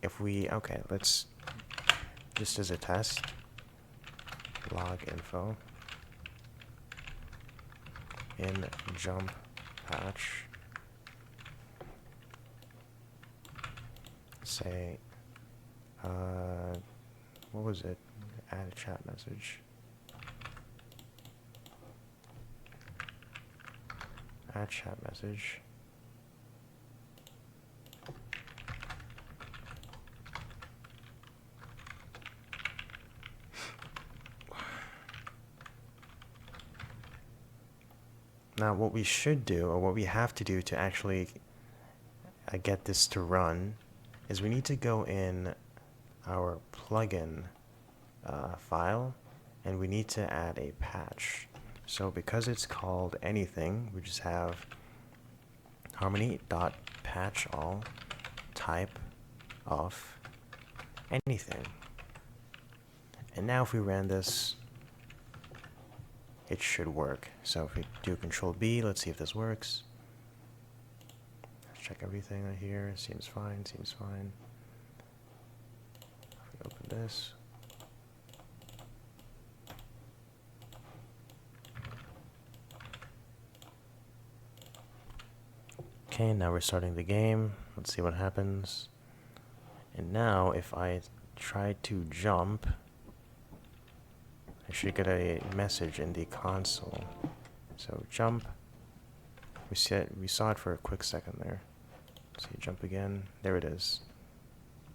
if we, okay, let's, just as a test, log info in jump patch, say, what was it? Add a chat message. Add chat message. Now what we should do, or what we have to do to actually get this to run, is we need to go in our plugin file, and we need to add a patch. So because it's called anything, we just have harmony.patch all type of anything. And now if we ran this, it should work. So if we do Control B, let's see if this works. Let's check everything right here. Seems fine, seems fine. If we open this. Okay, now we're starting the game. Let's see what happens. And now if I try to jump, I should get a message in the console. So jump. We saw it for a quick second there. See, jump again. There it is.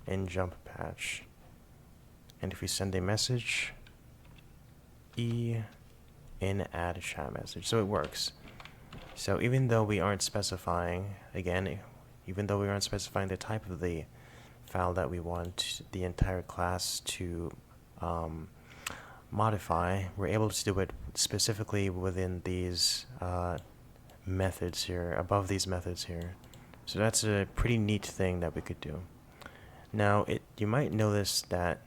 In jump patch. And if we send a message, in add chat message. So it works. So even though we aren't specifying, again, even though we aren't specifying the type of the file that we want the entire class to modify, we're able to do it specifically within these methods here, above these methods here. So that's a pretty neat thing that we could do. Now, you might notice that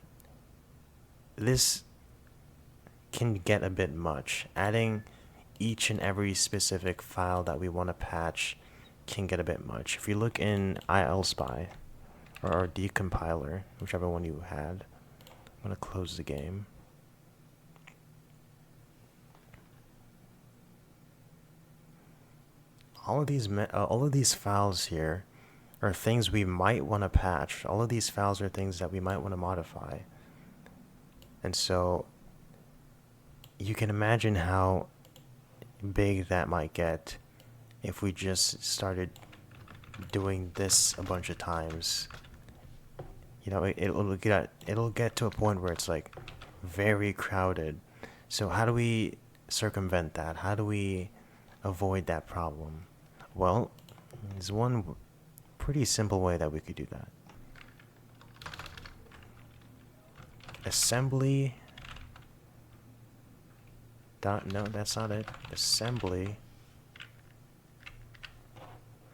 this can get a bit much. Adding each and every specific file that we want to patch can get a bit much. If you look in ILSpy or Decompiler, whichever one you had, I'm going to close the game. All of these files here are things we might want to patch. All of these files are things that we might want to modify. And so you can imagine how big that might get if we just started doing this a bunch of times. It'll get to a point where it's like very crowded. So how do we circumvent that? How do we avoid that problem? Well, there's one pretty simple way that we could do that. Assembly. No, that's not it. Assembly.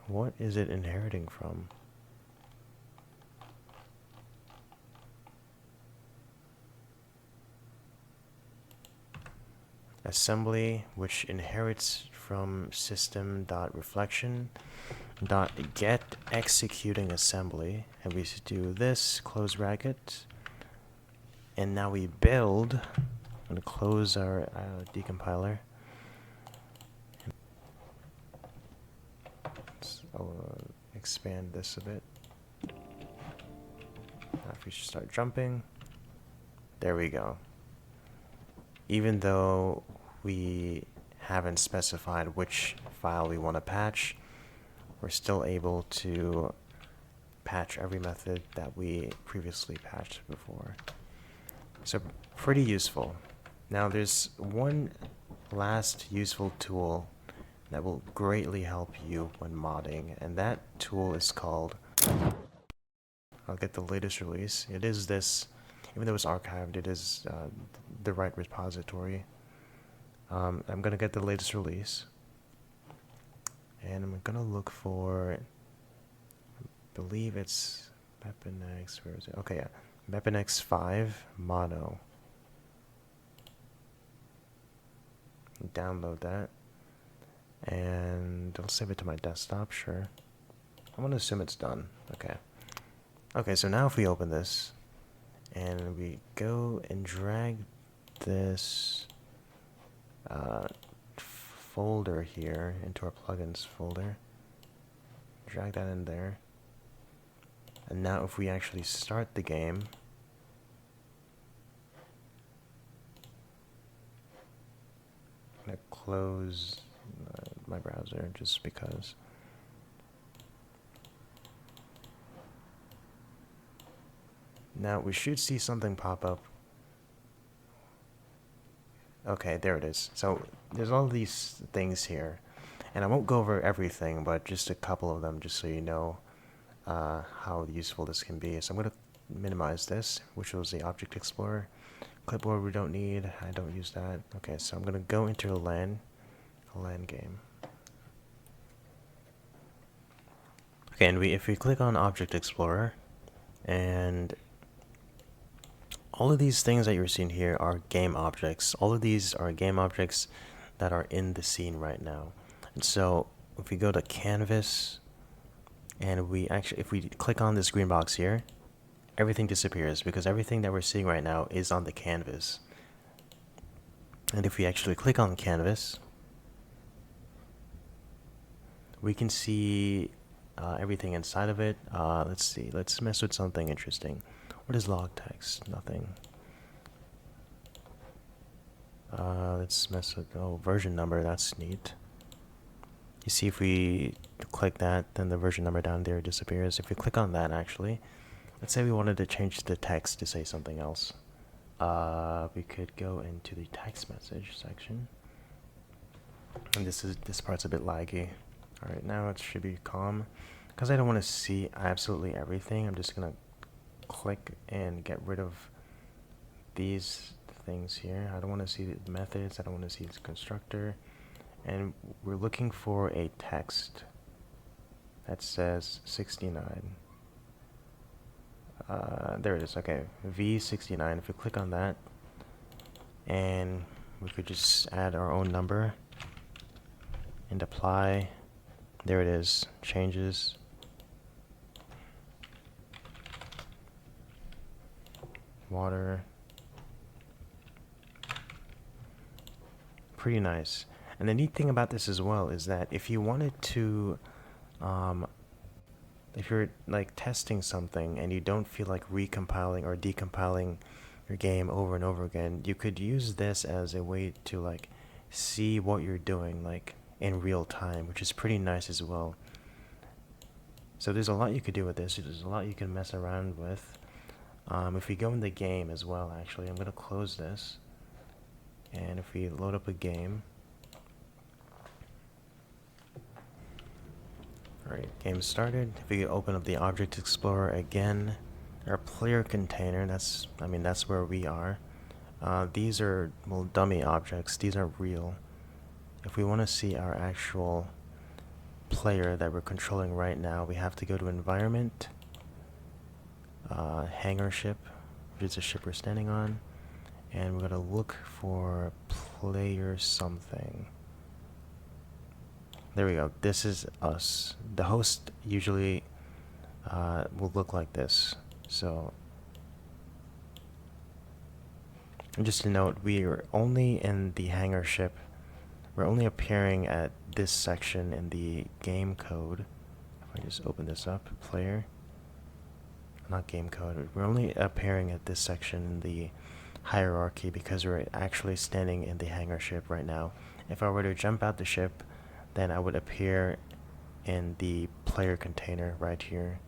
What is it inheriting from? Assembly, which inherits from system.reflection.get executing assembly, and we do this, close bracket, and now we build. I'm going to close our decompiler. I'll expand this a bit. if we start jumping, there we go. Even though we haven't specified which file we want to patch, we're still able to patch every method that we previously patched before. So pretty useful. Now there's one last useful tool that will greatly help you when modding, and that tool is called, I'll get the latest release. It is this, even though it's archived, it is the right repository. I'm gonna get the latest release, and I'm gonna look for, I believe it's BepInEx, where is it? Okay, yeah, BepInEx 5 Mono. Download that, and I'll save it to my desktop, sure. I'm gonna assume it's done. Okay, so now if we open this, and we go and drag this folder here into our plugins folder, drag that in there, and now if we actually start the game, I'm gonna close my browser just because. Now we should see something pop up. Okay, there it is. So there's all these things here, and I won't go over everything, but just a couple of them, just so you know how useful this can be. So I'm going to minimize this, which was the Object Explorer. Clipboard we don't need. I don't use that. Okay, so I'm going to go into a LAN game. Okay, and if we click on Object Explorer, and all of these things that you're seeing here are game objects. All of these are game objects that are in the scene right now. And so if we go to Canvas, and if we click on this green box here, everything disappears because everything that we're seeing right now is on the canvas. And if we actually click on Canvas, we can see everything inside of it. Let's see, let's mess with something interesting. What is log text? Nothing. Let's mess with, version number, that's neat. You see, if we click that, then the version number down there disappears. If we click on that, actually, let's say we wanted to change the text to say something else. We could go into the text message section. And this part's a bit laggy. Alright, now it should be calm. Because I don't want to see absolutely everything, I'm just going to click and get rid of these things here. I don't want to see the methods, I don't want to see this constructor. And we're looking for a text that says 69. There it is. Okay, V69. If we click on that, and we could just add our own number and apply. There it is. Changes. Water. Pretty nice. And the neat thing about this as well is that if you wanted to, if you're like testing something and you don't feel like recompiling or decompiling your game over and over again, you could use this as a way to like see what you're doing like in real time, which is pretty nice as well. So there's a lot you could do with this. There's a lot you can mess around with. If we go in the game as well, actually, I'm going to close this. And if we load up a game, alright, game started. If we open up the Object Explorer again, our player container, that's where we are. These are, well, dummy objects. These are real. If we want to see our actual player that we're controlling right now, we have to go to Environment, Hangar Ship, which is the ship we're standing on, and we're going to look for player something. There we go. This is us. The host usually will look like this. So, and just to note, we are only in the hangar ship. We're only appearing at this section in the game code. If I just open this up, player. not game code. We're only appearing at this section in the hierarchy because we're actually standing in the hangar ship right now. If I were to jump out the ship, then I would appear in the player container right here.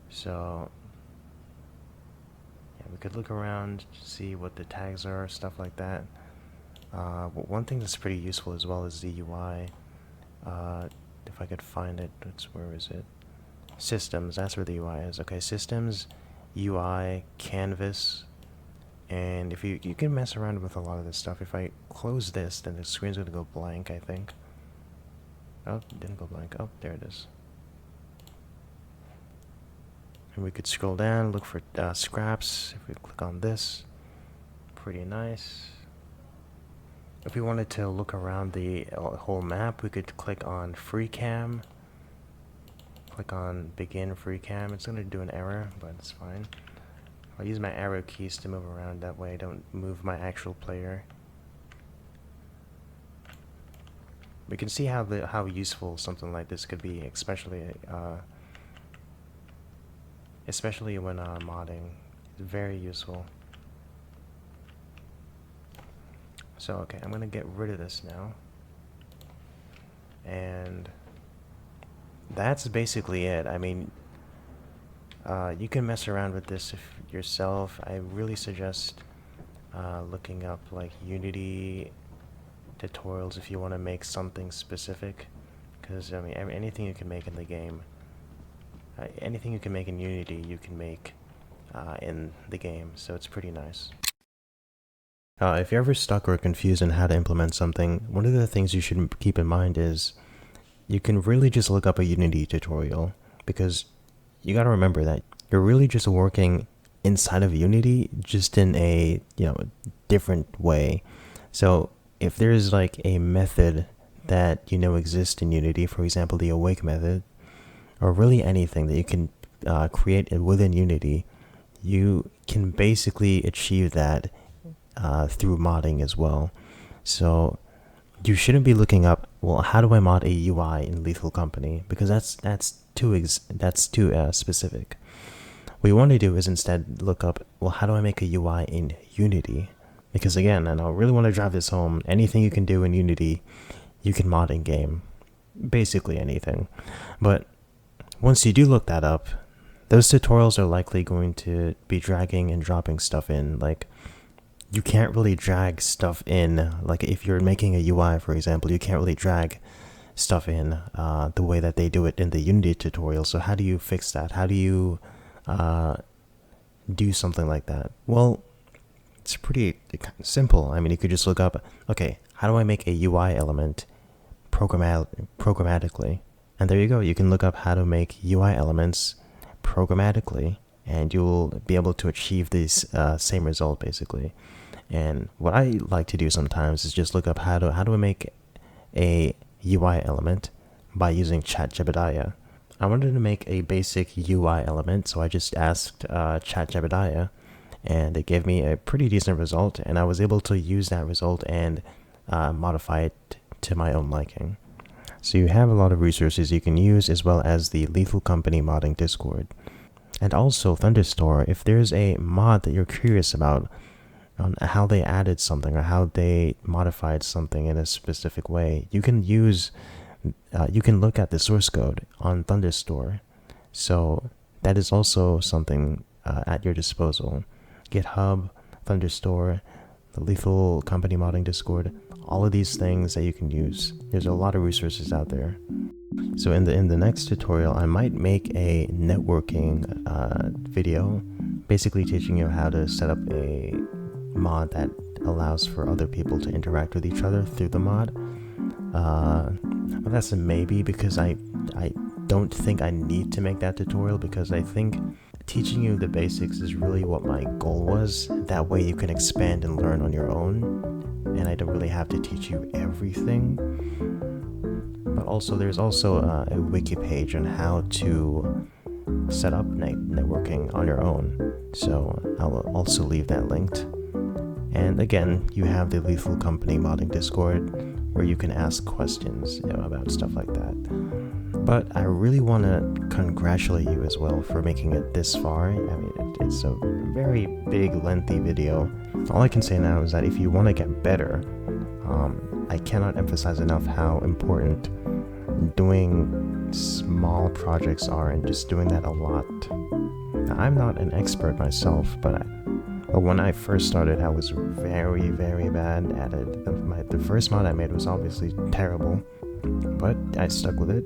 So yeah, we could look around, see what the tags are, stuff like that. One thing that's pretty useful as well is the UI. If I could find it, where is it? Systems, that's where the UI is. Okay, systems, UI, canvas, and if you can mess around with a lot of this stuff. If I close this, then the screen's gonna go blank, I think. Oh, it didn't go blank. Oh, there it is. And we could scroll down, look for scraps. If we click on this, pretty nice. If we wanted to look around the whole map, we could click on FreeCam. Click on Begin FreeCam. It's going to do an error, but it's fine. I'll use my arrow keys to move around. That way I don't move my actual player. We can see how useful something like this could be, especially when modding. It's very useful. So okay, I'm gonna get rid of this now, and that's basically it. I mean, you can mess around with this yourself. I really suggest looking up like Unity tutorials if you want to make something specific, because I mean anything you can make in the game, anything you can make in Unity, you can make in the game. So it's pretty nice. If you're ever stuck or confused on how to implement something, one of the things you should keep in mind is you can really just look up a Unity tutorial, because you got to remember that you're really just working inside of Unity, just in a different way. So if there's like a method that exists in Unity, for example the awake method, or really anything that you can create within Unity, you can basically achieve that through modding as well. So you shouldn't be looking up, well, how do I mod a UI in Lethal Company, because that's too specific. What you want to do is instead look up, well, how do I make a UI in Unity? Because again, and I really want to drive this home, anything you can do in Unity, you can mod in game. Basically anything. But once you do look that up, those tutorials are likely going to be dragging and dropping stuff in. Like, you can't really drag stuff in, like if you're making a UI, for example, you can't really drag stuff in the way that they do it in the Unity tutorial. So how do you fix that? How do you do something like that? Well, it's pretty simple. I mean, you could just look up, okay, how do I make a UI element programmatically? And there you go. You can look up how to make UI elements programmatically, and you'll be able to achieve this same result basically. And what I like to do sometimes is just look up how do I make a UI element by using ChatGPT. I wanted to make a basic UI element, so I just asked ChatGPT, and it gave me a pretty decent result, and I was able to use that result and modify it to my own liking. So you have a lot of resources you can use, as well as the Lethal Company modding Discord. And also Thunderstore, if there's a mod that you're curious about, on how they added something or how they modified something in a specific way, you can look at the source code on Thunderstore. So that is also something at your disposal. GitHub, Thunderstore, the Lethal Company modding Discord, all of these things that you can use. There's a lot of resources out there. So in the next tutorial, I might make a networking video, basically teaching you how to set up a mod that allows for other people to interact with each other through the mod. But that's a maybe, because I don't think I need to make that tutorial, because I think teaching you the basics is really what my goal was. That way you can expand and learn on your own, and I don't really have to teach you everything. But also there's also a wiki page on how to set up networking on your own, so I'll also leave that linked. And again, you have the Lethal Company modding Discord, where you can ask questions about stuff like that. But I really want to congratulate you as well for making it this far. I mean, it's a very big, lengthy video. All I can say now is that if you want to get better, I cannot emphasize enough how important doing small projects are, and just doing that a lot. Now, I'm not an expert myself, but when I first started, I was very, very bad at it. The first mod I made was obviously terrible, but I stuck with it,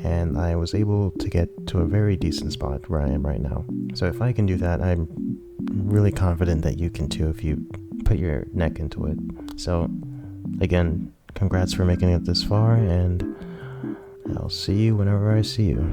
and I was able to get to a very decent spot where I am right now. So if I can do that, I'm really confident that you can too if you put your neck into it. So again, congrats for making it this far, and I'll see you whenever I see you.